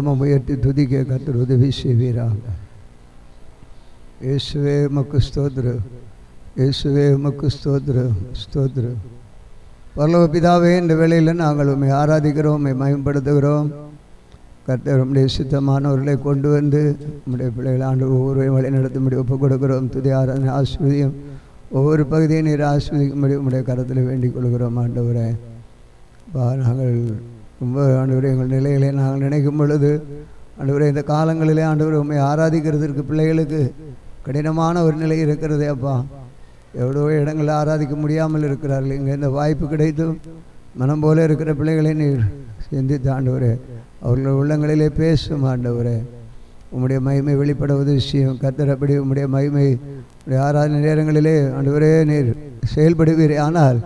நாமம் உயர்த்தி துதிக்க கர்த்தர் உதவி செய்வீராக. இயேசுவே உமக்கு ஸ்தோத்திரம், இயேசுவே உமக்கு ஸ்தோத்திரம், ஸ்தோத்திரம். பரலோக பிதாவே, இந்த வேளையில் நாங்கள் உம்மை ஆராதிக்கிறோம், உம்மை மகிமைப்படுத்துகிறோம். கர்த்தர் உம்முடைய சித்தமானவர்களை கொண்டு வந்து உம்முடைய பிள்ளைகள் ஆண்டு ஒவ்வொருவரையும் வழி நடத்தும்படி ஒப்புக் கொடுக்கிறோம். துதி ஆராதனை ஆஸ்வதியும் ஒவ்வொரு பகுதியை நீர் ஆஸ்வதிக்கும்படி உம்முடைய கரத்தில் வேண்டிக் கொள்கிறோம். ஆண்டவரே, நாங்கள் ரொம்ப ஆண்டவரே எங்கள் நிலைகளை நாங்கள் நினைக்கும் பொழுது ஆண்டவரே, இந்த காலங்களிலே ஆண்டவரை உம்மை ஆராதிக்கிறதுக்கு பிள்ளைகளுக்கு கடினமான ஒரு நிலை இருக்கிறதே அப்பா. எவ்வளோ இடங்களில் ஆராதிக்க முடியாமல் இருக்கிறார்கள். இங்கே இந்த வாய்ப்பு கிடைத்தும் மனம் போல இருக்கிற பிள்ளைகளை நீர் சிந்தித்து ஆண்டவரே அவர்கள் உள்ளங்களிலே பேசும். ஆண்டவரே, உம்முடைய மகிமை வெளிப்பட உதவி செய்யும். கர்த்தர் அப்படி உம்முடைய மகிமை உடைய ஆராதனை நேரங்களிலே ஆண்டவரே நீர் செயல்படுவீரே. ஆனால்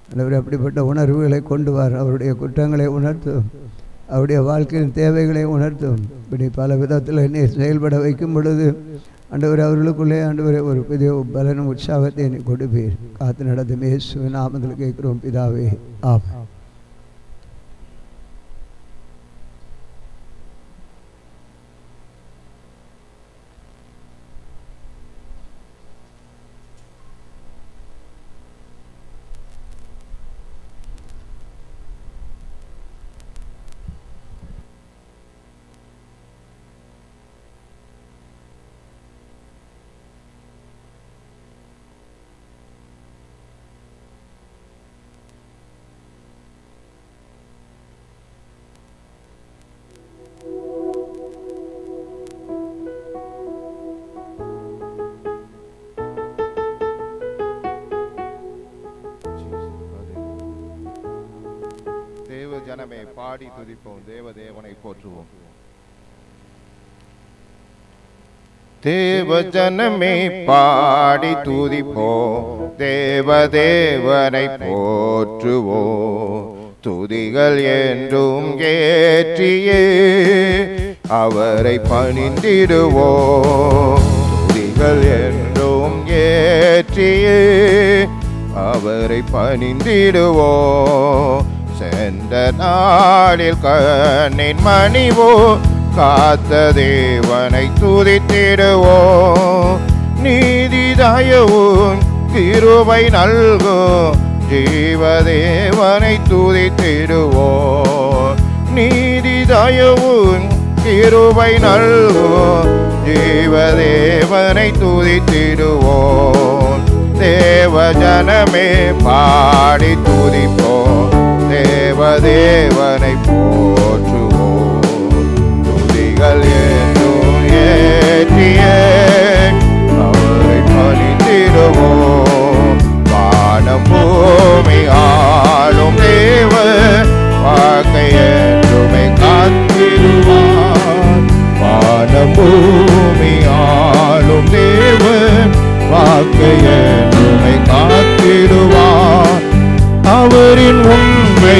ஆண்டவரே, அப்படிப்பட்ட உணர்வுகளை கொண்டு வார். அவருடைய குற்றங்களை உணர்த்தும், அவருடைய வாழ்க்கையின் தேவைகளை உணர்த்தும். இப்படி பல விதத்தில் நீர் செயல்பட வைக்கும் பொழுது ஆண்டவரே அவர்களுக்குள்ளே ஆண்டவரே ஒரு புதிய பலனும் உற்சாகத்தை நீ கொடுப்பீர். காத்து நடத்தும் இயேசுவின் நாமத்தில் கேட்கிறோம் பிதாவே, ஆமென். ஜனமே பாடி துதிப்போம், தேவதேவனை போற்றுவோம். தேவ ஜனமே பாடி துதிப்போம், தேவதேவனை போற்றுவோம். துதிகள் என்றும் ஏற்றியே அவரை பணிந்திடுவோம். துதிகள் என்றும் ஏற்றியே அவரை பணிந்திடுவோம். சென்ற நாளில் கண்ணின் மணிவோ காத்த தேவனை துதித்திடுவோம். நீதி தயவும் கிருபை நல்கும் ஜீவதேவனை துதித்திடுவோம். நீதி தயவும் கிருபை நல்கும் ஜீவதேவனை துதித்திடுவோம். தேவ ஜனமே பாடி துதிப்போம், தேவதேவனை போற்றுவோம். துதிகள் என்றும் ஏற்றியே அவரை பணிந்திடுவோம். வானம் பூமி ஆளும் தேவ வாக்கை என்றுமே காத்திடுவார். வானம் பூமி ஆளும் தேவ வாக்கை என்றுமே காத்திடுவார். அவரின் உண்மை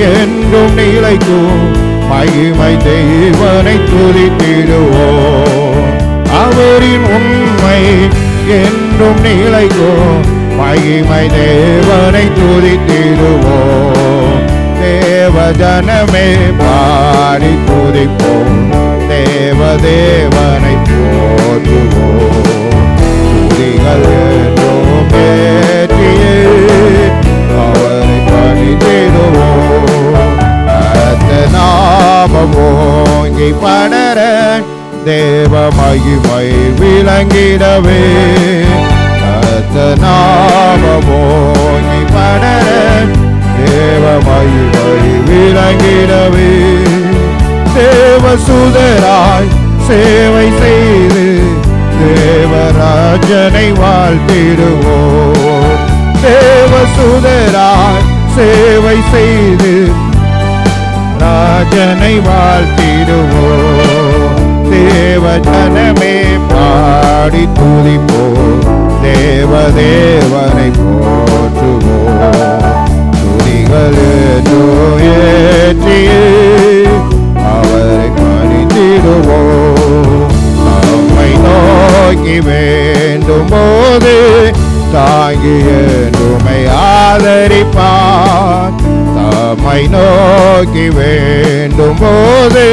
என்றும் நிலைக்கும், மகிமை தேவனை துதித்திடுவோம். அவரின் உண்மை என்றும் நிலைக்கும், மகிமை தேவனை துதித்திடுவோம். தேவ ஜனமே பாடி துதிப்போம், தேவதேவனை போற்றுவோம். துதிகள் என்றும் ஏற்றியே அவரை பணிந்திடுவோம். நாமம் ஓங்கி படர தேவ மகிமை விளங்கிடவே. நாமம் ஓங்கி படர தேவ மகிமை விளங்கிடவே. தேவசுதராய் சேவை செய்து தேவராஜனை வாழ்த்திடுவோம். தேவசுதராய் சேவை செய்து ராஜனை வாழ்த்திடுவோம். தேவ ஜனமே பாடி துதிப்போம், தேவதேவனை போற்றுவோம். துதிகள் ஏற்றியே அவரை பணிந்திடுவோம். நம்மை நோக்கி வேண்டும் போது தாங்கிய நுமை ஆதரிப்பார். தம்மை நோக்கி வேண்டும் போது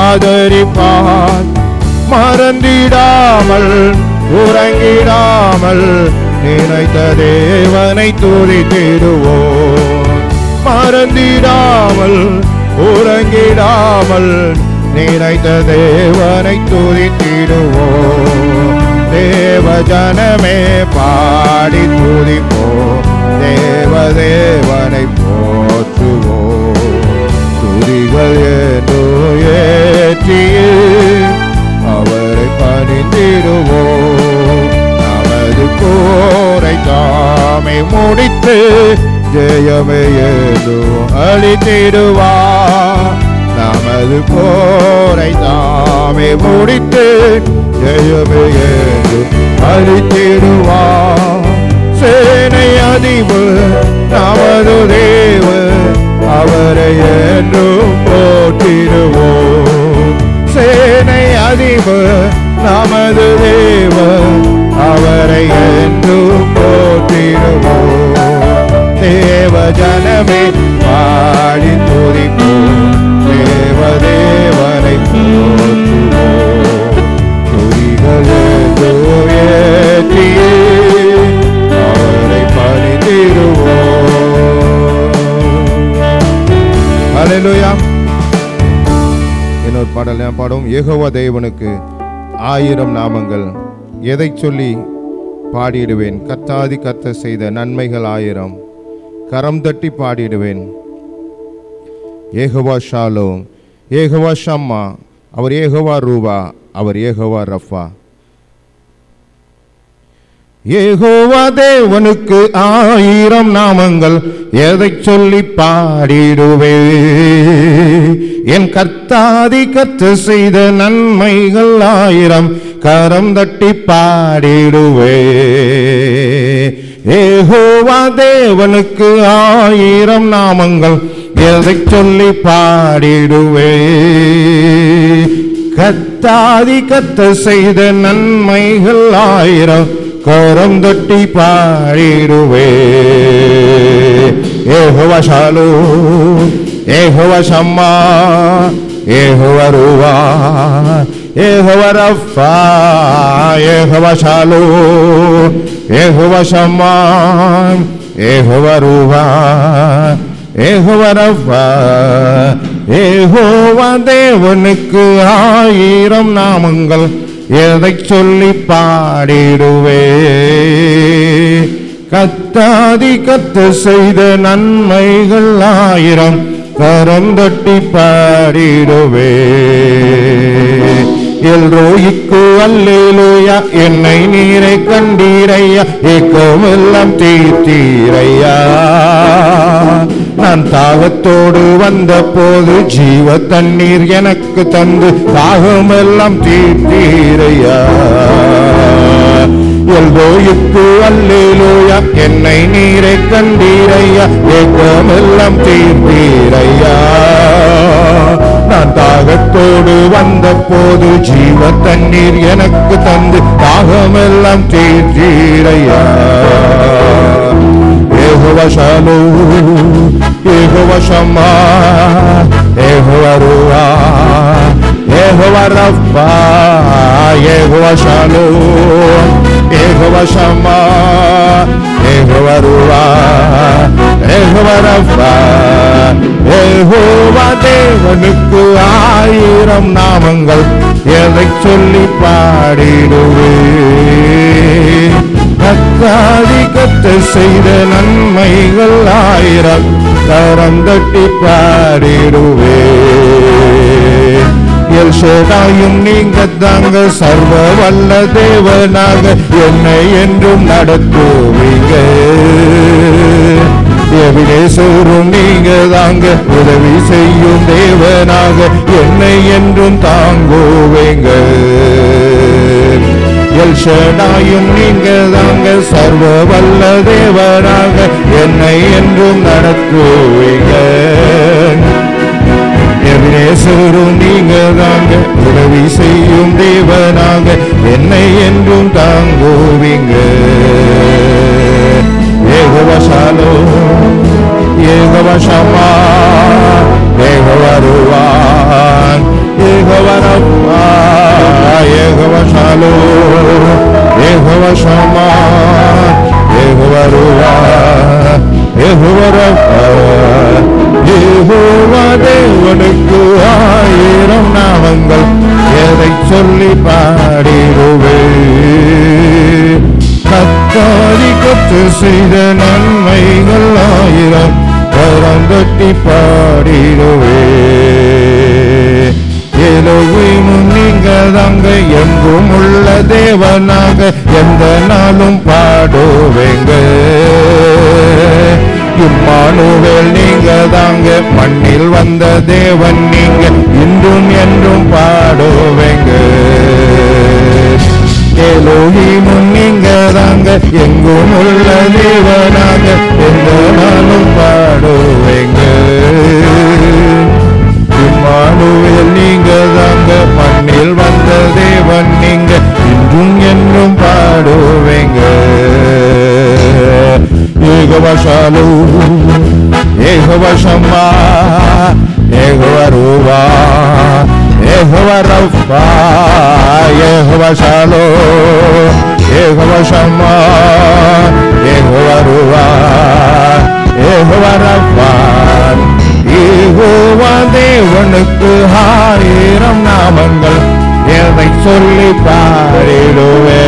ஆதரிப்பார். மறந்திடாமல் உறங்கிடாமல் நினைத்த தேவனை துதித்திடுவோம். மறந்திடாமல் உறங்கிடாமல் நினைத்த தேவனை துதித்திடுவோம். தேவ ஜனமே பாடி துதிப்போம். தேவ தேவனை போற்றுவோம். துதிகள் என்று ஏற்றியே அவரை பணிந்திடுவோம். நமது போரை தாமே முடித்து ஜெயமே ஏதும் அளித்திடுவார். நமது போரை தாமே முடித்து ஜெயமே ஏதும் அளித்திடுவார். சேனை அதிபர் நமது தேவன், அவரை என்றும் போற்றிடுவோம். சேனை அதிபர் நமது தேவன், அவரை என்றும் போற்றிடுவோம். தேவ ஜனமே பாடி துதிப்போம். தேவ தேவனை போற்றுவோம். துதிகள் ஏற்றியே அவரை பணிந்திடுவோம். ஹல்லேலூயா. இன்னொரு பாடல் நான் பாடும். யெகோவா தேவனுக்கு 1000 நாமங்கள், எதை சொல்லி பாடிடுவேன். கத்தாதி கத்த செய்த நன்மைகள் 1000, கரம் தட்டி பாடிடுவேன். யெகோவா ஷாலோம், யெகோவா ஷம்மா, அவர் யெகோவா ரூபா, அவர் யெகோவா ரஃபா. யெகோவா தேவனுக்கு 1000 நாமங்கள், எதை சொல்லி பாடிடுவே. என் கர்த்தாதி கர்த்த செய்த நன்மைகள் 1000, கரம் தட்டி பாடிடுவே. யெகோவா தேவனுக்கு 1000 நாமங்கள், எதை சொல்லி பாடிடுவே. கர்த்தாதி கர்த்த செய்த நன்மைகள் 1000, கரம் தட்டி பாடிடுவே. யெகோவா ஷாலோம், யெகோவா ஷம்மா, யெகோவா ரூவா, யெகோவா ரஃபா. யெகோவா ஷாலோம், யெகோவா ஷம்மா, யெகோவா ரூவா, யெகோவா ரஃபா. யெகோவா தேவனுக்கு 1000 நாமங்கள், எதை சொல்லி பாடிடுவே. கத்தாதி கத்த செய்த நன்மைகள் 1000, கரம் தட்டி பாடிடுவே. எல்ரோய்க்கு அல்லேலூயா, என்னை நீரை கண்டீரையா, ஏக்கமெல்லாம் தீர்த்தீரையா. நான் தாகத்தோடு வந்த போது ஜீவ தண்ணீர் எனக்கு தந்து தாகமெல்லாம் தீர்த்தீரையா. எல்ரோய்க்கு அல்லேலூயா, என்னை நீரை கண்டீரையா, ஏக்கமெல்லாம் தீர்த்தீரையா. நான் தாகத்தோடு வந்த போது ஜீவ தண்ணீர் எனக்கு தந்து தாகமெல்லாம் தீர்த்தீரையா. யெகோவா ஷாலோம், யெகோவா ஷம்மா, யெகோவா ரூவா, யெகோவா ரஃபா. யெகோவா ஷாலோம், யெகோவா ஷம்மா, யெகோவா ரூவா, யெகோவா ரஃபா. யெகோவா தேவனுக்கு 1000 நாமங்கள், எதை சொல்லி பாடிடுவே. கத்தாதி கத்த செய்த நன்மைகள் 1000, கரம் தட்டி பாடிடுவே. எல்ஷடாயும் நீங்க தாங்க, சர்வ வல்ல தேவனாக என்னை என்றும் நடத்துவீங்க. எபினேசரும் நீங்க தாங்க, உதவி செய்யும் தேவனாக என்னை என்றும் தாங்குவீங்க. எல்ஷடாயும் நீங்க தாங்க, சர்வ வல்ல தேவனாக என்னை என்றும் நடத்துவீங்க. எபினேசரும் நீங்க தாங்க, உதவி செய்யும் தேவனாக என்னை என்றும் தாங்குவீங்க. யெகோவா ஷாலோம், யெகோவா ஷம்மா, யெகோவா ரூவா, Jehovah Rafa, Yehova Shalom, Yehova Shammah, Yehova Ruah, Yehova Rafa, Jehovah தேவனுக்கு 1000 நாமங்கள், எதை சொல்லி பாடிடுவே. கர்த்தாதி கர்த்தர் செய்த நன்மைகள் 1000, கரம் தட்டி பாடிடுவே. எலோஹீமும் நீங்க தாங்க, எங்கும் உள்ள தேவனாக எந்த நாளும் பாடுவேங்க. இம்மானுவேல் நீங்க தாங்க, மண்ணில் வந்த தேவன் நீங்க, இன்றும் என்றும் பாடுவேங்க. எலோஹீமும் நீங்க தாங்க, எங்கும் உள்ள தேவனாக எந்த நாளும் பாடுவேங்க. இம்மானுவேல் நீங்க தாங்க, மண்ணில் வந்த தேவன் நீங்க, இன்றும் என்றும் பாடுவேங்க. யெகோவா ஷாலோம், யெகோவா ஷம்மாஹ், யெகோவா ரூவா, யெகோவா ரஃபா, யெகோவா ஷாலோம், யெகோவா ஷம்மாஹ், யெகோவா ரூவா, யெகோவா ரஃபா. யெகோவா தேவனுக்கு 1000 நாமங்கள், எதை சொல்லி பாடிடுவே.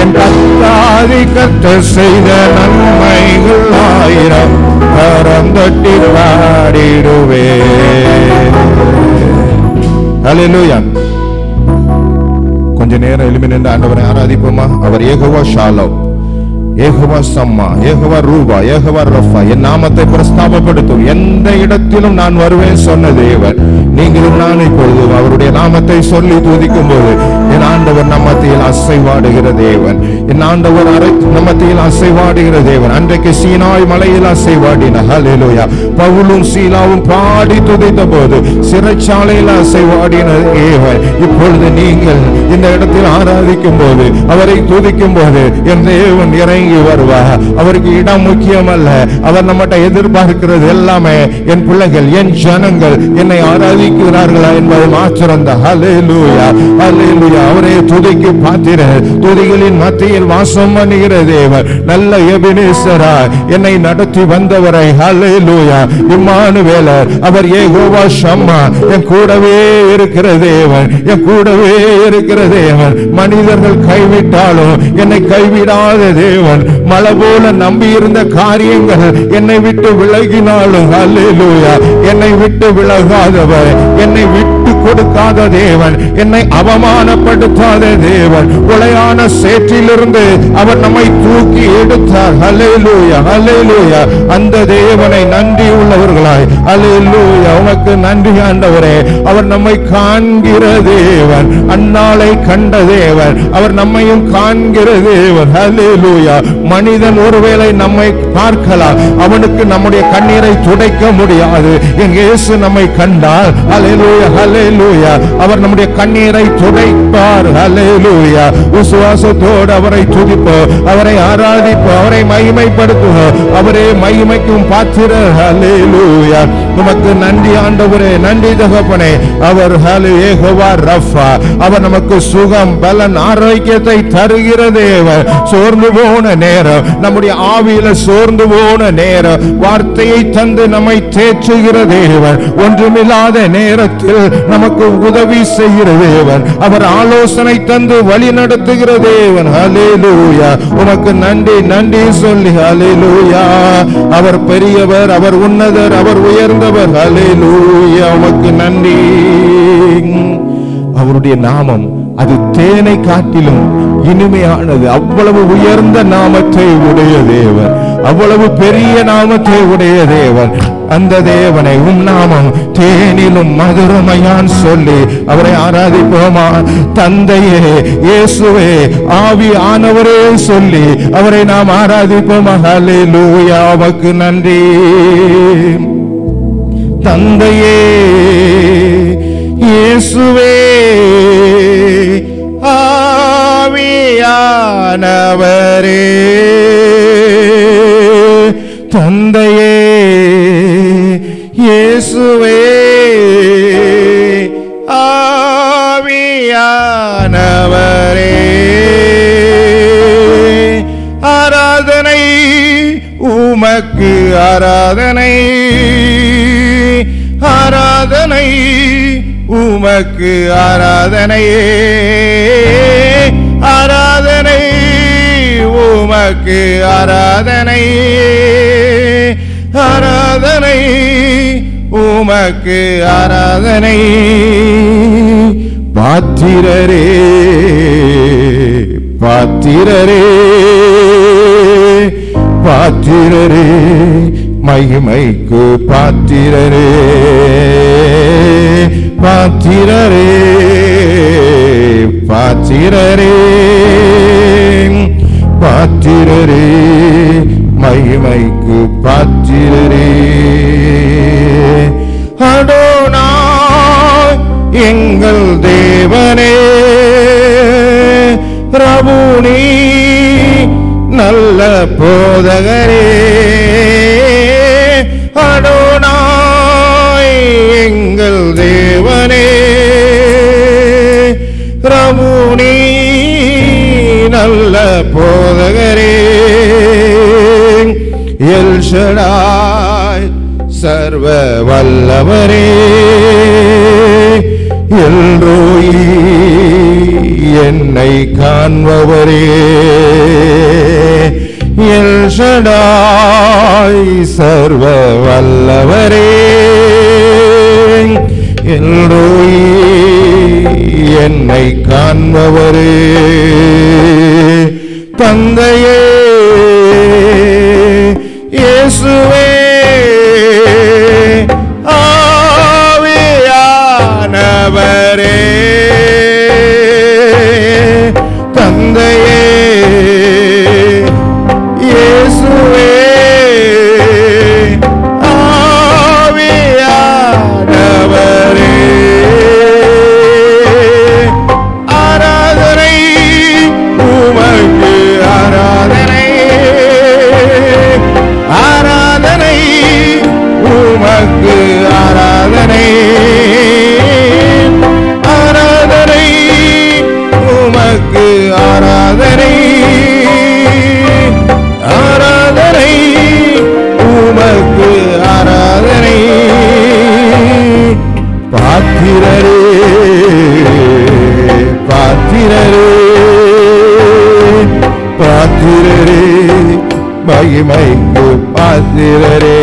என் கர்த்தாதி கர்த்தர் செய்த நன்மைகள் 1000, கரம் தட்டி பாடிடுவே. ஹல்லேலூயா. கொஞ்ச நேரம் எழும்பி நின்று ஆண்டவரை ஆராதிப்போமா? அவர் யெகோவா ஷாலோம், யெகோவா சம்மா, யெகோவா ரூபா, யெகோவா ரஃபா. என் நாமத்தை பிரஸ்தாபப்படுத்தும் எந்த இடத்திலும் நான் வருவேன் சொன்ன தேவன். நீங்களும் நான் இப்பொழுது அவருடைய நாமத்தை சொல்லி துதிக்கும் போது என் ஆண்டவர் நம்மத்தில் அசைவாடுகிற தேவன். என் ஆண்டவர் நம்மத்தில் அசைவாடுகிற தேவன். அன்றைக்கு சீனாய் மலையில் அசைவாடினார். ஹல்லேலூயா. பவுலும் சீலாவும் பாடி துதித்த போது சிறைச்சாலையில் அசைவாடின தேவன். இப்பொழுது நீங்கள் இந்த இடத்தில் ஆராதிக்கும் போது, அவரை துதிக்கும் போது என் தேவன் இறங்கி வருவார். அவருக்கு இடம் முக்கியம் அல்ல. அவர் நம்மகிட்ட எதிர்பார்க்கிறது எல்லாமே என் பிள்ளைகள், என் ஜனங்கள் என்னை ஆராதிக்கிறார்களா என்பது மாத்திரம்தான். ஹல்லேலூயா, ஹல்லேலூயா. அவரே துதிக்கு பாத்திரர், துதிகளின் மத்தியில் வாசம் பண்ணுகிற தேவன். நல்ல எபினேசரா என்னை நடத்தி வந்தவரை. ஹல்லேலூயா. இம்மானுவேலர், அவர் யெகோவா ஷம்மா, என் கூடவே இருக்கிற தேவன், என் கூடவே இருக்கிற தேவன். மனிதர்கள் கைவிட்டாலும் என்னை கைவிடாத தேவன். மலை போல நம்பி இருந்த காரியங்கள் என்னை விட்டு விலகினாலும், ஹல்லேலூயா, என்னை விட்டு விலகாதவர், என்னை விட்டு கொடுக்காத தேவன், என்னை அவமானப்படுத்தாத தேவன். உளையான சேற்றிலிருந்து அவர் நம்மை தூக்கி எடுத்தார். ஹல்லேலூயா, ஹல்லேலூயா. அந்த தேவனை நன்றி உள்ளவர்களாய், ஹல்லேலூயா, உமக்கு நன்றி ஆண்டவரே. அவர் நம்மை காண்கிற தேவன், அந்நாளை கண்ட தேவன், அவர் நம்மையும் காண்கிற தேவன். ஹல்லேலூயா. மனிதன் ஒருவேளை நம்மை பார்க்கலாம், அவனுக்கு நம்முடைய கண்ணீரை துடைக்க முடியாது. என் இயேசு நம்மை கண்டால், ஹல்லேலூயா, ஹல்லேலூயா, அவர் நம்முடைய கண்ணீரை துடைப்பார். ஹல்லேலூயா. விசுவாசத்தோடு அவரை துதிப்போம், அவரை ஆராதிப்போம், அவரை மகிமைப்படுத்துவோம். அவரே மகிமைக்கும் பாத்திரர். ஹல்லேலூயா. உமக்கு நன்றி ஆண்டவரே, நன்றி தகப்பனே. அவர் யெகோவா ரஃபா, அவர் நமக்கு சுகம், பலன், ஆரோக்கியத்தை தருகிற தேவன். சோர்ந்து போன நேரம், நம்முடைய ஆவியில சோர்ந்து போன நேரம், வார்த்தையை தந்து நம்மை தேற்றுகிற தேவன். ஒன்றுமில்லாத நேரத்தில் நமக்கு உதவி செய்கிற தேவன். அவர் ஆலோசனை தந்து வழி நடத்துகிற தேவன். ஹல்லேலூயா. உமக்கு நன்றி, நன்றி சொல்லி ஹல்லேலூயா. அவர் பெரியவர், அவர் உன்னதர், அவர் உயர்ந்தவர். ஹல்லேலூயா. உமக்கு நன்றி. அவருடைய நாமம் அது தேனை காட்டிலும் இனிமையானது. அவ்வளவு உயர்ந்த நாமத்தை உடைய தேவன், அவ்வளவு பெரிய நாமத்தை உடைய தேவன். அந்த தேவனை உம் நாமம் தேனிலும் மதுரமையான் சொல்லி அவரை ஆராதிப்போமா? தந்தையே, இயேசுவே, ஆவி ஆனவரே சொல்லி அவரை நாம் ஆராதிப்போமா? ஹல்லேலூயா. உமக்கு நன்றி தந்தையே, இயேசுவே, ஆவியானவரே, தந்தையே, இயேசுவே, ஆராதனை ஆராதனை உமக்கு ஆராதனையே ஆராதனை உமக்கு ஆராதனை ஆராதனை உமக்கு ஆராதனை பாத்திரரே பாத்திரரே பாத்திரரே மகிமைக்கு பாத்திரரே பாத்திரரே பாத்திரரே பாத்திரரே மகிமைக்கு பாத்திரரே அடோனாய் எங்கள் தேவனே ரபூனி நல்ல போதகரே அடோனாய் எங்கள் தேவனே ரபூனி நல்ல போதகரே எல் ஷடாய் சர்வ வல்லவரே எல்ரோயி என்னை காண்பவரே எல் ஷடாய் சர்வ வல்லவரே எல்ரோயி என்னை காண்பவரே தந்தையே இயேசுவே ஆவியானவரே தந்தையே இயேசுவே ஆவியானவரே ஆராதனை உமக்கு ஆராதனை ஆராதனை உமக்கு ஆராதனை ஆராதனை உமக்கு ஆராதனை ஆராதனை உமக்கு ஆராதனை பாத்திரரே பாத்திரரே பாத்திரரே மகிமைக்கு பாத்திரரே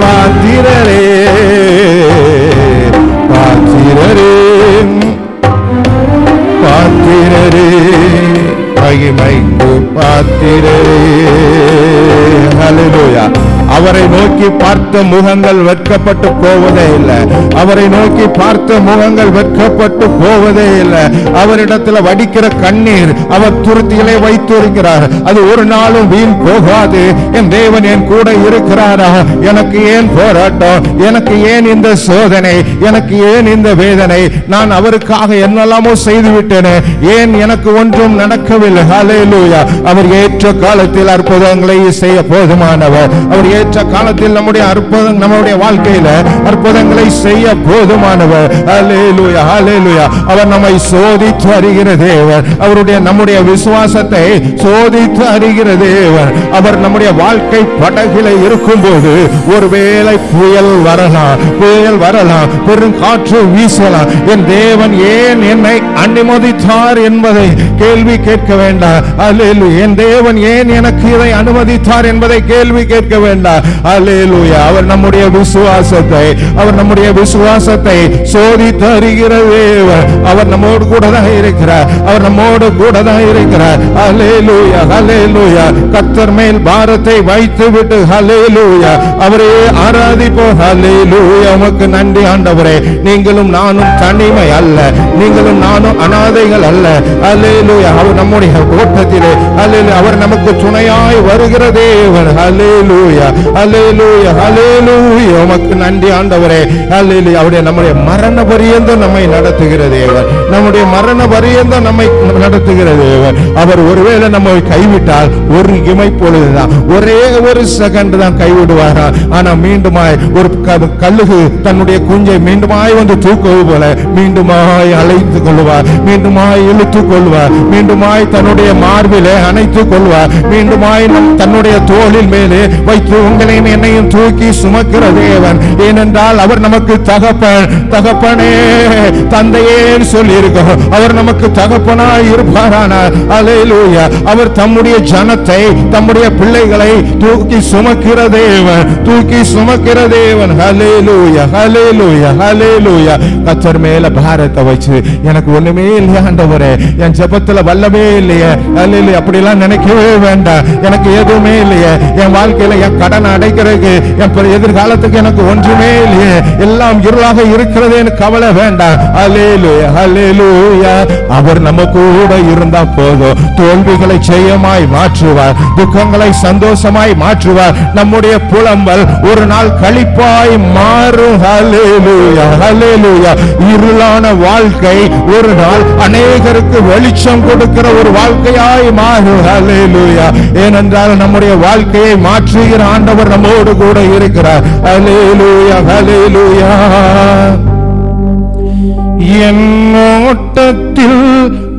பாத்திரரே பாத்திரரே பாத்திரரே மகிமைக்கு பாத்திரரே ஹல்லேலூயா அவரை நோக்கி பார்த்த முகங்கள் வெட்கப்பட்டு போவதே இல்லை அவரை நோக்கி பார்த்த முகங்கள் வெட்கப்பட்டு போவதே இல்லை அவரிடத்துல வடிக்கிற கண்ணீர் அவர் துருத்தியிலே வைத்திருக்கிறார் அது ஒரு நாளும் வீண் போகாது என் தேவன் என் கூட இருக்கிறாரா எனக்கு ஏன் போராட்டம் எனக்கு ஏன் இந்த சோதனை எனக்கு ஏன் இந்த வேதனை நான் அவருக்காக என்னெல்லாமோ செய்து விட்டேனே ஏன் எனக்கு ஒன்றும் நடக்கவில்லை ஹல்லேலூயா அவர் ஏற்ற காலத்தில் அற்புதங்களை செய்ய போதுமானவர் அவர் ஏற்ற காலத்தில் நம்முடைய அற்புதம் நம்முடைய வாழ்க்கையில அற்புதங்களை செய்ய போதுமானவர் ஹல்லேலூயா ஹல்லேலூயா அவர் நம்மை சோதித்து அறிகிற தேவன் அவருடைய நம்முடைய விசுவாசத்தை சோதித்து அறிகிற தேவன் அவர் நம்முடைய வாழ்க்கை படகில இருக்கும்போது ஒருவேளை புயல் வரலாம் பெரும் காற்று வீசலாம் என் தேவன் ஏன் என்னை அனுமதித்தார் என்பதை கேள்வி கேட்க வேண்டாம் ஹல்லேலூயா என் தேவன் ஏன் எனக்கு இதை அனுமதித்தார் என்பதை கேள்வி கேட்க வேண்டாம் ஹல்லேலூயா அவர் நம்முடைய விசுவாசத்தை சோதித்து அறிகிற தேவன் அவர் நம்மோடு கூட தான் இருக்கிறார் அவர் நம்மோடு கூட தான் இருக்கிறார் ஹல்லேலூயா ஹல்லேலூயா கர்த்தர் மேல் பாரத்தை வைத்து விட்டு ஹல்லேலூயா அவரே ஆராதிப்போம் ஹல்லேலூயா உமக்கு நன்றி ஆண்டவரே நீங்களும் நானும் தனிமை அல்ல நீங்களும் நானும் அனாதைகள் அல்ல ஹல்லேலூயா அவர் நம்முடைய ஓட்டத்திலே ஹல்லேலூயா அவர் நமக்கு துணையாய் வருகிற தேவன் ஹல்லேலூயா ஹல்லேலூயா ஹல்லேலூயா. உமக்கு நன்றி ஆண்டவரே. ஹல்லேலூயா. அவருடைய நம்முடைய மரண பரியந்தம் நம்மை நடத்துகிற தேவன், நம்முடைய மரண பரியந்தம் நம்மை நடத்துகிற தேவன். அவர் ஒருவேளை நம்மை கைவிட்டால் ஒரு இமை பொழுதுதான், ஒரே ஒரு செகண்ட் தான் கைவிடுவாரா. ஆனா மீண்டுமாய் ஒரு கல்லுகு தன்னுடைய குஞ்சை மீண்டுமாய் வந்து தூக்குவது போல மீண்டுமாய் அழைத்துக் கொள்வார், மீண்டுமாய் இழுத்துக் கொள்வார், மீண்டுமாய் தன்னுடைய மார்பிலே அணைத்துக் கொள்வார், மீண்டுமாய் தன்னுடைய தோளில் மேலே வைத்து உங்களையும் என்னையும் தூக்கி சுமக்கிற தேவன். ஏனென்றால் அவர் நமக்கு தகப்பன், தகப்பனே தந்தையே சொல்லி இருக்கோம். அவர் நமக்கு தகப்பனாய் இருப்பாரானார். அல்லேலூயா. அவர் தம்முடைய ஜனத்தை, தம்முடைய பிள்ளைகளை தூக்கி சுமக்கிற தேவன், தூக்கி சுமக்கிற தேவன். ஹல்லேலூயா ஹல்லேலூயா ஹல்லேலூயா. கர்த்தர் மேல பாரத்தை வச்சு எனக்கு ஒண்ணுமே இல்லையா ஆண்டவரே, என் ஜெபத்துல வல்லமே இல்லையே, அல்லேலூயா, அப்படி எல்லாம் நினைக்கவே வேண்டாம். எனக்கு எதுவுமே இல்லையே, என் வாழ்க்கையில என் கடன் அடைக்கிறதுக்கு, என் எதிர்காலத்துக்கு எனக்கு ஒன்றுமே இல்லையே, எல்லாம் இருளாக இருக்கிறதேன்னு கவலை வேண்டாம். அல்லேலூயா அல்லேலூயா. அவர் நம்ம கூட இருந்தா போதும். தோல்விகளை ஜெயமாய் மாற்றுவார், துக்கங்களை சந்தோஷமாய் மாற்றுவார். நம்முடைய புலம்பல் ஒரு நாள் களிப்பாய் மாறும். அல்லேலூயா அல்லேலூயா. இருளான வாழ்க்கை ஒரு நாள் அநேகருக்கு வெளிச்சம் கொடுக்கிற ஒரு வாழ்க்கையாய் மாறும். அல்லேலூயா. ஏனென்றால் நம்முடைய வாழ்க்கையை மாற்றுகிற ஆண்டவர் நம்மோடு கூட இருக்கிறார். அல்லேலூயா அல்லேலூயா. என் ஓட்டத்தில்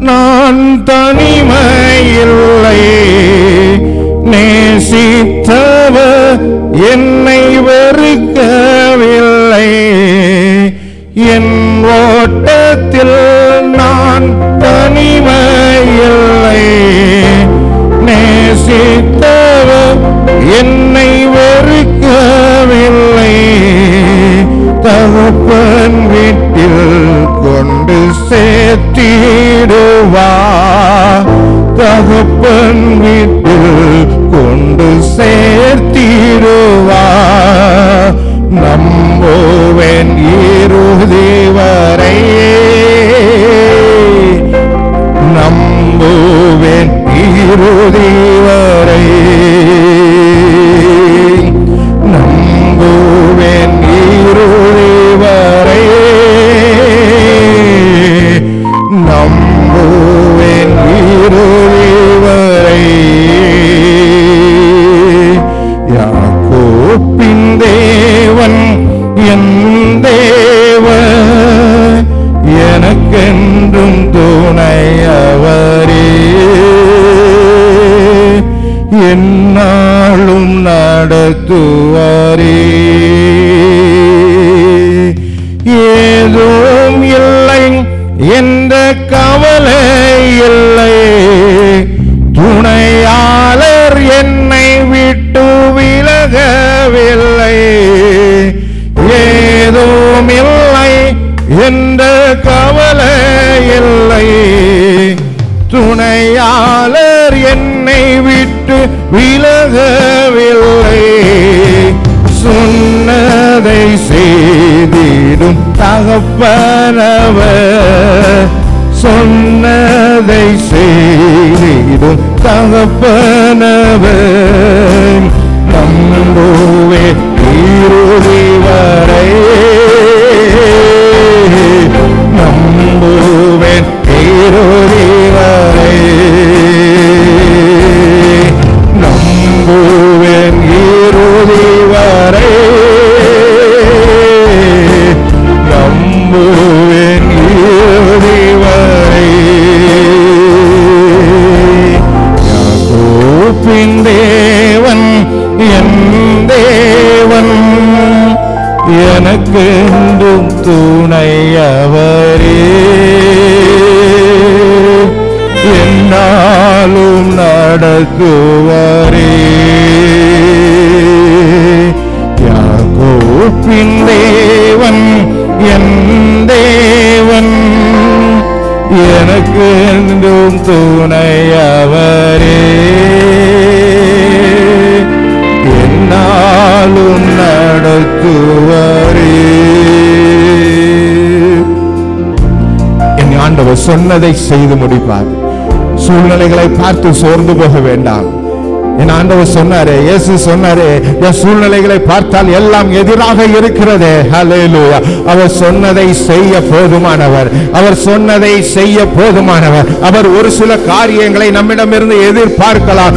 நான் தனிமையில்லை, நேசித்தவர் என்னை வெறுக்கவில்லை. என் ஓட்டத்தில் நான் தனிமையில்லை, நேசித்தவர் என்னை வெறுக்கவில்லை. தகப்பன் வீட்டில் கொண்டு சேர்த்திடுவார், தகப்பன் வீட்டில் கொண்டு சேர்த்திடுவார். நம்புவேன் இறுதி வரை, நம்புவேன் இறுதி வரை, நம்புவேன் இறுதி வரை, நம்புவேன் இறுதி வரை. யாக்கோபின் தேவன் என் தேவன், எனக்கென்றும் துணையவரே. என்னாலும் நடத்துவாரே. ஏதும் இல்லை என்ற கவலை இல்லை, துணையாளர் என்னை விட்டு விலகவில்லை. ஏதும் இல்லை என்ற கவலை இல்லை, துணையாளர் என்னை விட்டு விலகவில்லை. சொன்னதை செய்திடும் தகப்பனவர், சொன்னதை செய்திடும் தகப்பனவர். நம்புவே இறுதி வரை, நம்புவேன் இறுதி வரை, நம்புவேன் இறுதி வரை, நம்புவேன் இறுதி வரை. யாக்கோபின் தேவன் என் தேவன், எனக்கென்றும் துணையவரே. என்னாலும் நடத்துவாரே. யாக்கோபின் தேவன் என் தேவன், எனக்கென்றும் துணையவரே. என்னாலும் நடத்துவாரே. என் ஆண்டவர் சொன்னதை செய்து முடிப்பார். சூழ்நிலைகளை பார்த்து சோர்ந்து போக வேண்டாம். என் ஆண்டவர் சொன்னாரு, இயேசு சொன்னாரு, என் சூழ்நிலைகளை பார்த்தால் எல்லாம் எதிராக இருக்கிறது. ஹல்லேலூயா. அவர் சொன்னதை செய்ய போதுமானவர், அவர் சொன்னதை செய்ய போதுமானவர். அவர் ஒரு சில காரியங்களை நம்மிடமிருந்து எதிர்பார்க்கலாம்.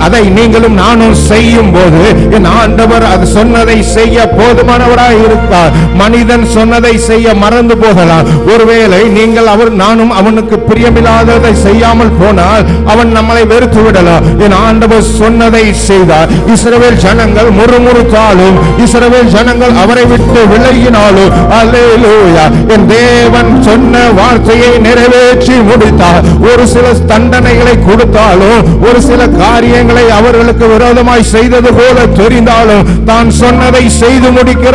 அதை நீங்களும் நானும் செய்யும் போது என் ஆண்டவர் அது சொன்னதை செய்ய போதுமானவராய் இருக்கார். மனிதன் சொன்னதை செய்ய மறந்து போகலாம். ஒருவேளை நீங்கள் நானும் அவனுக்கு பிரியமில்லாததை செய்யாமல் போனால் அவன் நம்மளை வெறுத்து விடலாம். என் ஆண்டவர் சொன்னதை செய்தார். இஸ்ரவேல் ஜனங்கள் முறுமுறுத்தாலும், இஸ்ரவேல் ஜனங்கள் அவரை விட்டு விலகினாலும், அல்லேலூயா, என் தேவன் சொன்ன வார்த்தையை நிறைவேற்றி முடித்தார். ஒரு சில தண்டனைகளை கொடுத்தாலும், ஒரு சில காரியங்களை அவர்களுக்கு விரோதமாய் செய்தது போல தெரிந்தாலும், தான் சொன்னதை செய்து முடிக்கிற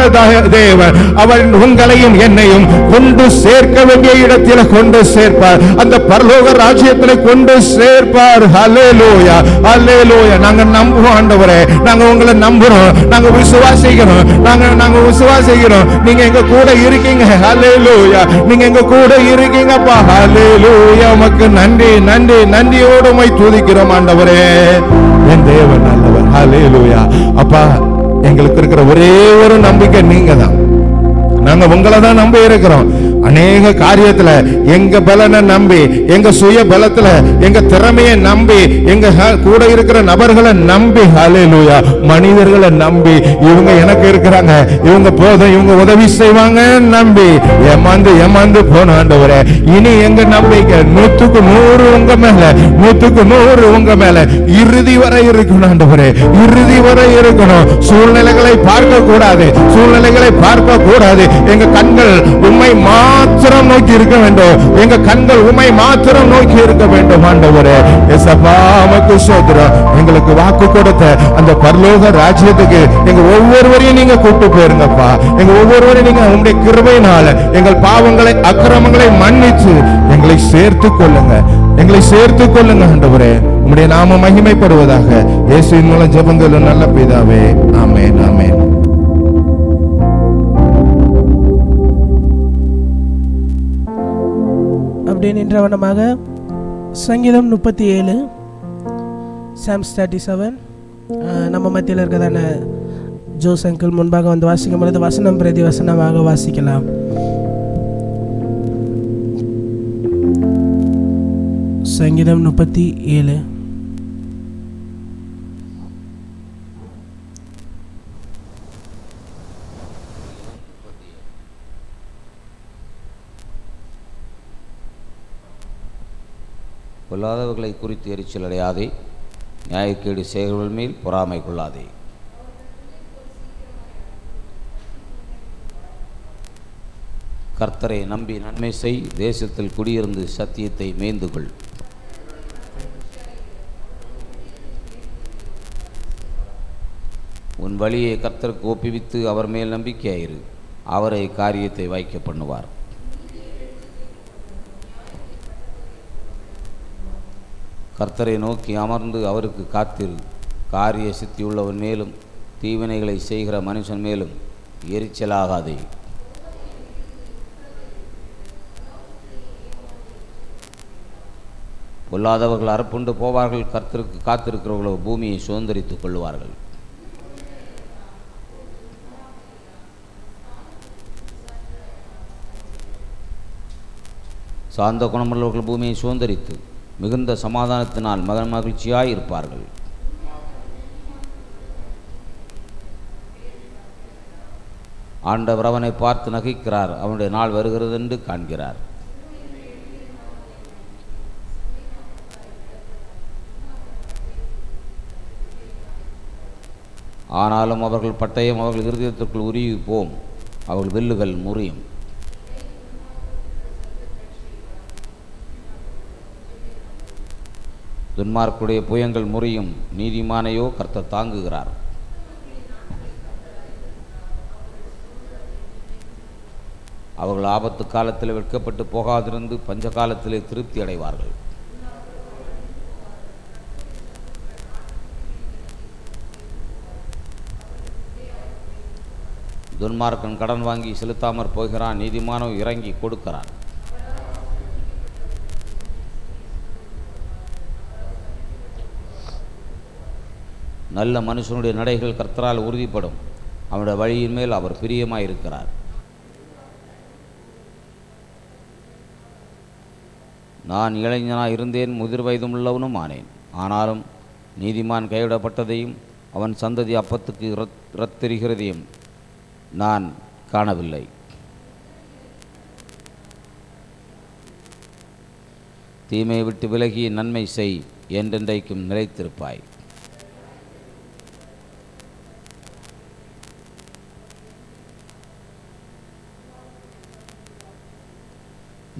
தேவன் அவர் உங்களையும் என்னையும் கொண்டு சேர்க்க வேண்டிய இடத்தில் கொண்டு சேர்ப்பார். அந்த பரலோக ராஜ்யத்தில் கொண்டு சேர்ப்பார். ஹல்லேலூயா, ஹல்லேலூயா. நாங்க நம்புவோம் ஆண்டவரே, நாங்க உங்களை நம்புறோம், நாங்க விசுவாசிக்கிறோம், நாங்க விசுவாசிக்கிறோம். நீங்க எங்க கூட இருக்கீங்க. ஹல்லேலூயா, நீங்க எங்க கூட இருக்கீங்கப்பா. ஹல்லேலூயா. உமக்கு நன்றி, நன்றி, நன்றியோடு உம்மை துதிக்கிறோம் ஆண்டவரே. என் தேவன் நல்லவர். ஹல்லேலூயா. அப்பா, எங்களுக்கு இருக்கிற ஒரே ஒரு நம்பிக்கை நீங்க தான். நாங்க உங்களை தான் நம்பி இருக்கிறோம். அநேக காரியத்துல எங்க பலனை நம்பி, எங்க சுய பலத்துல, எங்க திறமையை நம்பி, எங்க கூட இருக்கிற நபர்களை நம்பி, ஹல்லேலூயா, மனிதர்களை நம்பி, இவங்க எனக்கு இருக்கிறாங்க, இவங்க போதும், இவங்க உதவி செய்வாங்க நம்பி ஏமாந்து போன ஆண்டவரே, இனி எங்க நம்பிக்கை 100க்கு 100 உங்க மேல, 100க்கு 100 உங்க மேல இறுதி வரை இருக்கணும் ஆண்டவரே, இறுதி வரை இருக்கணும். சூழ்நிலைகளை பார்க்க கூடாது, சூழ்நிலைகளை பார்க்க கூடாது. எங்க கண்கள் உம்மை மாத்திரம் நோக்கி இருக்க வேண்டும். எங்க கண்கள் உம்மை மாத்திரம் நோக்கி இருக்க வேண்டும் ஆண்டவரே. இயேசப்பா, உமக்கு ஸ்தோத்திரம். எங்களுக்கு வாக்கு கொடுத்த அந்த பரலோக ராஜ்யத்துக்கு எங்க ஒவ்வொருவரையும் நீங்க கூட்டி போயிருங்கப்பா. எங்க ஒவ்வொருவரையும் நீங்க உங்களுடைய கிருபையினால எங்கள் பாவங்களை, அக்கிரமங்களை மன்னிச்சு எங்களை சேர்த்து கொள்ளுங்க, எங்களை சேர்த்து கொள்ளுங்க ஆண்டவரே. உம்முடைய நாமம் மகிமைப்படுவதாக. இயேசுவின் மூலம் ஜெபங்கள் நல்ல பிதாவே. ஆமென், ஆமென். அப்படியே நின்றவனமாக சங்கீதம் 37, சாம்ஸ் 37 நம்ம மத்தியில் இருக்கிறதான ஜோஸ் அங்கிள் முன்பாக வந்து வாசிக்கும் பொழுது வசனம் பிரதி வசனமாக வாசிக்கலாம். சங்கீதம் 37. பொல்லாதவர்களை குறித்து எரிச்சல் அடையாதே, நியாயக்கேடு செய்கிறவர்கள் மேல் பொறாமை கொள்ளாதே. கர்த்தரை நம்பி நன்மை செய், தேசத்தில் குடியிருந்து சத்தியத்தை மேய்ந்து கொள். உன் வழியை கர்த்தருக்கு ஒப்புவித்து அவர் மேல் நம்பிக்கையாயிரு, அவரை காரியத்தை வாய்க்க பண்ணுவார். கர்த்தரை நோக்கி அமர்ந்து அவருக்கு காத்திரு. காரிய சித்தியுள்ளவன் மேலும் தீவினைகளை செய்கிற மனுஷன் மேலும் எரிச்சலாகாதே. பொல்லாதவர்கள் அறுப்புண்டு போவார்கள், கர்த்தருக்கு காத்திருக்கிறவர்களோ பூமியை சுதந்திரித்துக் கொள்வார்கள். சார்ந்த குணமுள்ளவர்கள் பூமியை சுதந்திரித்து மிகுந்த சமாதானத்தினால் மகிழ்ச்சியாய் இருப்பார்கள். ஆண்டவர் அவனை பார்த்து நகைக்கிறார், அவனுடைய நாள் வருகிறது என்று காண்கிறார். ஆனாலும் அவர்கள் பட்டயம் அவர்கள் இருதயத்திற்குள் உருகி போம், அவர்கள் வில்லுகள் முறியும். துன்மார்க்குடைய புயங்கள் முறியும், நீதிமானையோ கர்த்தர் தாங்குகிறார். அவர்கள் ஆபத்து காலத்தில் வெட்கப்பட்டு போகாதிருந்து பஞ்ச காலத்திலே திருப்தி அடைவார்கள். துன்மார்க்கன் கடன் வாங்கி செலுத்தாமற் போகிறான், நீதிமானோ இறங்கி கொடுக்கிறான். நல்ல மனுஷனுடைய நடைகள் கர்த்தரால் உறுதிப்படும். அவனுடைய வழியின் மேல் அவர் பிரியமாயிருக்கிறார். நான் இளைஞனாக இருந்தேன், முதிர் வயதுமுள்ளவனும் ஆனேன். ஆனாலும் நீதிமான் கைவிடப்பட்டதையும் அவன் சந்ததி அப்பத்துக்கு இரத்தெரிகிறதையும் நான் காணவில்லை. தீமையை விட்டு விலகி நன்மை செய், என்றென்றைக்கும் நிலைத்திருப்பாய்.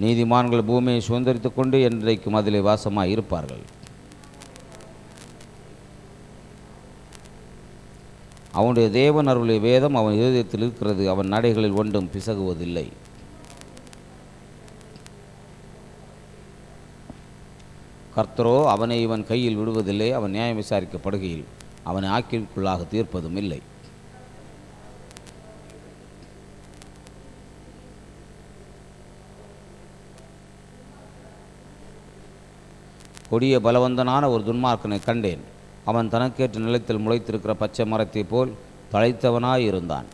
நீதிமான்கள் பூமியை சுதந்திரித்து கொண்டு என்றைக்கும் அதிலே வாசமாய் இருப்பார்கள். அவனுடைய தேவன் அருளிய வேதம் அவன் இருதயத்தில் இருக்கிறது. அவன் நடைகளில் ஒன்றும் பிசகுவதில்லை. கர்த்தரோ அவனை இவன் கையில் விடுவதில்லை. அவன் நியாயம் விசாரிக்கப்படுகையில் அவனை ஆக்கிற்குள்ளாக தீர்ப்பதும் இல்லை. கொடிய பலவந்தனான ஒரு துன்மார்க்கனை கண்டேன். அவன் தனக்கேற்ற நிலத்தில் முளைத்திருக்கிற பச்சை மரத்தை போல் தழைத்தவனாய் இருந்தான்.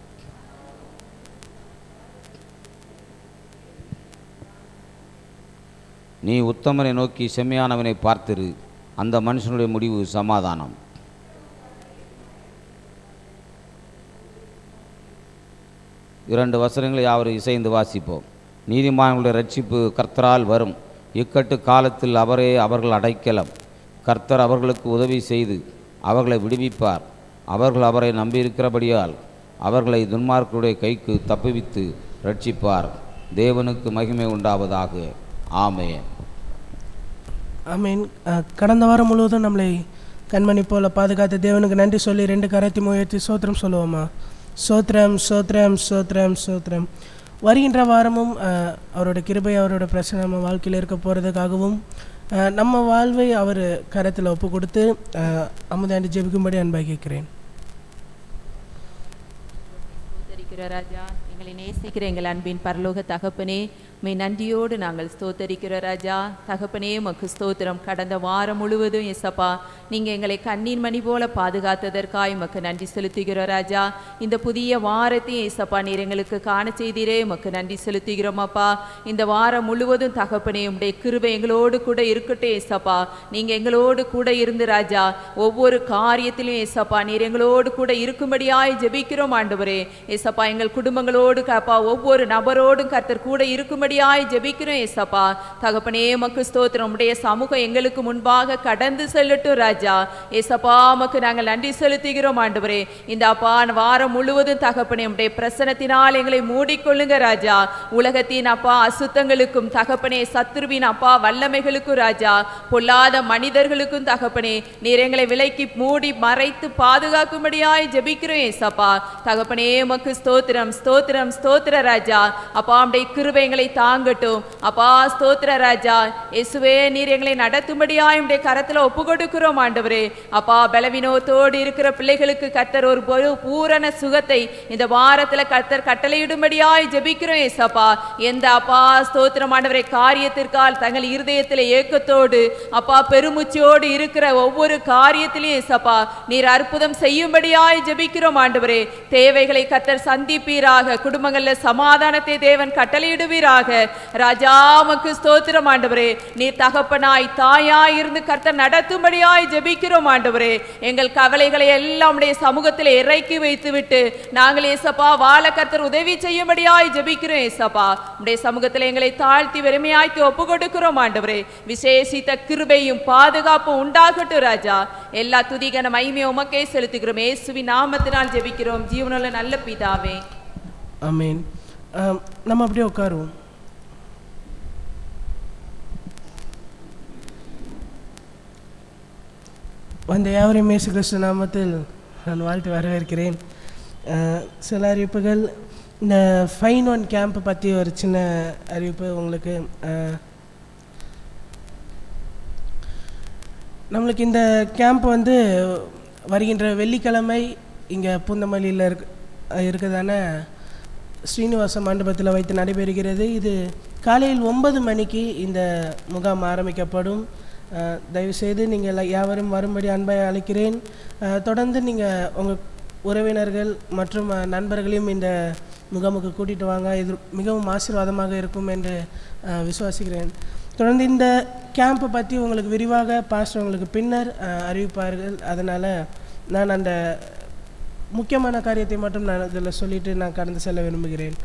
நீ உத்தமனை நோக்கி செம்மையானவனை பார்த்திரு, அந்த மனுஷனுடைய முடிவு சமாதானம். இரண்டு வசனங்களை யாவரும் இசைந்து வாசிப்போம். நீதிமான்களுடைய ரட்சிப்பு கர்த்தரால் வரும். இக்கட்டு காலத்தில் அவரே அவர்கள் அடைக்கலம். கர்த்தர் அவர்களுக்கு உதவி செய்து அவர்களை விடுவிப்பார். அவர்கள் அவரை நம்பியிருக்கிறபடியால் அவர்களை துன்மார்க்கருடைய கைக்கு தப்புவித்து ரட்சிப்பார். தேவனுக்கு மகிமை உண்டாவதாக. ஆமென். ஆமீன். கடந்த வாரம் முழுவதும் நம்மளை கண்மணி போல பாதுகாத்த தேவனுக்கு நன்றி சொல்லி 2 கரத்தையும் உயர்த்தி சோத்திரம் சொல்லுவோமா? சோத்திரம் சோத்திரம் சோத்திரம் சோத்திரம். வருகின்ற வாரமும் அவரோட கிருபை அவரோட பிரச்சனை நம்ம வாழ்க்கையில் இருக்க போகிறதுக்காகவும் நம்ம வாழ்வை அவர் கரத்தில் ஒப்பு கொடுத்து அமுதாண்டி ஜெபிக்கும்படி அன்பாக கேட்கிறேன். ராஜா, எங்களை நேசிக்கிற எங்கள் அன்பின் பரலோக தகப்பனே, நன்றியோடு நாங்கள் ஸ்தோத்தரிக்கிற ராஜா. தகப்பனே உமக்கு ஸ்தோத்திரம். கடந்த வாரம் முழுவதும் ஏசப்பா நீங்கள் எங்களை கண்ணீர் மணி போல பாதுகாத்ததற்காக உமக்கு நன்றி செலுத்துகிறோம் ராஜா. இந்த புதிய வாரத்தையும் ஏசப்பா நீர் எங்களுக்கு காண செய்தீரே, உமக்கு நன்றி செலுத்துகிறோம் அப்பா. இந்த வாரம் முழுவதும் தகப்பனே உம்முடைய கிருபை எங்களோடு கூட இருக்கட்டும் ஏசப்பா. நீங்கள் எங்களோடு கூட இருந்து ராஜா ஒவ்வொரு காரியத்திலும் ஏசப்பா நீர் எங்களோடு கூட இருக்கும்படியாய் ஜெபிக்கிறோம் ஆண்டவரே. ஏசப்பா எங்கள் குடும்பங்களோடு காப்பா ஒவ்வொரு நபரோடும் கர்த்தர் கூட இருக்கும்படி ஜெபிக்கிறோம் ஏசப்பா. தகப்பனே உமக்கு ஸ்தோத்திரம். உம்முடைய சமூகம் எங்களுக்கு முன்பாக கடந்து செல்லட்டும் ராஜா. ஏசப்பா உமக்கு நாங்கள் நன்றி செலுத்துகிறோம் ஆண்டவரே. இந்த அப்பா வாரம் முழுவதும் தகப்பனே உம்முடைய பிரசன்னத்தினால் எங்களை மூடிக்கொள்ளுங்க ராஜா. உலகத்தின் அப்பா அசுத்தங்களுக்கும் தகப்பனே சத்துருவின் அப்பா வல்லமைகளுக்கும் ராஜா பொல்லாத மனிதர்களுக்கும் தகப்பனே நீர் எங்களை விலைக்கு மூடி மறைத்து பாதுகாக்கும்படியாய் ஜெபிக்கிறோம் ஏசப்பா. தகப்பனே உமக்கு ஸ்தோத்திரம் ஸ்தோத்திரம் ஸ்தோத்திர ராஜா. அப்பா உம்முடைய கிருபை எங்களை தாங்கட்டும் அப்பா. ஸ்தோத்திர ராஜா. இயேசுவே நீர் எங்களை நடத்தும்படியாய் உம்முடைய கரத்துல ஒப்பு கொடுக்கிறோம் ஆண்டவரே. அப்பா பலவீனத்தோடு இருக்கிற பிள்ளைகளுக்கு கர்த்தர் ஒரு பூரண சுகத்தை இந்த வாரத்துல கர்த்தர் கட்டளையிடும்படியாய் ஜெபிக்கிறோம் ஏசப்பா. எந்த அப்பா ஸ்தோத்திரம் ஆண்டவரே காரியத்திற்கால் தங்கள் இருதயத்தில் ஏக்கத்தோடு அப்பா பெருமுச்சோடு இருக்கிற ஒவ்வொரு காரியத்திலையும் ஏசப்பா நீர் அற்புதம் செய்யும்படியாய் ஜெபிக்கிறோம் ஆண்டவரே. தேவைகளை கர்த்தர் சந்திப்பீராக. குடும்பங்கள்ல சமாதானத்தை தேவன் கட்டளையிடுவீராக ராஜா. உமக்கு ஸ்தோத்திரம் ஆண்டவரே. நீர் தகப்பனாய் தாயாய் இருந்து கர்த்தர் நடத்தும்படியாய் ஜெபிக்கிறோம் ஆண்டவரே. எங்கள் கவலைகளை எல்லாம் உடைய சமூகத்தில் இறக்கி வைத்து விட்டு நாங்கள் ஏசப்பா வாழ கர்த்தர் உதவி செய்யும்படியாய் ஜெபிக்கிறோம் ஏசப்பா. உடைய சமூகத்தில் எங்களை தாழ்த்தி வெறுமையாய்க்கு ஒப்பு கொடுக்கிறோம் ஆண்டவரே. விசேஷித்த கிருபையும் பாதுகாப்பும் உண்டாகட்டும் ராஜா. எல்லா துதிகன மகிமையும் உமக்கே செலுத்துகிறோம். இயேசுவின் நாமத்தினால் ஜெபிக்கிறோம் ஜீவனுள்ள நல்ல பிதாவே. ஆமென். நம்ம அப்படியே உட்காருவோம். வந்த யாவரையும் இயேசு கிறிஸ்து நாமத்தில் நான் வாழ்த்து வரவேற்கிறேன். சில அறிவிப்புகள். இந்த ஃபைன் ஒன் கேம்ப் பற்றி ஒரு சின்ன அறிவிப்பு உங்களுக்கு. நம்மளுக்கு இந்த கேம்ப் வந்து வருகின்ற வெள்ளிக்கிழமை இங்கே பூந்தமல்லியில் இருக்கிறதான ஸ்ரீனிவாச மண்டபத்தில் வைத்து நடைபெறுகிறது. இது காலையில் 9 மணிக்கு இந்த முகாம் ஆரம்பிக்கப்படும். தயவுசெய்து நீங்கள் யாவரும் வரும்படி அன்பாய் அழைக்கிறேன். தொடர்ந்து நீங்கள் உங்கள் உறவினர்கள் மற்றும் நண்பர்களையும் இந்த முகாமுக்கு கூட்டிகிட்டு வாங்க. இது மிகவும் ஆசீர்வாதமாக இருக்கும் என்று விசுவாசிக்கிறேன். தொடர்ந்து இந்த கேம்பை பற்றி உங்களுக்கு விரிவாக பாஸ்டர் உங்களுக்கு பின்னர் அறிவிப்பார்கள். அதனால் நான் அந்த முக்கியமான காரியத்தை மட்டும் நான் இதில் சொல்லிவிட்டு நான் கடந்து செல்ல விரும்புகிறேன்.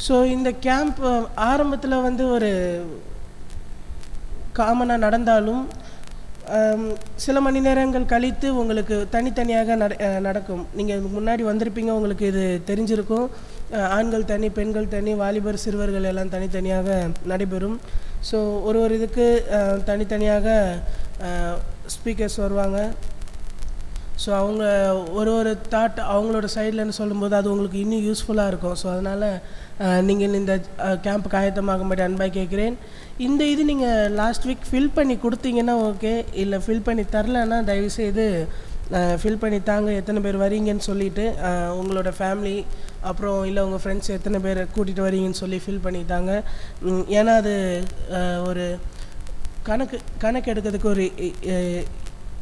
ஸோ இந்த கேம்ப் ஆரம்பத்தில் வந்து ஒரு காமனாக நடந்தாலும் சில மணி நேரங்கள் கழித்து உங்களுக்கு தனித்தனியாக நடக்கும். நீங்கள் முன்னாடி வந்திருப்பீங்க, உங்களுக்கு இது தெரிஞ்சிருக்கும். ஆண்கள் தனி, பெண்கள் தனி, வாலிபர் சிறுவர்கள் எல்லாம் தனித்தனியாக நடைபெறும். ஸோ ஒரு இதுக்கு தனித்தனியாக ஸ்பீக்கர்ஸ் வருவாங்க. ஸோ அவங்க ஒரு தாட் அவங்களோட சைட்லன்னு சொல்லும்போது அது உங்களுக்கு இன்னும் யூஸ்ஃபுல்லாக இருக்கும். ஸோ அதனால் நீங்கள் இந்த கேம்புக்கு ஆயத்தமாகும்படி அன்பாக கேட்குறேன். இந்த இது நீங்கள் லாஸ்ட் வீக் ஃபில் பண்ணி கொடுத்தீங்கன்னா ஓகே, இல்லை ஃபில் பண்ணி தரலன்னா தயவுசெய்து ஃபில் பண்ணி தாங்க. எத்தனை பேர் வரீங்கன்னு சொல்லிவிட்டு உங்களோட ஃபேமிலி அப்புறம் இல்லை உங்கள் ஃப்ரெண்ட்ஸ் எத்தனை பேர் கூட்டிகிட்டு வரீங்கன்னு சொல்லி ஃபில் பண்ணித்தாங்க. ஏன்னா அது ஒரு கணக்கு எடுக்கிறதுக்கு ஒரு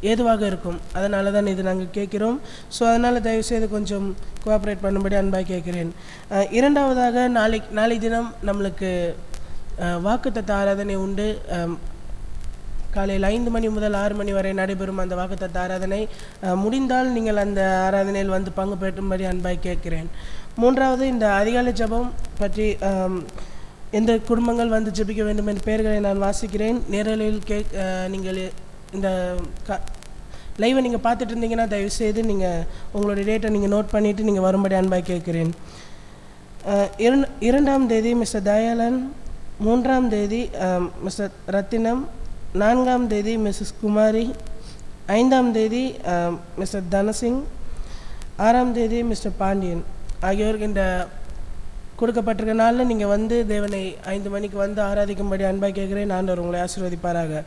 ஏதுவாக இருக்கும். அதனால தான் இது நாங்கள் கேட்குறோம். ஸோ அதனால் தயவுசெய்து கொஞ்சம் கோஆப்ரேட் பண்ணும்படி அன்பாக கேட்குறேன். இரண்டாவதாக நாளை தினம் நம்மளுக்கு வாக்குத்தத்த ஆராதனை உண்டு. காலையில் 5 மணி முதல் 6 மணி வரை நடைபெறும் அந்த வாக்குத்தத்த ஆராதனை. முடிந்தால் நீங்கள் அந்த ஆராதனையில் வந்து பங்கு பெற்றும்படி அன்பாக கேட்கிறேன். மூன்றாவது, இந்த அதிகாலை ஜெபம் பற்றி எந்த குடும்பங்கள் வந்து ஜெபிக்க வேண்டும் என்ற பெயர்களை நான் வாசிக்கிறேன். நேரலையில் நீங்கள் இந்த லைவை நீங்கள் பார்த்துட்டு இருந்தீங்கன்னா தயவுசெய்து நீங்கள் உங்களுடைய டேட்டை நீங்கள் நோட் பண்ணிவிட்டு நீங்கள் வரும்படி அன்பாக கேட்குறேன். 2ஆம் தேதி மிஸ்டர் தயாளன், 3ஆம் தேதி மிஸ்டர் ரத்தினம், 4ஆம் தேதி மிஸ்ஸஸ் குமாரி, 5ஆம் தேதி மிஸ்டர் தனசிங், 6ஆம் தேதி மிஸ்டர் பாண்டியன் ஆகியோருக்கு இந்த கொடுக்கப்பட்டிருக்க நாளில் நீங்கள் வந்து தேவனை 5 மணிக்கு வந்து ஆராதிக்கும்படி அன்பாக கேட்குறேன். ஆண்டவர் உங்களை ஆசீர்வதிப்பாராக.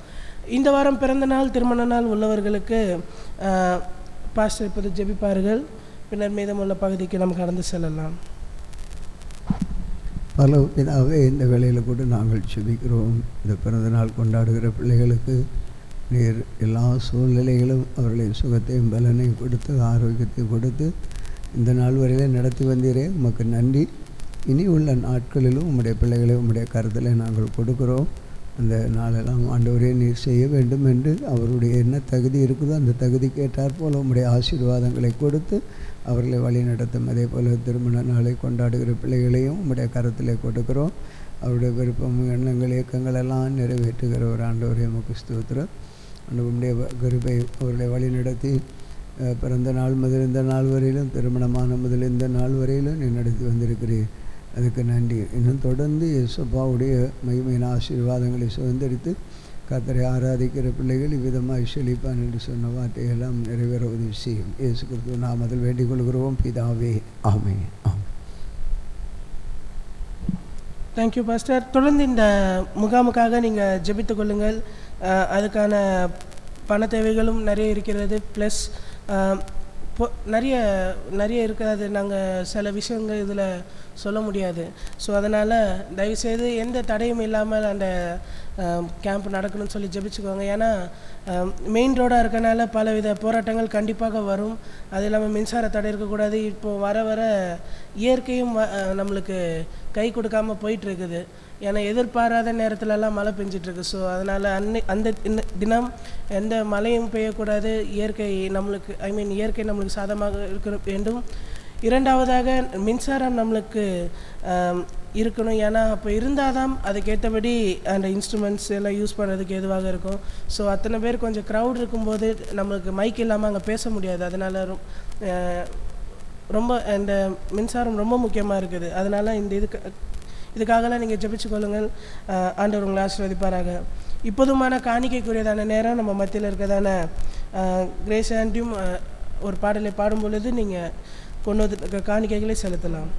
இந்த வாரம் பிறந்த நாள், திருமண நாள் உள்ளவர்களுக்கு பாஸ்டர் இப்போது ஜெபிப்பார்கள். பின்னர் மீதமுள்ள பகுதிக்கு நம்ம கடந்து செல்லலாம். பல பிதாவே, இந்த வேளையில் கூட நாங்கள் ஜெபிக்கிறோம். இந்த பிறந்த நாள் கொண்டாடுகிற பிள்ளைகளுக்கு நீர் எல்லா சூழ்நிலைகளும் அவர்களின் சுகத்தையும் பலனையும் கொடுத்து ஆரோக்கியத்தையும் கொடுத்து இந்த நாள் வரையிலே நடத்தி வந்தீரே, உமக்கு நன்றி. இனி உள்ள நாட்களிலும் உம்முடைய பிள்ளைகளை உம்முடைய கருத்தில் நாங்கள் கொடுக்குறோம். அந்த நாளெல்லாம் ஆண்டவரே நீர் செய்ய வேண்டும் என்று அவருடைய என்ன தகுதி இருக்குதோ அந்த தகுதிக்கு ஏற்றாற் போல் உம்முடைய ஆசீர்வாதங்களை கொடுத்து அவர்களை வழி நடத்தும். அதே போல் திருமண நாளை கொண்டாடுகிற பிள்ளைகளையும் உம்முடைய கருத்தில் கொடுக்குறோம். அவருடைய விருப்பம், எண்ணங்கள், இயக்கங்கள் எல்லாம் நிறைவேற்றுகிற ஒரு ஆண்டவரே உமக்கு ஸ்தோத்திரம். உம்முடைய கிருபை அவர்களை வழி நடத்தி பிறந்த நாள் முதல் இந்த நாள் வரையிலும், திருமணமான முதல் இந்த நாள் வரையிலும் நீ நடத்தி வந்திருக்கிறீர். அதுக்கு நன்றி. இன்னும் தொடர்ந்து இயேசுப்பாவுடைய மகிமையின் ஆசீர்வாதங்களை சுதந்திரித்து கர்த்தரை ஆராதிக்கிற பிள்ளைகள் இவ்விதமாக செழிப்பான் என்று சொன்ன வார்த்தையெல்லாம் நிறைவேற உதவி செய்யும். இயேசு கிறிஸ்துவ நாமத்தில் வேண்டிக் கொள்கிறோம் பிதாவே, ஆமென். Thank you pastor. தொடர்ந்து இந்த முகாமுக்காக நீங்கள் ஜெபித்து கொள்ளுங்கள். அதுக்கான பண தேவைகளும் நிறைய இருக்கிறது. ப்ளஸ் நிறைய இருக்கிறது. நாங்கள் சில விஷயங்கள் இதில் சொல்ல முடியாது. ஸோ அதனால் தயவுசெய்து எந்த தடையும் இல்லாமல் அந்த கேம்ப் நடக்கணும்னு சொல்லி ஜெபிச்சுக்கோங்க. ஏன்னா மெயின் ரோடாக இருக்கனால பலவித போராட்டங்கள் கண்டிப்பாக வரும். அது இல்லாமல் மின்சார தடை இருக்கக்கூடாது. இப்போது வர வர இயற்கையும் நம்மளுக்கு கை கொடுக்காமல் போயிட்டுருக்குது. ஏன்னா எதிர்பாராத நேரத்துலலாம் மழை பெஞ்சிட்ருக்கு. ஸோ அதனால் அந்த தினம் எந்த மழையும் பெய்யக்கூடாது. இயற்கை நம்மளுக்கு சாதமாக இருக்க வேண்டும். இரண்டாவதாக மின்சாரம் நம்மளுக்கு இருக்கணும். ஏன்னா அப்போ இருந்தால் தான் அதுக்கேற்றபடி அந்த இன்ஸ்ட்ருமெண்ட்ஸ் எல்லாம் யூஸ் பண்ணுறதுக்கு எதுவாக இருக்கும். ஸோ அத்தனை பேர் கொஞ்சம் க்ரௌட் இருக்கும்போது நம்மளுக்கு மைக் இல்லாமல் அங்கே பேச முடியாது. அதனால் ரொம்ப இந்த மின்சாரம் ரொம்ப முக்கியமாக இருக்குது. அதனால் இந்த இதுக்காகலாம் நீங்கள் ஜெபிச்சுக்கொள்ளுங்கள். ஆண்டவர் உங்களை ஆசீர்வதிப்பாராக. இப்போதுமான காணிக்கைக்குரியதான நேரம் நம்ம மத்தியில் இருக்கிறதான கிரேஸ் ஆண்டியும் ஒரு பாடலை பாடும் பொழுது நீங்கள் கொண்டு வந்து காணிக்கைகளை செலுத்தலாம்.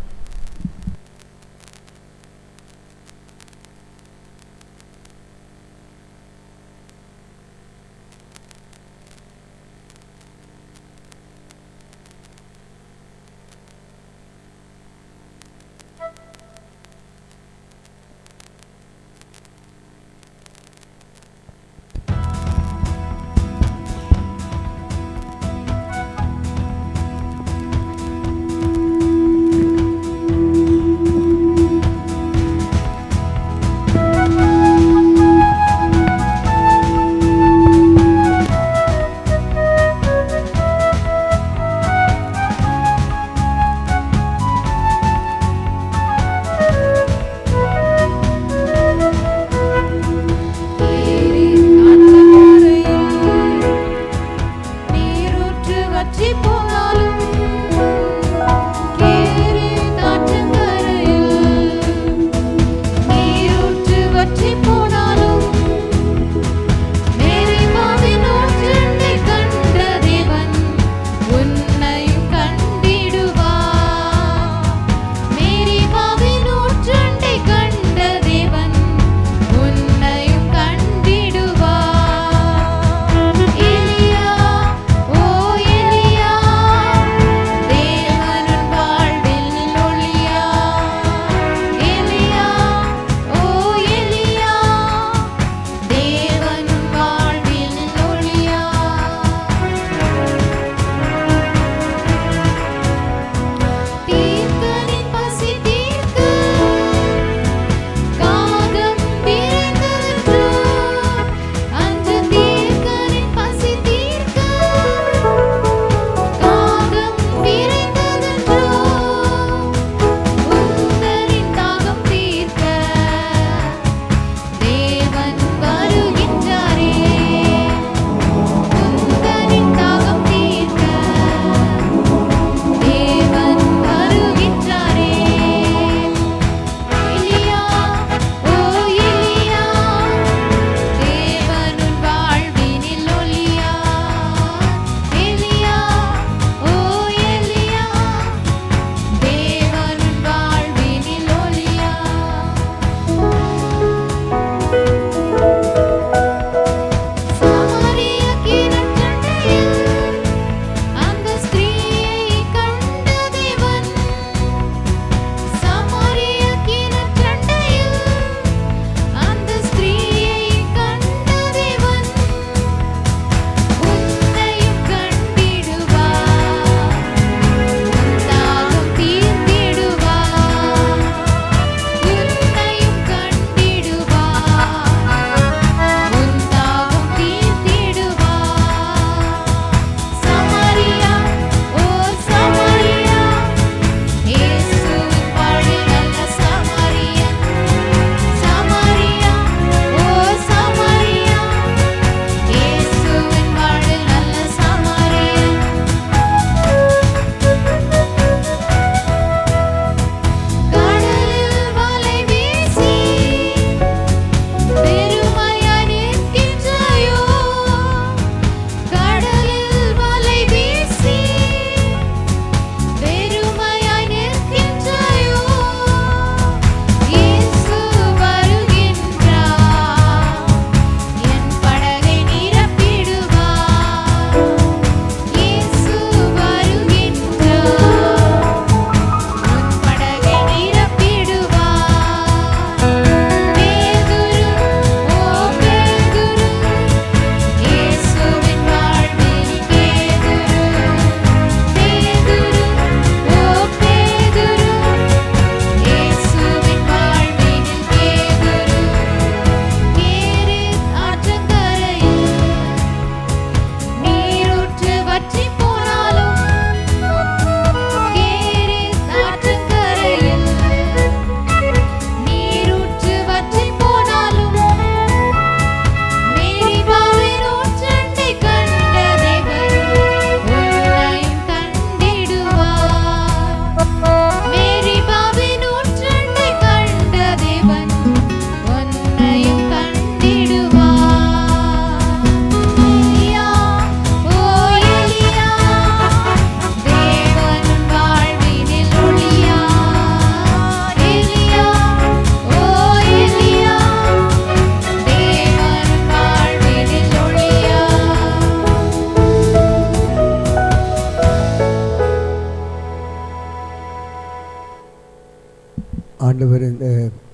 ஆண்டவர் இந்த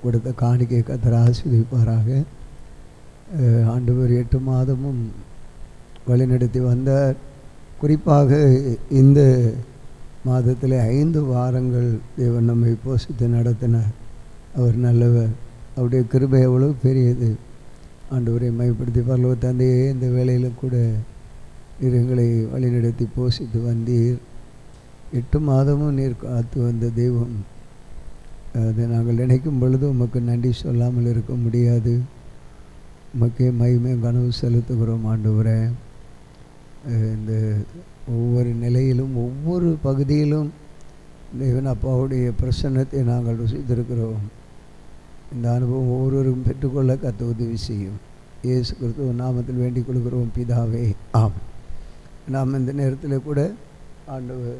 கொடுத்த காணிக்கை கர்த்தர் ஆசீர்வதிப்பாராக. ஆண்டவர் 8 மாதமும் வழிநடத்தி வந்தார். குறிப்பாக இந்த மாதத்தில் 5 வாரங்கள் தேவன் நம்மை போஷித்து நடத்தினார். அவர் நல்லவர். அவருடைய கிருபை எவ்வளோ பெரியது. ஆண்டவரை மையப்படுத்தி பரலோக தந்தையே, இந்த வேளையிலும் கூட நீர் எங்களை வழிநடத்தி போஷித்து வந்தீர். 8 மாதமும் நீர் காத்து வந்த தெய்வம். அதை நாங்கள் நினைக்கும் பொழுது உமக்கு நன்றி சொல்லாமல் இருக்க முடியாது. உமக்கே மகிமை கனவு செலுத்துகிறோம் ஆண்டவரே. இந்த ஒவ்வொரு நிலையிலும் ஒவ்வொரு பகுதியிலும் தேவன் அப்பாவுடைய பிரசன்னத்தை நாங்கள் ருசித்திருக்கிறோம். இந்த அனுபவம் ஒவ்வொருவரும் பெற்றுக்கொள்ள கர்த்தர் உதவி செய்யும். இயேசு கிறிஸ்துவ நாமத்தில் வேண்டிக் கொள்கிறோம் பிதாவே, ஆம். நாம் இந்த நேரத்தில் கூட ஆண்டவர்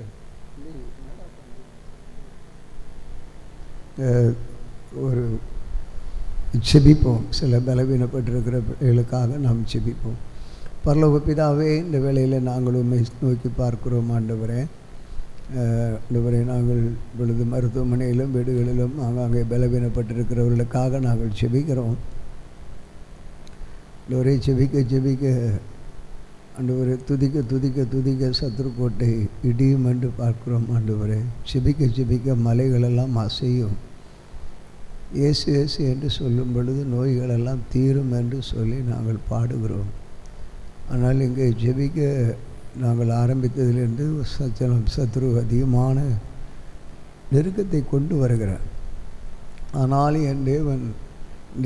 ஒரு செபிப்போம். சில பலவீனப்பட்டிருக்கிற பிள்ளைகளுக்காக நாம் செபிப்போம். பரலோக பிதாவே, இந்த வேளையில் நாங்கள் உண்மை நோக்கி பார்க்கிறோம் ஆண்டவரே. ஆண்டவரே, நாங்கள் இப்பொழுது மருத்துவமனையிலும் வீடுகளிலும் ஆங்காங்கே பலவீனப்பட்டிருக்கிறவர்களுக்காக நாங்கள் செபிக்கிறோம். ஒரே செபிக்க ஆண்டவரே, துதிக்க சத்துருக்கோட்டை இடியும் என்று பார்க்கிறோம் ஆண்டவரே. செபிக்க மலைகளெல்லாம் அசையும். இயேசு இயேசு என்று சொல்லும் பொழுது நோய்களெல்லாம் தீரும் என்று சொல்லி நாங்கள் பாடுகிறோம். ஆனால் இங்கே ஜெபிக்க நாங்கள் ஆரம்பித்ததிலிருந்து சத்துரு அதிகமான நெருக்கத்தை கொண்டு வருகிறார். ஆனாலும் என் தேவன்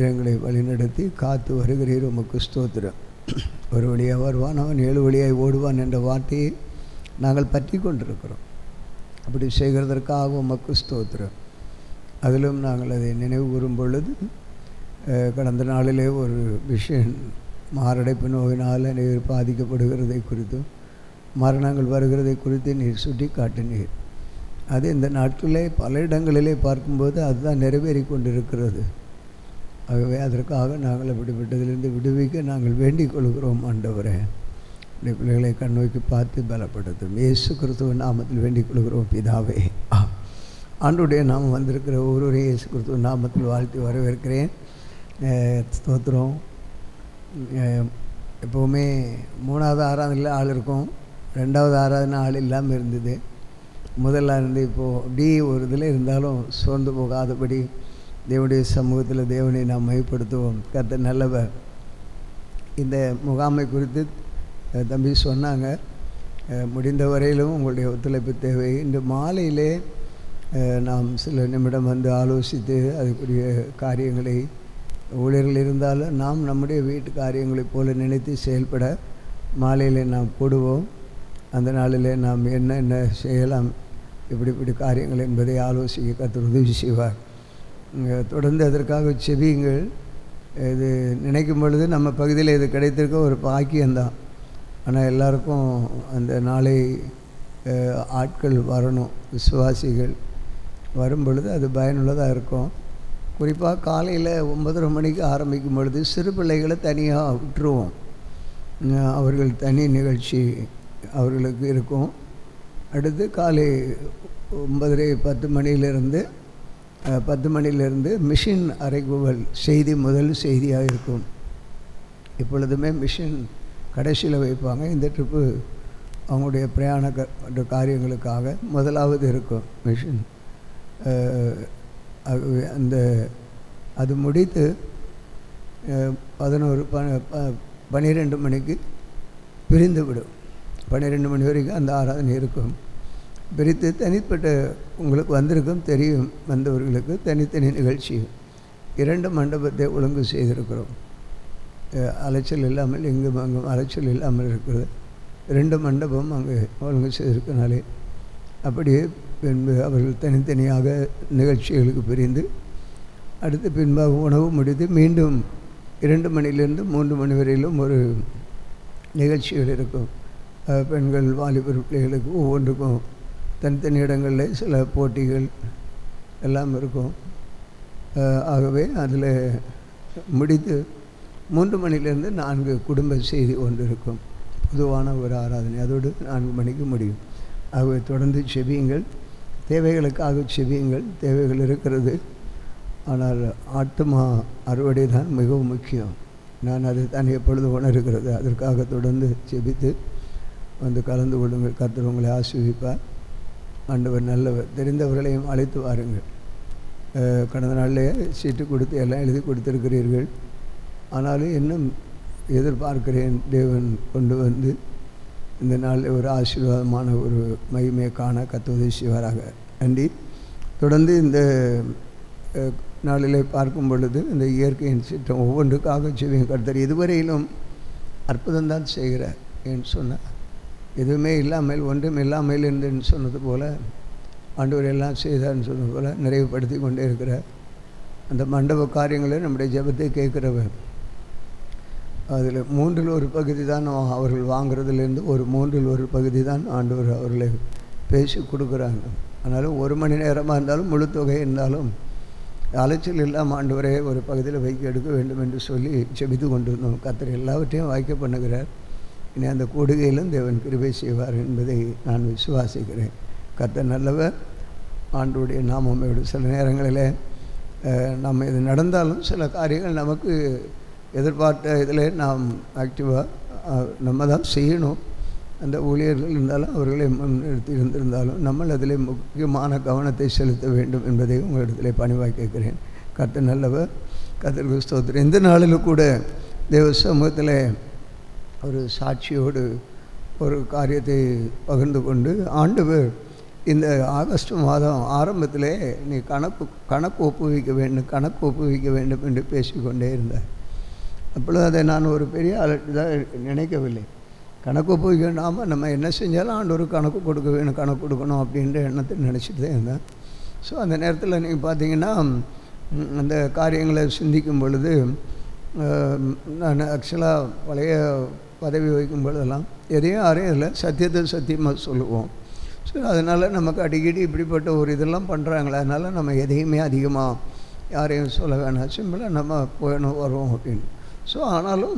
எங்களை வழிநடத்தி காத்து வருகிறீர். உமக்கு ஸ்தோத்திரம். ஒரு வழியாக வருவான், அவன் 7 வழியாய் ஓடுவான் என்ற வார்த்தையை நாங்கள் பற்றி கொண்டிருக்கிறோம். அப்படி செய்கிறதற்காக உமக்கு ஸ்தோத்திரம். அதிலும் நாங்கள் அதை நினைவு கூறும் பொழுது கடந்த நாளிலே ஒரு விஷயம் மாரடைப்பு நோயினால் நீர் பாதிக்கப்படுகிறதை குறித்தும் மரணங்கள் வருகிறதை குறித்து நீர் சுட்டி காட்டினீர். அது இந்த நாட்களிலே பல இடங்களிலே பார்க்கும்போது அதுதான் நிறைவேறி கொண்டிருக்கிறது. ஆகவே அதற்காக நாங்கள் அப்படிப்பட்டதிலிருந்து விடுவிக்க நாங்கள் வேண்டிக் கொள்கிறோம் ஆண்டவரே. இந்த பிள்ளைகளை கண்ணோக்கி பார்த்து பலப்படுத்தும். இயேசு கிறிஸ்துவ நாமத்தில் வேண்டிக் கொள்கிறோம் பிதாவே, ஆம். ஆண்டுடைய நாமம் வந்திருக்கிற ஒவ்வொருவரையும் இயேசு கிறிஸ்துவ நாமத்தில் வாழ்த்தி வரவேற்கிறேன். ஸ்தோத்திரம். எப்போவுமே 3வது ஆராதனையில் ஆள் இருக்கும், 2வது ஆராதனை ஆள் இல்லாமல் இருந்தது. முதல்ல இருந்து இப்போது அப்படி ஒரு இதில் இருந்தாலும் சோர்ந்து போகாதபடி தேவனுடைய சமூகத்தில் தேவனை நாம் மையப்படுத்துவோம். கர்த்தர் நல்லவர். இந்த முகாமை குறித்து தம்பி சொன்னாங்க. முடிந்த வரையிலும் உங்களுடைய ஒத்துழைப்பு தேவை. இன்று மாலையிலே நாம் சில நிமிடம் வந்து ஆலோசித்து அதுக்குரிய காரியங்களை ஊழியர்கள் இருந்தாலும் நாம் நம்முடைய வீட்டு காரியங்களைப் போல நினைத்து செயல்பட மாலையில் நாம் கூடுவோம். அந்த நாளில் நாம் என்ன செய்யலாம், இப்படி காரியங்கள் என்பதை ஆலோசிக்க கர்த்தர் உதவி செய்வார். தொடர்ந்து அதற்காக செபியுங்கள். இது நினைக்கும் பொழுது நம்ம பகுதியில் இது கிடைத்திருக்க ஒரு பாக்கியம்தான். ஆனால் எல்லாருக்கும் அந்த நாளை ஆட்கள் வரணும். விசுவாசிகள் வரும் பொழுது அது பயனுள்ளதாக இருக்கும். குறிப்பாக காலையில் 9:30 மணிக்கு ஆரம்பிக்கும் பொழுது சிறு பிள்ளைகளை தனியாக விட்டுருவோம். அவர்கள் தனி நிகழ்ச்சி அவர்களுக்கு இருக்கும். அடுத்து காலை 9:30 10 மணியிலிருந்து மிஷின் அறைகூவல் செய்தி முதல் செய்தியாக இருக்கும். இப்பொழுதுமே மிஷின் கடைசியில் வைப்பாங்க. இந்த ட்ரிப்பு அவங்களுடைய பிரயாண காரியங்களுக்காக முதலாவது இருக்கும் மிஷின். அது முடித்து 12 மணிக்கு பிரிந்து விடும். 12 மணி வரைக்கும் அந்த ஆராதனை இருக்கும். பிரித்து தனிப்பட்ட உங்களுக்கு வந்திருக்கும் தெரியும், வந்தவர்களுக்கு தனித்தனி நிகழ்ச்சி 2 மண்டபத்தை ஒழுங்கு செய்திருக்கிறோம். அலைச்சல் இல்லாமல் எங்கும் அங்கும் அலைச்சல் இல்லாமல் இருக்கிறது. 2 மண்டபம் அங்கே ஒழுங்கு செய்திருக்கனாலே அப்படியே பின்பு அவர்கள் தனித்தனியாக நிகழ்ச்சிகளுக்கு பிரிந்து அடுத்து பின்பாக உணவு முடித்து மீண்டும் 2 மணிலிருந்து 3 மணி வரையிலும் ஒரு நிகழ்ச்சிகள் இருக்கும். பெண்கள் வாலிபர் பிள்ளைகளுக்கு ஒவ்வொன்றுக்கும் தனித்தனி இடங்களில் சில போட்டிகள் எல்லாம் இருக்கும். ஆகவே அதில் முடித்து 3 மணிலிருந்து 4 குடும்ப செய்தி ஒன்று இருக்கும். பொதுவான ஒரு ஆராதனை. அதோடு 4 மணிக்கு முடியும். ஆகவே தொடர்ந்து செபியுங்கள். தேவைகளுக்காக செபியுங்கள். தேவைகள் இருக்கிறது. ஆனால் ஆத்மா அறுவடை தான் மிகவும் முக்கியம். நான் அதை தான் எப்பொழுது உணர்கிறது. அதற்காக தொடர்ந்து ஜெபித்து வந்து கலந்து கொள்ளுங்கள். கர்த்தர் உங்களை ஆசீர்வதிப்பார். ஆண்டவர் நல்லவர். தெரிந்தவர்களையும் அழைத்து வாருங்கள். கடந்த நாளிலே சீட்டு கொடுத்து எல்லாம் எழுதி கொடுத்திருக்கிறீர்கள். ஆனாலும் இன்னும் எதிர்பார்க்கிறேன் தேவன் கொண்டு வந்து இந்த நாளில் ஒரு ஆசீர்வாதமான ஒரு மகிமையை காண கர்த்தர் உதவி செய்வாராக. நன்றி. தொடர்ந்து இந்த நாளிலே பார்க்கும் பொழுது இந்த இயற்கையின் சீற்றம் ஒவ்வொன்றுக்காக செய்வேன். கர்த்தர் இதுவரையிலும் அற்புதம்தான் செய்கிறார். ஏன்னு சொன்னால் எதுவுமே இல்லாமல் ஒன்றும் இல்லாமல் இருந்துன்னு சொன்னது போல் ஆண்டவர் எல்லாம் செய்தார்னு சொன்னது போல் நிறைவுபடுத்தி கொண்டே இருக்கிறார். அந்த மண்டப காரியங்களை நம்முடைய ஜெபத்தை கேட்குறவர். அதில் 1/3 தான் அவர்கள் வாங்குறதுலேருந்து ஒரு 1/3 தான் ஆண்டவர் அவர்களை பேசி கொடுக்குறாங்க. ஆனாலும் 1 மணி நேரமாக இருந்தாலும் முழு தொகை இருந்தாலும் அலைச்சல் இல்லாமல் ஆண்டவரே ஒரு பகுதியில் வைக்க எடுக்க வேண்டும் என்று சொல்லி ஜெபித்து கொண்டிருந்தோம். கர்த்தர் எல்லாவற்றையும் வாய்க்க பண்ணுகிறார். இனி அந்த கூடுகையிலும் தேவன் கிருபை செய்வார் என்பதை நான் விசுவாசிக்கிறேன். கர்த்தர் நல்லவர். ஆண்டவருடைய நாமம் சில நேரங்களில் நம்ம இது நடந்தாலும் சில காரியங்கள் நமக்கு எதிர்பார்த்த இதில் நாம் ஆக்டிவாக நம்ம தான் செய்யணும். அந்த ஊழியர்கள் இருந்தாலும் அவர்களை முன்னிறுத்தி இருந்திருந்தாலும் நம்ம அதில் முக்கியமான கவனத்தை செலுத்த வேண்டும் என்பதை உங்களிடத்தில் பணிவாக கேட்கிறேன். கர்த்தர் நல்லவர். கர்த்தருக்கு ஸ்தோத்திரம். இந்த நாளில் கூட தேவ சமூகத்தில் ஒரு சாட்சியோடு ஒரு காரியத்தை பகிர்ந்து கொண்டு ஆண்டவர் இந்த ஆகஸ்ட் மாதம் ஆரம்பத்தில் நீ கணக்கு ஒப்புவிக்க வேண்டும் என்று பேசிக்கொண்டே இருந்தார். அப்பொழுது அதை நான் ஒரு பெரிய இதாக நினைக்கவில்லை. கணக்கு ஒப்புவிக்க வேண்டாமல் நம்ம என்ன செஞ்சாலும் ஆண்டவர் கணக்கு கொடுக்கணும் அப்படின்ற எண்ணத்தை நினச்சிட்டு தான் இருந்தேன். ஸோ அந்த நேரத்தில் நீங்கள் பார்த்தீங்கன்னா அந்த காரியங்களை சிந்திக்கும் பொழுது நான் ஆக்சுவலாக பழைய பதவி வைக்கும் பொழுதெல்லாம் எதையும் யாரையும் இல்லை சத்தியத்தை சத்தியமாக சொல்லுவோம். ஸோ அதனால் நமக்கு அடிக்கடி இப்படிப்பட்ட ஒரு இதெல்லாம் பண்ணுறாங்களே, அதனால் நம்ம எதையுமே அதிகமாக யாரையும் சொல்ல வேணாம், சிம்பிளாக நம்ம போயணும் வருவோம் அப்படின்னு. ஸோ ஆனாலும்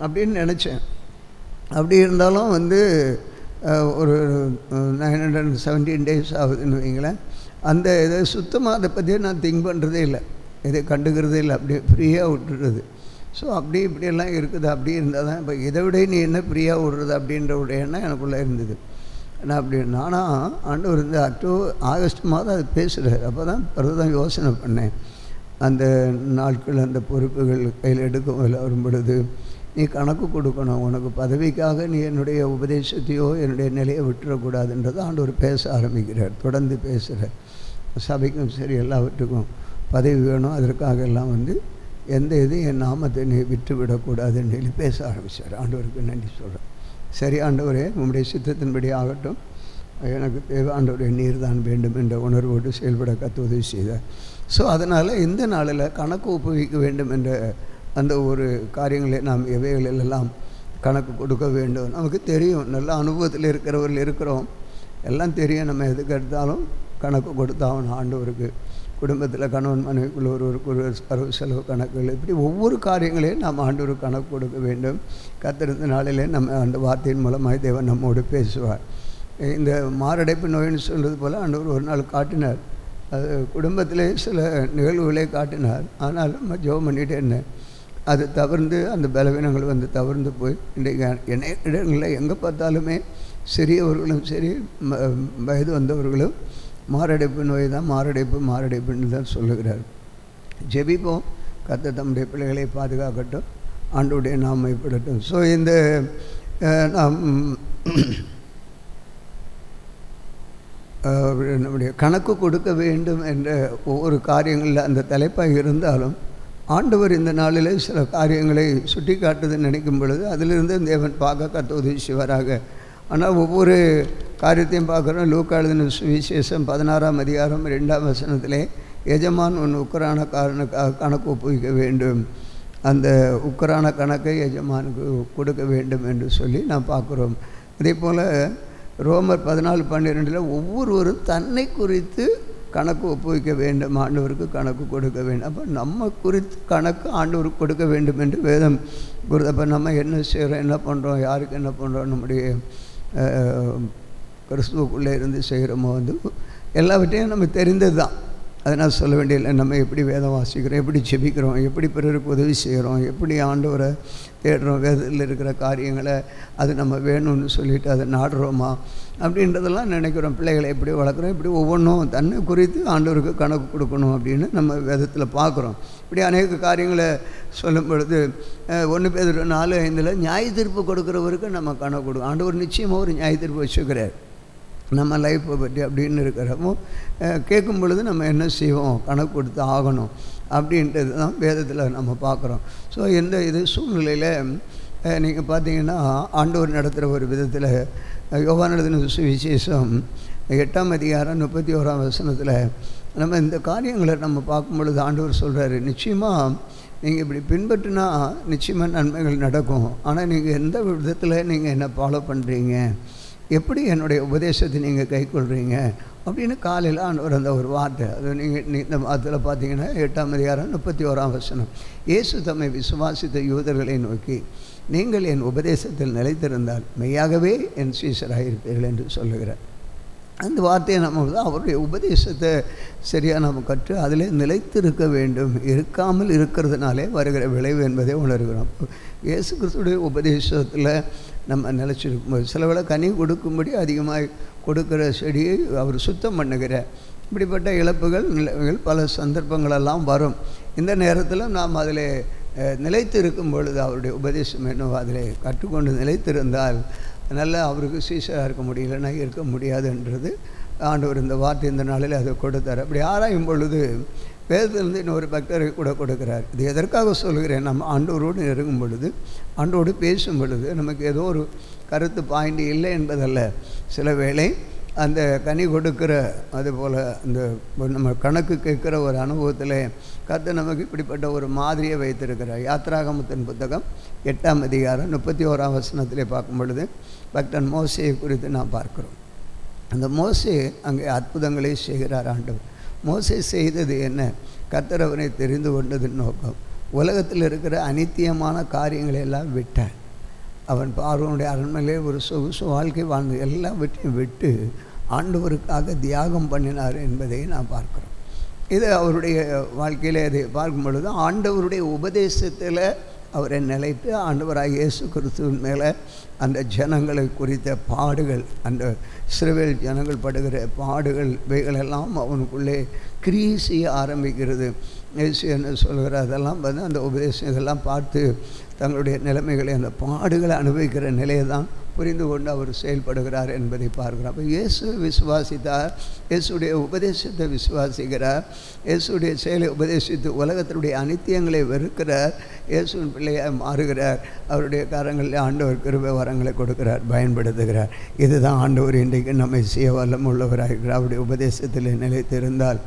அப்படின்னு நினச்சேன். அப்படி இருந்தாலும் ஒரு 917 days ஆகுதுன்னு வைங்களேன். அந்த இதை சுத்தமாக அதை பற்றியே நான் திங்க் பண்ணுறதே இல்லை, எதை கண்டுக்கிறதே இல்லை, அப்படியே ஃப்ரீயாக விட்டுடுறது. ஸோ அப்படி இப்படியெல்லாம் இருக்குது. அப்படி இருந்தால் தான் இப்போ இதை விட நீ என்ன ஃப்ரீயாக விடுறது அப்படின்ற ஒரு எண்ணம் எனக்குள்ளே இருந்தது. நான் அப்படி ஆண்டவர் ஆகஸ்ட் மாதம் அது பேசுகிறார். அப்போ தான் பிறகுதான் யோசனை பண்ணேன். அந்த நாட்கள் அந்த பொறுப்புகள் கையில் எடுக்கும் வரும் பொழுது நீ கணக்கு கொடுக்கணும். உனக்கு பதவிக்காக நீ என்னுடைய உபதேசத்தையோ என்னுடைய நிலையை விட்டுறக்கூடாதுன்றது ஆண்டவர் பேச ஆரம்பிக்கிறார். தொடர்ந்து பேசுகிறார். சபைக்கும் சரி எல்லாவற்றுக்கும் பதவி வேணும், அதற்காக எல்லாம் எந்த இதையும் என் நாமத்தை நீ விட்டு விடக்கூடாதுன்னு சொல்லி பேச ஆரம்பித்தார். ஆண்டவருக்கு நன்றி சொல்கிறேன். சரி ஆண்டவரே, உங்களுடைய சித்தத்தின்படி ஆகட்டும், எனக்கு தேவை ஆண்டவரே நீர் தான் வேண்டும் என்ற உணர்வோடு செயல்பட கற்று உதவி செய்தார். ஸோ அதனால் இந்த நாளில் கணக்கு ஒப்புவிக்க வேண்டும் என்ற அந்த ஒரு காரியங்களை நாம் எவைகளெல்லாம் கணக்கு கொடுக்க வேண்டும். நமக்கு தெரியும், நல்ல அனுபவத்தில் இருக்கிறவர்கள் இருக்கிறோம், எல்லாம் தெரியும். நம்ம எதுக்கு எடுத்தாலும் கணக்கு கொடுத்தாகணும் ஆண்டவருக்கு. குடும்பத்தில் கணவன் மனைவிக்குள்ள ஒரு பருவ செலவு கணக்குகள், இப்படி ஒவ்வொரு காரியங்களையும் நாம் ஆண்டவருக்கு கணக்கு கொடுக்க வேண்டும். கத்திருந்த நாளிலே நம்ம அந்த வார்த்தையின் மூலமாக தேவன் நம்மோடு பேசுவார். இந்த மாரடைப்பு நோயின்னு சொல்கிறது போல் ஆண்டவர் ஒரு நாள் காட்டினார். அது குடும்பத்திலே சில நிகழ்வுகளை காட்டினார். ஆனால் நம்ம ஜெபம் பண்ணிகிட்டே இருந்தேன். அது தவிர்த்து அந்த பலவீனங்கள் தவிர்த்து போய் இன்றைக்கு இடங்களில் எங்கே பார்த்தாலுமே சிறியவர்களும் சரி வயது வந்தவர்களும் மாரடைப்பு நோய் தான், மாரடைப்புன்னு தான் சொல்லுகிறார். ஜெபிப்போம். கர்த்தர் தம்முடைய பிள்ளைகளை பாதுகாக்கட்டும், ஆண்டவருடைய நாமம் மைப்படட்டும். ஸோ இந்த நாம் நம்முடைய கணக்கு கொடுக்க வேண்டும் என்ற ஒவ்வொரு காரியங்களில் அந்த தலைப்பாக இருந்தாலும் ஆண்டவர் இந்த நாளில் சில காரியங்களை சுட்டி காட்டுதுன்னு நினைக்கும் பொழுது அதிலிருந்து தேவன் பார்க்க கர்த்தர் உதவி செய்வாராக. ஆனால் ஒவ்வொரு காரியத்தையும் பார்க்குறோம். லூக்கா எழுதின சுவிசேஷம் 16ஆம் அதிகாரம் 2ஆம் வசனத்திலே எஜமான் உன் உக்கரான கணக்கு ஒப்புவிக்க வேண்டும், அந்த உக்கரான கணக்கை எஜமானுக்கு கொடுக்க வேண்டும் என்று சொல்லி நாம் பார்க்குறோம். அதே போல் ரோமர் 14:12 ஒவ்வொருவரும் தன்னை குறித்து கணக்கு ஒப்புவிக்க வேண்டும், ஆண்டவருக்கு கணக்கு கொடுக்க வேண்டும். அப்போ நம்ம குறித்து கணக்கு ஆண்டவருக்கு கொடுக்க வேண்டும் என்று வேதம் கொடுத்து. அப்போ நம்ம என்ன செய்கிறோம், என்ன பண்ணுறோம், யாருக்கு என்ன பண்ணுறோம், நம்முடைய கிறிஸ்துவுக்குள்ளே இருந்து செய்கிறோமோ எல்லாவற்றையும் நம்ம தெரிந்தது தான். அதை நான் சொல்ல வேண்டியதில்லை. நம்ம எப்படி வேதம் வாசிக்கிறோம், எப்படி ஜெபிக்கிறோம், எப்படி பிறருக்கு உதவி செய்கிறோம், எப்படி ஆண்டவரை தேடுறோம், வேதத்தில் இருக்கிற காரியங்களை அது நம்ம வேணும்னு சொல்லிவிட்டு அதை நாடுறோமா அப்படின்றதெல்லாம் நினைக்கிறோம். பிள்ளைகளை எப்படி வளர்க்குறோம், இப்படி ஒவ்வொன்றும் தன்னை குறித்து ஆண்டவருக்கு கணக்கு கொடுக்கணும் அப்படின்னு நம்ம வேதத்தில் பார்க்குறோம். இப்படி அநேக காரியங்களை சொல்லும் பொழுது 1 பேதுரு 4:5 நியாய தீர்ப்பு கொடுக்குறவருக்கு நம்ம கணக்கு கொடுக்கணும். ஆண்டவர் நிச்சயமாக ஒரு நியாய தீர்ப்பு வச்சுக்கிறார் நம்ம லைஃப்பை பற்றி அப்படின்னு இருக்கிறப்போ கேட்கும் பொழுது நம்ம என்ன செய்வோம், கணக்கு கொடுத்து ஆகணும் அப்படின்றது தான் வேதத்தில் நம்ம பார்க்குறோம். ஸோ எந்த இது சூழ்நிலையில் நீங்கள் பார்த்தீங்கன்னா ஆண்டவர் நடத்துகிற ஒரு விதத்தில் யோவான் எழுதின சுவிசேஷம் 8ஆம் அதிகாரம் 31ஆம் வசனத்தில் நம்ம இந்த காரியங்களை நம்ம பார்க்கும் பொழுது ஆண்டவர் சொல்கிறாரு, நிச்சயமாக நீங்கள் இப்படி பின்பற்றினா நிச்சயமாக நன்மைகள் நடக்கும். ஆனால் நீங்கள் எந்த விதத்தில் நீங்கள் என்ன ஃபாலோ பண்ணுறீங்க, எப்படி என்னுடைய உபதேசத்தை நீங்கள் கைக்கொள்கிறீங்க அப்படின்னு காலையில் ஆண்டவர் அந்த ஒரு வார்த்தை அது நீங்கள் இந்த வார்த்தையில் பார்த்தீங்கன்னா 8ஆம் அதிகாரம் 31ஆம் வசனம், இயேசு தம்மை விசுவாசித்த யூதர்களை நோக்கி, நீங்கள் என் உபதேசத்தில் நிலைத்திருந்தால் மெய்யாகவே என் சீஷராக இருப்பீர்கள் என்று சொல்லுகிறார். அந்த வார்த்தையை நம்ம அவருடைய உபதேசத்தை சரியாக நம்ம கற்று அதிலே நிலைத்திருக்க வேண்டும். இருக்காமல் இருக்கிறதுனாலே வருகிற விளைவு என்பதை உணர்கிறோம். இயேசு கிறிஸ்துடைய உபதேசத்தில் நம்ம நிலச்சிருக்கும்போது சில வேளை கனி கொடுக்கும்படி அதிகமாக கொடுக்குற செடியை அவர் சுத்தம் பண்ணுகிற இப்படிப்பட்ட இழப்புகள் நிலைகள் பல சந்தர்ப்பங்களெல்லாம் வரும். இந்த நேரத்தில் நாம் அதில் நிலைத்து இருக்கும் பொழுது அவருடைய உபதேசம் என்னவோ அதில் கற்றுக்கொண்டு நிலைத்திருந்தால் நல்லா அவருக்கு சீஷராக இருக்க முடியலன்னா இருக்க முடியாதுன்றது ஆண்டவர் இந்த வார்த்தை இந்த நாளில் அதை கொடுத்தார். அப்படி ஆராயும் பொழுது வேதத்திலிருந்து இன்னொரு பக்தரை கூட கொடுக்குறார். இது எதற்காக சொல்கிறேன், நம்ம ஆண்டவரோடு நெருங்கும் பொழுது ஆண்டோடு பேசும் பொழுது நமக்கு ஏதோ ஒரு கருத்து பாயிண்ட் இல்லை என்பதல்ல. சில வேளை அந்த கனி கொடுக்கிற அதுபோல் அந்த நம்ம கணக்கு கேட்குற ஒரு அனுபவத்தில் கர்த்தர் நமக்கு இப்படிப்பட்ட ஒரு மாதிரியை வைத்திருக்கிறார். யாத்ராகமத்தின் புத்தகம் 8ஆம் அதிகாரம் 31ஆம் வசனத்திலே பார்க்கும் பொழுது பக்தன் மோசேயை குறித்து நாம் பார்க்கிறோம். அந்த மோசே அங்கே அற்புதங்களை செய்கிறார் ஆண்டவர். மோசே செய்தது என்ன, கர்த்தர் அவனை தெரிந்து கொண்டதின் நோக்கம் உலகத்தில் இருக்கிற அநித்தியமான காரியங்களை எல்லாம் விட்டான். அவன் பார்வனுடைய அரண்மனையிலே ஒரு சொகுசு வாழ்க்கை வாழ்ந்து எல்லாவற்றையும் விட்டு ஆண்டவருக்காக தியாகம் பண்ணினார் என்பதை நாம் பார்க்கிறோம். இது அவருடைய வாழ்க்கையில் அதை பார்க்கும் பொழுது ஆண்டவருடைய உபதேசத்தில் அவரை நிலைத்து ஆண்டவராக இயேசு கிறிஸ்துவின் மேலே அந்த ஜனங்களை குறித்த பாடுகள், அந்த இஸ்ரவேல் ஜனங்கள் படுகிற பாடுகள் இவைகளெல்லாம் அவனுக்குள்ளே கிரியை செய்ய ஆரம்பிக்கிறது. இயேசு என்ன சொல்கிறார், அதெல்லாம் வந்து அந்த உபதேசம் இதெல்லாம் பார்த்து தங்களுடைய நிலைமைகளை அந்த பாடுகளை அனுபவிக்கிற நிலையை தான் புரிந்து கொண்டு அவர் செயல்படுகிறார் என்பதை பார்க்கிறார். அப்போ இயேசு விசுவாசித்தார், இயேசுடைய உபதேசத்தை விசுவாசிக்கிறார், இயேசுடைய செயலை உபதேசித்து உலகத்தினுடைய அநித்தியங்களை வெறுக்கிறார், இயேசுவின் பிள்ளையாக மாறுகிறார். அவருடைய காரங்களில் ஆண்டவர் கிருபை வரங்களை கொடுக்கிறார், பயன்படுத்துகிறார். இதுதான் ஆண்டவர் இன்றைக்கு நம்மை செய்ய வல்லம் உள்ளவராக இருக்கிறார். அவருடைய உபதேசத்தில் நிலைத்திருந்தால்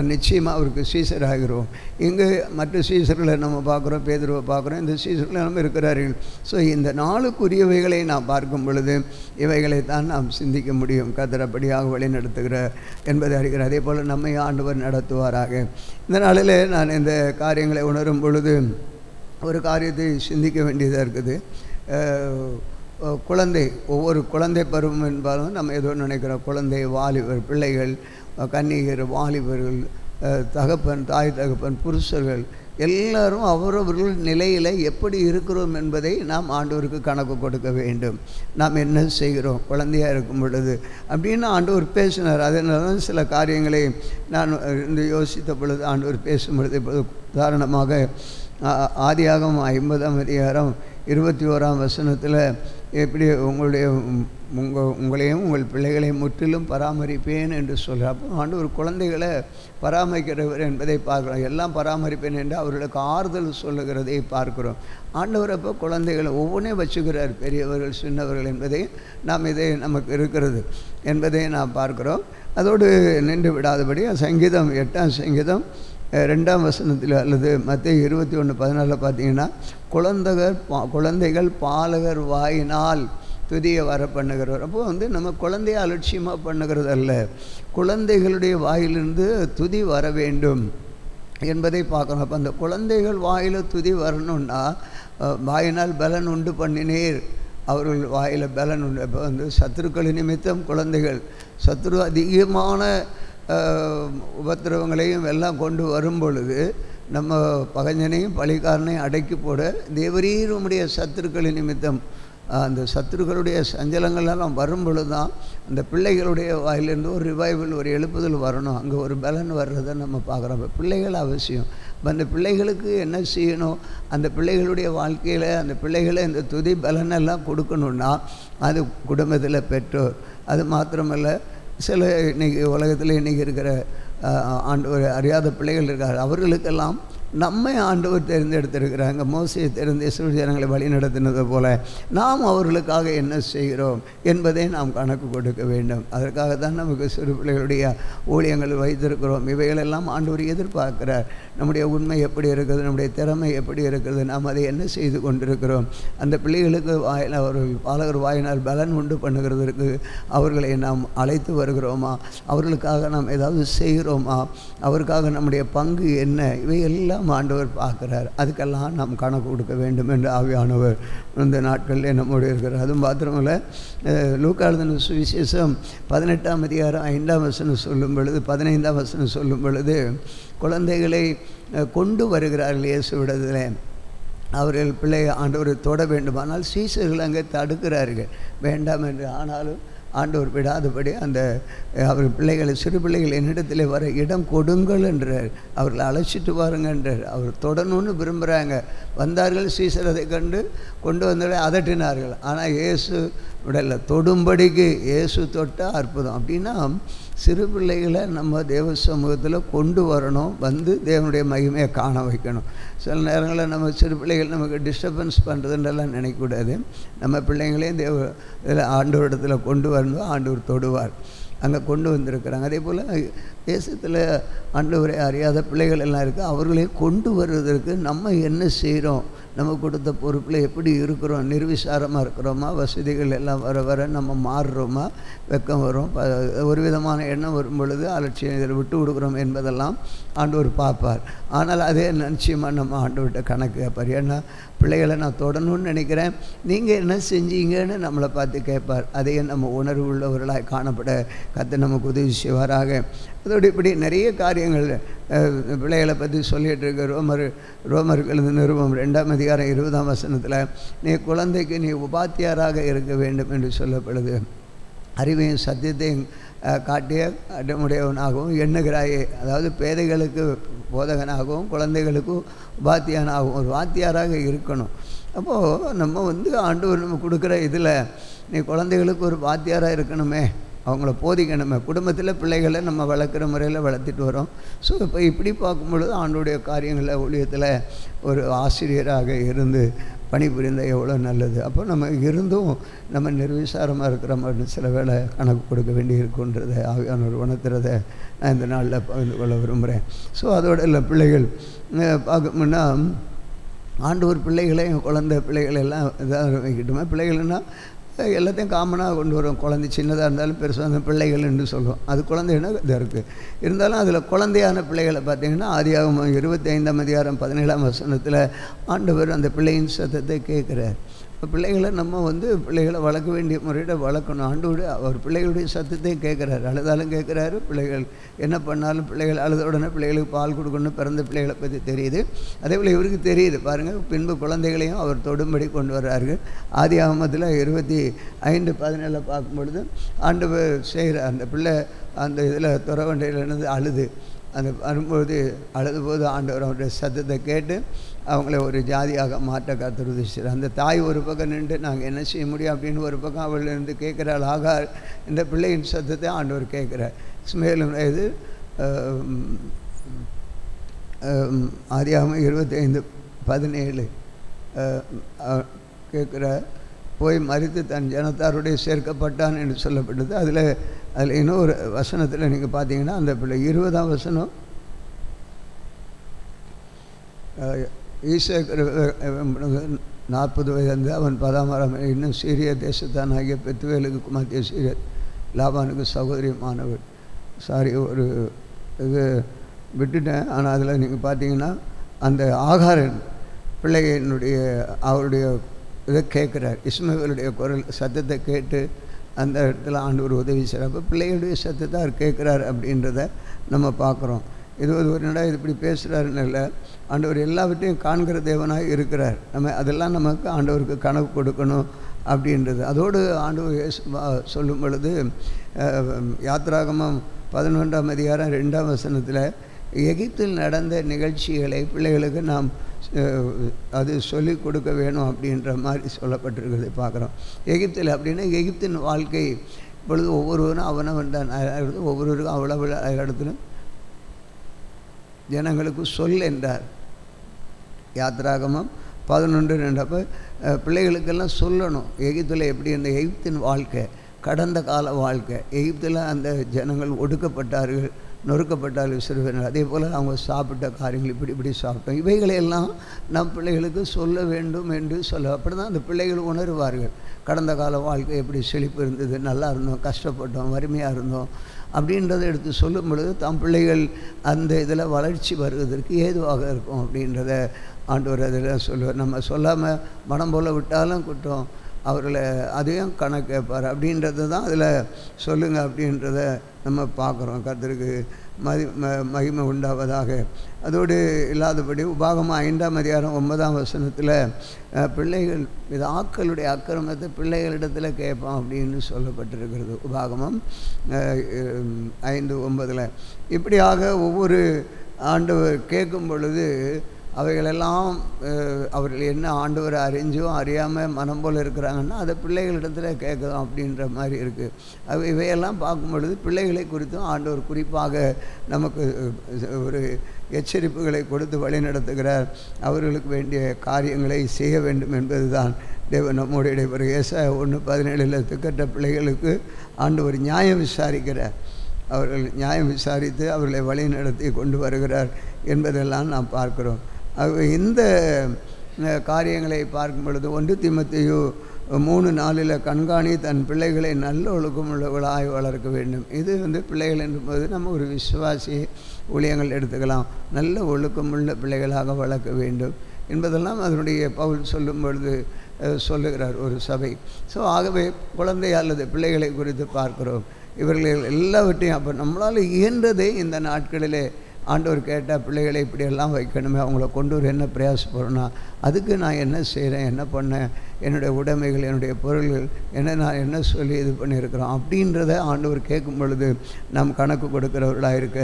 நிச்சயமாக அவருக்கு சீசராகிறோம். இங்கு மற்ற சீசர்களை நம்ம பார்க்குறோம், பேதுருவை பார்க்குறோம், இந்த சீசர்களை நம்ம இருக்கிறார்கள். ஸோ இந்த நாளுக்குரியவைகளை நாம் பார்க்கும் பொழுது இவைகளை தான் நாம் சிந்திக்க முடியும். கர்த்தரப்படியாக வழி நடத்துகிறார் என்பதை அறிகிறார். அதே போல் நம்மை ஆண்டவர் நடத்துவாராக. இந்த நாளில் நான் இந்த காரியங்களை உணரும் பொழுது ஒரு காரியத்தை சிந்திக்க வேண்டியதாக இருக்குது. குழந்தை, ஒவ்வொரு குழந்தை பருவம் என்பாலும் நம்ம ஏதோ நினைக்கிறோம். குழந்தை, வாலிபர், பிள்ளைகள், கன்னிகர், வாலிபர்கள், தகப்பன், தாய் தகப்பன், புருஷர்கள் எல்லாரும் அவரவர்கள் நிலையில் எப்படி இருக்கிறோம் என்பதை நாம் ஆண்டவருக்கு கணக்கு கொடுக்க வேண்டும். நாம் என்ன செய்கிறோம் குழந்தையாக இருக்கும் பொழுது அப்படின்னு ஆண்டவர் பேசினார். அதனால தான் சில காரியங்களை நான் இந்த யோசித்த பொழுது ஆண்டவர் பேசும் பொழுது, இப்போது உதாரணமாக ஆதியாகமம் 50ஆம் அதிகாரம் 21ஆம் வசனத்தில் எப்படி உங்களையும் உங்கள் பிள்ளைகளையும் முற்றிலும் பராமரிப்பேன் என்று சொல்கிறார். அப்போ ஆண்டவர் குழந்தைகளை பராமரிக்கிறவர் என்பதை பார்க்குறோம். எல்லாம் பராமரிப்பேன் என்று அவர்களுக்கு ஆறுதல் சொல்லுகிறதை பார்க்குறோம். ஆண்டவர் அப்போ குழந்தைகளை ஒவ்வொன்றே வச்சுக்கிறார், பெரியவர்கள் சின்னவர்கள் என்பதை நாம் இதை நமக்கு இருக்கிறது என்பதை நாம் பார்க்குறோம். அதோடு நின்று விடாதபடி சங்கீதம் 8ஆம் சங்கீதம் 2ஆம் வசனத்தில் அல்லது மத்தேயு 21:14 பார்த்தீங்கன்னா, குழந்தைகள் பாலகர் வாயினால் துதிய வர பண்ணுகிறவர். அப்போ வந்து நம்ம குழந்தைய அலட்சியமாக பண்ணுகிறது அல்ல, குழந்தைகளுடைய வாயிலிருந்து துதி வர வேண்டும் என்பதை பார்க்கணும். அப்போ அந்த குழந்தைகள் வாயில் துதி வரணுன்னா வாயினால் பலன் உண்டு பண்ணினீர், அவர்கள் வாயில் பலன் உண்டு. இப்போ வந்து சத்துருக்கள் நிமித்தம் குழந்தைகள், சத்துரு அதிகமான உபத்திரவங்களையும் எல்லாம் கொண்டு வரும் பொழுது நம்ம பகைஞனையும் பழிக்காரனையும் அடக்கி போட தேவரீர் உம்முடைய சத்துருக்களின் நிமித்தம் அந்த சத்துருக்களுடைய சஞ்சலங்களெல்லாம் வரும் பொழுது தான் அந்த பிள்ளைகளுடைய வாயிலிருந்து ஒரு ரிவைவல், ஒரு எழுப்புதல் வரணும். அங்கே ஒரு பலன் வர்றதை நம்ம பார்க்குறோம். பிள்ளைகள் அவசியம். அந்த பிள்ளைகளுக்கு என்ன செய்யணும்? அந்த பிள்ளைகளுடைய வாழ்க்கையில் அந்த பிள்ளைகளை இந்த துதி பலனெல்லாம் கொடுக்கணுன்னா அது குடும்பத்தில் பெற்றோர். அது மாத்திரமல்ல, சில இன்றைக்கி உலகத்தில் இன்றைக்கி இருக்கிற ஆண்டவர் அறியாத பிள்ளைகள் இருக்கார். அவர்களுக்கெல்லாம் நம்மை ஆண்டவர் தேர்ந்தெடுத்திருக்கிறாங்க. மோசையை தெரிந்து இஸ்ரவேல் ஜனங்களை வழி நடத்தினது போல நாம் அவர்களுக்காக என்ன செய்கிறோம் என்பதை நாம் கணக்கு கொடுக்க வேண்டும். அதற்காக தான் நமக்கு சிறு பிள்ளைகளுடைய ஊழியங்கள் வைத்திருக்கிறோம். இவைகளெல்லாம் ஆண்டவர் எதிர்பார்க்கிறார். நம்முடைய உண்மை எப்படி இருக்குது, நம்முடைய திறமை எப்படி இருக்குது, நாம் அதை என்ன செய்து கொண்டிருக்கிறோம், அந்த பிள்ளைகளுக்கு அவர்கள் பாலகர் வாயினால் பலன் உண்டு பண்ணுகிறதற்கு அவர்களை நாம் அழைத்து வருகிறோமா, அவர்களுக்காக நாம் ஏதாவது செய்கிறோமா, அவருக்காக நம்முடைய பங்கு என்ன, இவையெல்லாம் ஆண்டவர் பார்க்கிறார். அதுக்கெல்லாம் நாம் கணக்கு கொடுக்க வேண்டும் என்று ஆவியானவர் இந்த நாட்களில் நம்மோடு இருக்கிறார். அதுவும் மாத்திரமல்ல, லூக்கா எழுதின சுவிசேஷம் 18ஆம் அதிகாரம் 5ஆம் வசனம் சொல்லும் பொழுது, 15ஆம் வசனம் சொல்லும் பொழுது, குழந்தைகளை கொண்டு வருகிறார்கள் இயேசுவிடத்தில். அவர்கள் பிள்ளை ஆண்டவரை தொட வேண்டுமானால் சீசர்கள் அங்கே தடுக்கிறார்கள், வேண்டாம் என்று. ஆனாலும் ஆண்டவர் விடாதபடி அந்த அவர் பிள்ளைகளை, சிறு பிள்ளைகள் என்னிடத்தில் வர இடம் கொடுங்கள் என்றார். அவர்களை அழைச்சிட்டு வாருங்க என்றார். அவர் தொடணும்னு விரும்புகிறாங்க. வந்தார்கள், சீசர் அதை கண்டு கொண்டு வந்ததை அதட்டினார்கள். ஆனால் இயேசு விடலை, தொடும்படிக்கு இயேசு தொட்டால் அற்புதம். அப்படின்னா சிறு பிள்ளைகளை நம்ம தேவ சமூகத்தில் கொண்டு வரணும், வந்து தேவனுடைய மகிமையை காண வைக்கணும். சில நேரங்களில் நம்ம சிறு பிள்ளைகள் நமக்கு டிஸ்டர்பன்ஸ் பண்ணுறதுன்றெல்லாம் நினைக்கக்கூடாது. நம்ம பிள்ளைங்களையும் இதில் ஆண்டவரிடத்தில் கொண்டு வரணும், ஆண்டவர் தொடுவார். அங்கே கொண்டு வந்திருக்கிறாங்க. அதே போல் தேசத்தில் ஆண்டவரை அறியாத பிள்ளைகள் எல்லாம் இருக்குது. அவர்களையும் கொண்டு வருவதற்கு நம்ம என்ன செய்கிறோம், நம்ம கொடுத்த பொறுப்பில் எப்படி இருக்கிறோம், நிர்விசாரமாக இருக்கிறோமா, வசதிகள் எல்லாம் வர வர நம்ம மாறுறோமா, வெக்கம் வரும், ஒரு விதமான எண்ணம் வரும் பொழுது அலட்சியம் இதில் விட்டு கொடுக்குறோம் என்பதெல்லாம் ஆண்டவர் பார்ப்பார். ஆனால் அதே நிச்சயமாக நம்ம ஆண்டவர்கிட்ட கணக்கு கேட்பார். ஏன்னா பிள்ளைகளை நான் தொடணும்னு நினைக்கிறேன், நீங்கள் என்ன செஞ்சீங்கன்னு நம்மளை பார்த்து கேட்பார். அதையே நம்ம உணர்வு உள்ளவர்களாக காணப்பட கர்த்தர் நமக்கு உதவி செய்வாராக. அதோடு இப்படி நிறைய காரியங்கள் பிள்ளைகளை பற்றி சொல்லிகிட்டு இருக்க. ரோமர்கள் நிருபம் 2ஆம் அதிகாரம் 20ஆம் வசனத்தில், நீ குழந்தைக்கு நீ உபாத்தியாராக இருக்க வேண்டும் என்று சொல்லப்படுது. அறிவையும் சத்தியத்தையும் காட்டிய அடமுடையவனாகவும் எண்ணுகிறாயே, அதாவது பேதைகளுக்கு போதகனாகவும் குழந்தைகளுக்கு உபாத்தியானாகவும் ஒரு வாத்தியாராக இருக்கணும். அப்போது நம்ம ஆண்டவர் நம்ம கொடுக்குற இதில் நீ குழந்தைகளுக்கு ஒரு வாத்தியாராக இருக்கணுமே, அவங்கள போதிக்கணுமே. குடும்பத்தில் பிள்ளைகளை நம்ம வளர்க்குற முறையில் வளர்த்துட்டு வரோம். ஸோ இப்போ இப்படி பார்க்கும்பொழுது ஆண்டோடைய காரியங்களில் ஊழியத்தில் ஒரு ஆசிரியராக இருந்து பணிபுரிந்த எவ்வளோ நல்லது. அப்போ நம்ம இருந்தும் நம்ம நிர்விசாரமாக இருக்கிற மாதிரி சில வேளை கணக்கு கொடுக்க வேண்டி இருக்குன்றதை ஆவியானவர் உணர்த்துறதை நான் இந்த நாளில் பகிர்ந்து கொள்ள விரும்புகிறேன். ஸோ அதோட இல்லை பிள்ளைகள் பார்க்கணும்னா ஆண்டவர் பிள்ளைகளையும் குழந்தை பிள்ளைகள் எல்லாம் இதாக வைக்கட்டுமே. பிள்ளைகள்னால் எல்லாத்தையும் காமனாக கொண்டு வரும். குழந்தை சின்னதாக இருந்தாலும் பெருசாக இருந்தாலும் பிள்ளைகள் என்று சொல்லுவோம். அது குழந்தைன்னா இதாக இருக்குது. இருந்தாலும் அதில் குழந்தையான பிள்ளைகளை பார்த்திங்கன்னா ஆதியாகமம் 25ஆம் அதிகாரம் 17ஆம் வசனத்தில் ஆண்டவர் அந்த பிள்ளையின் சத்தத்தை கேட்குறார். இப்போ பிள்ளைகளை நம்ம பிள்ளைகளை வளர்க்க வேண்டிய முறையில் வளர்க்கணும். ஆண்டோடு அவர் பிள்ளைகளுடைய சத்தத்தையும் கேட்குறாரு. அழுதாலும் கேட்குறாரு. பிள்ளைகள் என்ன பண்ணாலும் பிள்ளைகள் அழுத உடனே பிள்ளைகளுக்கு பால் கொடுக்கணும். பிறந்த பிள்ளைகளை பற்றி தெரியுது. அதே போல் இவருக்கு தெரியுது பாருங்கள். பின்பு குழந்தைகளையும் அவர் தொடும்படி கொண்டு வர்றார்கள். ஆதியாகமத்தில் 25:17 பார்க்கும்பொழுது ஆண்டவர் செய்கிற அந்த பிள்ளை அந்த இதில் துறவண்டையிலிருந்து அழுது அந்த வரும்போது அழுதுபோது ஆண்டவர் அவருடைய சத்தத்தை கேட்டு அவங்கள ஒரு ஜாதியாக மாற்ற கர்த்தர் உதவிச்சார். அந்த தாய் ஒரு பக்கம் நின்று நாங்கள் என்ன செய்ய முடியும் அப்படின்னு ஒரு பக்கம் அவளிருந்து கேட்குறாள். ஆகார் இந்த பிள்ளையின் சத்தத்தை ஆண்டவர் கேட்குறார். இஸ்மவேல் இது ஆதியாகமம் 25:17 கேட்குற போய் மரித்து தன் ஜனத்தாருடைய சேர்க்கப்பட்டான் என்று சொல்லப்பட்டது. அதில் இன்னொரு வசனத்தில் நீங்கள் பார்த்தீங்கன்னா அந்த பிள்ளை 20ஆம் வசனம், ஈசேக்கு 40 வயது அவன் 10ஆம் இன்னும் சீரிய தேசத்தான் ஆகிய பெத்துவேலுக்கு மத்திய சீரிய லாபானுக்கு சகோதரியமானவர். ஒரு இது விட்டுட்டேன். ஆனால் அதில் நீங்கள் பார்த்தீங்கன்னா அந்த ஆகாரன் பிள்ளையினுடைய அவருடைய இதை கேட்குறார். இஸ்மவேலுடைய குரல் சத்தத்தை கேட்டு அந்த இடத்துல ஆண்டவர் உதவி செய்கிறார். அப்போ பிள்ளைகளுடைய சத்தத்தை அவர் கேட்குறார் அப்படின்றத நம்ம பார்க்குறோம். இது ஒரு நட இது இப்படி பேசுகிறாருன்னு இல்லை, ஆண்டவர் எல்லாவற்றையும் காண்கிற தேவனாக இருக்கிறார். நம்ம அதெல்லாம் நமக்கு ஆண்டவருக்கு கணக்கு கொடுக்கணும் அப்படின்றது. அதோடு ஆண்டவர் சொல்லும் பொழுது யாத்திராகமம் 11ஆம் அதிகாரம் 2ஆம் வசனத்தில் எகிப்தில் நடந்த நிகழ்ச்சிகளை பிள்ளைகளுக்கு நாம் அது சொல்லிக் கொடுக்க வேணும் அப்படின்ற மாதிரி சொல்லப்பட்டிருக்கிறது பார்க்குறோம். எகிப்தில் அப்படின்னா எகிப்தின் வாழ்க்கை இப்பொழுது ஒவ்வொருவரும் அவனவன் தான், ஒவ்வொருவருக்கும் அவ்வளவு இடத்துல ஜனங்களுக்கு சொல் என்றார். யாத்திராகமம் 11:2. அப்போ பிள்ளைகளுக்கெல்லாம் சொல்லணும் எகிப்தில் எப்படி இந்த எகிப்தின் வாழ்க்கை, கடந்த கால வாழ்க்கை. எகிப்தில் அந்த ஜனங்கள் ஒடுக்கப்பட்டார்கள், நொறுக்கப்பட்டார்கள் சிறுவர்கள். அதே போல் அவங்க சாப்பிட்ட காரியங்கள் இப்படி சாப்பிட்டோம், இவைகளையெல்லாம் நம் பிள்ளைகளுக்கு சொல்ல வேண்டும் என்று சொல்ல. அப்படி தான் அந்த பிள்ளைகள் உணர்வார்கள். கடந்த கால வாழ்க்கை எப்படி செழிப்பு இருந்தது, நல்லா இருந்தோம், கஷ்டப்பட்டோம், வறுமையாக இருந்தோம் அப்படின்றத எடுத்து சொல்லும் பொழுது தம் பிள்ளைகள் அந்த இதில் வளர்ச்சி வருவதற்கு ஏதுவாக இருக்கும் அப்படின்றத ஆண்டவர் அதில் சொல்லுவார். நம்ம சொல்லாமல் மனம் போல் விட்டாலும் குற்றம், அவர்களை அதையும் கணக்கு கேட்பார் அப்படின்றது தான் அதில் சொல்லுங்கள் அப்படின்றத நம்ம பார்க்குறோம். கர்த்தருக்கு மகிமை உண்டாவதாக. அதோடு இல்லாதபடி உபாகமம் 5ஆம் அதிகாரம் 9ஆம் வசனத்தில் பிள்ளைகள் இது ஆக்களுடைய அக்கிரமத்தை பிள்ளைகளிடத்தில் கேட்பான் அப்படின்னு சொல்லப்பட்டிருக்கிறது. உபாகமம் 5:9. இப்படியாக ஒவ்வொரு ஆண்டவர் கேட்கும் பொழுது அவைகளெல்லாம் அவர்கள் என்ன ஆண்டவரை அறிஞ்சோ அறியாமல் மனம் போல் இருக்கிறாங்கன்னா அதை பிள்ளைகளிடத்தில் கேட்கலாம் அப்படின்ற மாதிரி இருக்குது. இவையெல்லாம் பார்க்கும் பொழுது பிள்ளைகளை குறித்தும் ஆண்டவர் குறிப்பாக நமக்கு ஒரு எச்சரிப்புகளை கொடுத்து வழி நடத்துகிறார். அவர்களுக்கு வேண்டிய காரியங்களை செய்ய வேண்டும் என்பது தான் தேவன் நம்முடைய இடைவெளி. ஏசாயா 1:17 திக்கற்ற பிள்ளைகளுக்கு ஆண்டவர் நியாயம் விசாரிக்கிறார். அவர்கள் நியாயம் விசாரித்து அவர்களை வழி நடத்தி கொண்டு வருகிறார் என்பதெல்லாம் நாம் பார்க்கிறோம். இந்த காரியங்களை பார்க்கும் பொழுது 1 தீமோத்தேயு 3:4 கண்காணி தன் பிள்ளைகளை நல்ல ஒழுக்கம் உள்ளவர்களாய் வளர்க்க வேண்டும். இது பிள்ளைகள் என்பது நம்ம ஒரு விசுவாசி ஊழியங்கள் எடுத்துக்கலாம். நல்ல ஒழுக்கமுள்ள பிள்ளைகளாக வளர்க்க வேண்டும் என்பதெல்லாம் அதனுடைய பவுல் சொல்லும் பொழுது சொல்லுகிறார் ஒரு சபை. ஸோ ஆகவே குழந்தை அல்லது பிள்ளைகளை குறித்து பார்க்கிறோம். இவர்கள் எல்லாவற்றையும் அப்போ நம்மளால் இயன்றதை இந்த நாட்களிலே ஆண்டவர் கேட்டால் பிள்ளைகளை இப்படியெல்லாம் வைக்கணுமே, அவங்கள கொண்டு வர என்ன பிரயாசப்படுறேன்னா அதுக்கு நான் என்ன செய்கிறேன், என்ன பண்ணேன், என்னுடைய உடைமைகள், என்னுடைய பொருள்கள் நான் என்ன சொல்லி இது பண்ணியிருக்கிறோம் அப்படின்றத ஆண்டவர் கேட்கும் பொழுது நாம் கணக்கு கொடுக்கிறவர்களாக இருக்க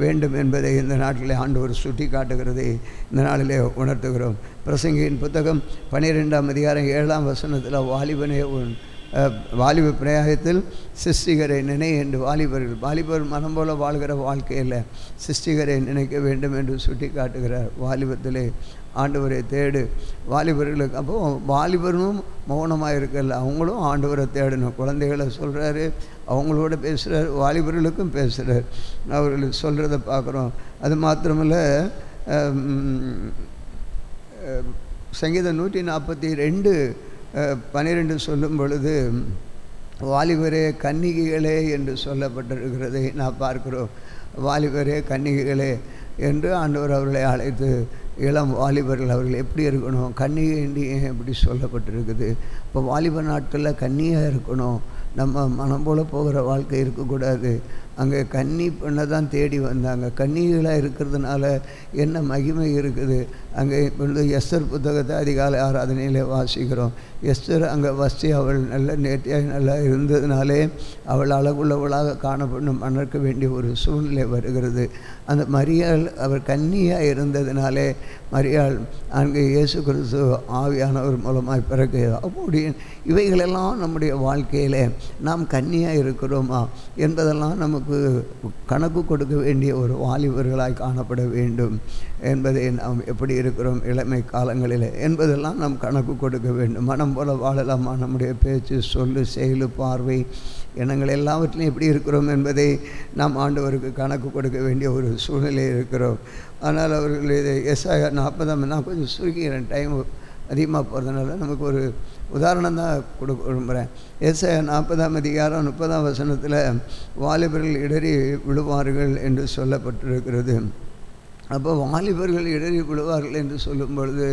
வேண்டும் என்பதை இந்த நாட்டிலே ஆண்டவர் சுட்டி காட்டுகிறதை இந்த நாளிலே உணர்த்துகிறோம். பிரசங்கியின் புத்தகம் 12ஆம் அதிகாரம் 7ஆம் வசனத்தில் வாலிபனே வாலிப பிரயாகத்தில் சிருஷ்டிகரை நினை என்று வாலிபர் மனம் போல வாழ்கிற வாழ்க்கையில் சிருஷ்டிகரை நினைக்க வேண்டும் என்று சுட்டி காட்டுகிறார். வாலிபத்திலே ஆண்டவரை தேடு வாலிபர்களுக்கு. அப்போ வாலிபரும் மௌனமாக இருக்கல, அவங்களும் ஆண்டவரை தேடணும். குழந்தைகளை சொல்கிறாரு, அவங்களோட பேசுகிறார், வாலிபர்களுக்கும் பேசுகிறார். அவர்கள் சொல்கிறத பார்க்குறோம். அது மாத்திரமில்ல, சங்கீதம் 142:12 சொல்லும் பொழுது வாலிபரே கன்னிகைகளே என்று சொல்லப்பட்டிருக்கிறதை நான் பார்க்கிறோம். வாலிபரே கன்னிகைகளே என்று ஆண்டவர் அவர்களை அழைத்து இளம் வாலிபர்கள் அவர்கள் எப்படி இருக்கணும், கன்னிகை என்று ஏன் எப்படி சொல்லப்பட்டிருக்குது. இப்போ வாலிப நாட்களில் கன்னியாக இருக்கணும். நம்ம மனம் போல் போகிற வாழ்க்கை இருக்கக்கூடாது. அங்கே கன்னி பெண்ணை தான் தேடி வந்தாங்க. கன்னிகளாக இருக்கிறதுனால என்ன மகிமை இருக்குது. அங்கே இப்பொழுது எஸ்தர் புத்தகத்தை அதிகாலை ஆராதனையில் வாசிக்கிறோம். எஸ்தர் அங்கே வசி அவள் நல்ல நேர்த்தியாக நல்லா இருந்ததுனாலே அவள் அழகுள்ளவளாக காணப்படும் மணக்க வேண்டிய ஒரு சூழ்நிலை வருகிறது. அந்த மரியாள் அவர் கன்னியாக இருந்ததுனாலே மரியாள் அங்கே இயேசு கிறிஸ்து ஆவியானவர் மூலமாக பிறகு. அப்படி இவைகளெல்லாம் நம்முடைய வாழ்க்கையில் நாம் கன்னியாக இருக்கிறோமா என்பதெல்லாம் நமக்கு கணக்கு கொடுக்க வேண்டிய ஒரு வாலிபர்களாய் காணப்பட வேண்டும் என்பதை நாம் எப்படி இருக்கிறோம் இளமை காலங்களில் என்பதெல்லாம் நாம் கணக்கு கொடுக்க வேண்டும். மனம் போல வாழலாமா, நம்முடைய பேச்சு, சொல்லு, செயலு, பார்வை, எண்ணங்கள் எல்லாவற்றிலையும் எப்படி இருக்கிறோம் என்பதை நாம் ஆண்டவருக்கு கணக்கு கொடுக்க வேண்டிய ஒரு சூழ்நிலை இருக்கிறோம். ஆனால் அவர்கள் இதை ஏசாயா 40 நான் கொஞ்சம் சுருக்கிறேன், டைம் அதிகமாக போகிறதுனால நமக்கு ஒரு உதாரணம் தான் கொடுக்க விரும்புகிறேன். ஏசாயா 40ஆம் அதிகாரம் 30ஆம் வசனத்தில் வாலிபர்கள் இடறி விழுவார்கள் என்று சொல்லப்பட்டிருக்கிறது. அப்போ வாலிபர்கள் இடறி விழுவார்கள் என்று சொல்லும் பொழுது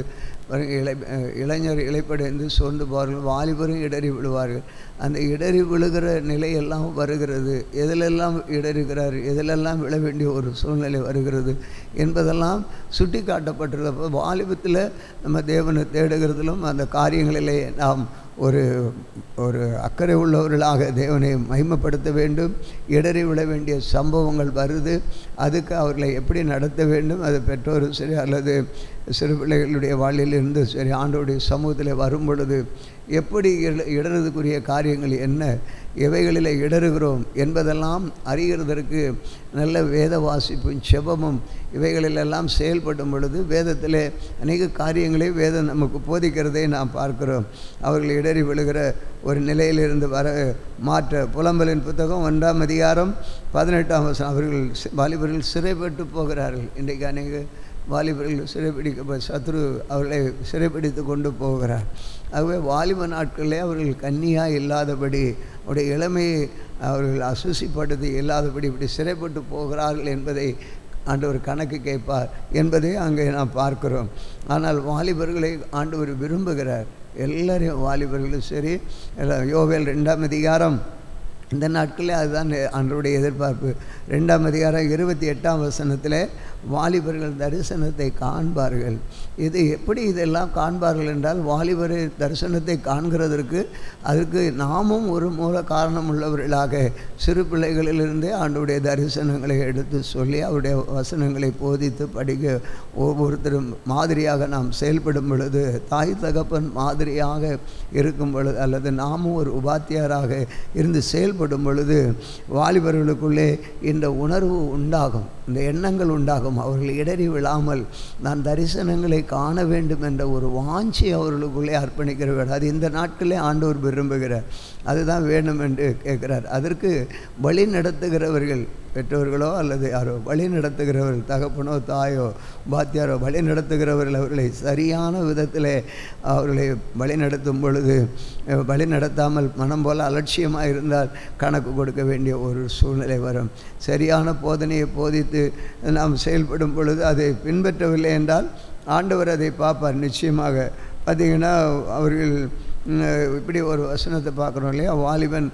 இளைஞர் இளைப்படைந்து சோர்ந்து போவார்கள், வாலிபரும் இடறி விழுவார்கள். அந்த இடறி விழுகிற நிலையெல்லாம் வருகிறது. எதிலெல்லாம் இடறுகிறார், எதிலெல்லாம் விழ வேண்டிய ஒரு சூழ்நிலை வருகிறது என்பதெல்லாம் சுட்டி காட்டப்பட்டிருது. அப்போ வாலிபத்தில் நம்ம தேவனை தேடுகிறதிலும் அந்த காரியங்களிலே நாம் ஒரு அக்கறை உள்ளவர்களாக தேவனை மகிமைப்படுத்த வேண்டும். இடறி விழ வேண்டிய சம்பவங்கள் வருது, அதுக்கு அவர்களை எப்படி நடத்த வேண்டும், அது பெற்றோரும் சரி அல்லது சிறு பிள்ளைகளுடைய வாழ்விலிருந்து சரி ஆண்டவருடைய சமூகத்தில் வரும் பொழுது எப்படி இடறதுக்குரிய காரியங்கள் என்ன, எவைகளில் இடறுகிறோம் என்பதெல்லாம் அறிகிறதற்கு நல்ல வேத வாசிப்பும் செபமும் இவைகளிலெல்லாம் செயல்படும் பொழுது வேதத்தில் அநேக காரியங்களே வேதம் நமக்கு போதிக்கிறதை நாம் பார்க்கிறோம். அவர்கள் இடறி விழுகிற ஒரு நிலையிலிருந்து வர மாற்ற புலம்பலின் புத்தகம் 1ஆம் அதிகாரம் 18ஆம் வசனம், அவர்கள் வாலிபர்கள் சிறைப்பட்டு போகிறார்கள். இன்றைக்கு அநேக வாலிபர்கள் சிறைப்பிடிக்க சத்ரு அவர்களை சிறைப்பிடித்து கொண்டு போகிறார். ஆகவே வாலிப நாட்களிலே அவர்கள் கன்னியாக இல்லாதபடி அவருடைய இளமையை அவர்கள் அசுசிப்படுத்தி இல்லாதபடி இப்படி சிறைப்பட்டு போகிறார்கள் என்பதை ஆண்டவர் கணக்கு கேட்பார் என்பதை அங்கே நாம் பார்க்கிறோம். ஆனால் வாலிபர்களை ஆண்டவர் விரும்புகிறார். எல்லாரையும் வாலிபர்களும் சரி, யோவேல் 2ஆம் அதிகாரம் இந்த நாட்களில் அதுதான் ஆண்டவருடைய எதிர்பார்ப்பு. 2ஆம் அதிகாரம் 28ஆம் வசனத்தில் வாலிபர்கள் தரிசனத்தை காண்பார்கள். இது எப்படி இதெல்லாம் காண்பார்கள் என்றால், வாலிபர் தரிசனத்தை காண்கிறதற்கு அதற்கு நாமும் ஒரு மூல காரணம் உள்ளவர்களாக சிறு பிள்ளைகளிலிருந்தே ஆண்டவருடைய தரிசனங்களை எடுத்து சொல்லி அவருடைய வசனங்களை போதித்து படிக்க ஒவ்வொருத்தரும் மாதிரியாக நாம் செயல்படும் பொழுது, தாய் தகப்பன் மாதிரியாக இருக்கும் பொழுது அல்லது நாமும் ஒரு உபாத்தியாராக இருந்து செயல்படும் பொழுது வாலிபர்களுக்குள்ளே இந்த உணர்வு உண்டாகும், இந்த எண்ணங்கள் உண்டாகும். அவர்கள் இடறி விழாமல் நான் தரிசனங்களை காண வேண்டும் என்ற ஒரு வாஞ்சி அவர்களுக்குள்ளே அர்ப்பணிக்கிறவர். அது இந்த நாட்களே ஆண்டவர் விரும்புகிறார். அதுதான் வேணும் என்று கேட்கிறார். அதற்கு வழி நடத்துகிறவர்கள், பெற்றோர்களோ அல்லது யாரோ வழி நடத்துகிறவர்கள், தகப்பனோ தாயோ பாத்தியாரோ வழி நடத்துகிறவர்கள் அவர்களை சரியான விதத்தில் அவர்களை வழி நடத்தும் பொழுது, வழி நடத்தாமல் மனம் போல் அலட்சியமாக இருந்தால் கணக்கு கொடுக்க வேண்டிய ஒரு சூழ்நிலை வரும். சரியான போதனையை போதித்து நாம் செயல்படும் பொழுது அதை பின்பற்றவில்லை என்றால் ஆண்டவர் அதை பார்ப்பார். நிச்சயமாக பார்த்திங்கன்னா அவர்கள் இப்படி ஒரு வசனத்தை பார்க்குறோம் இல்லையா, வாலிபன்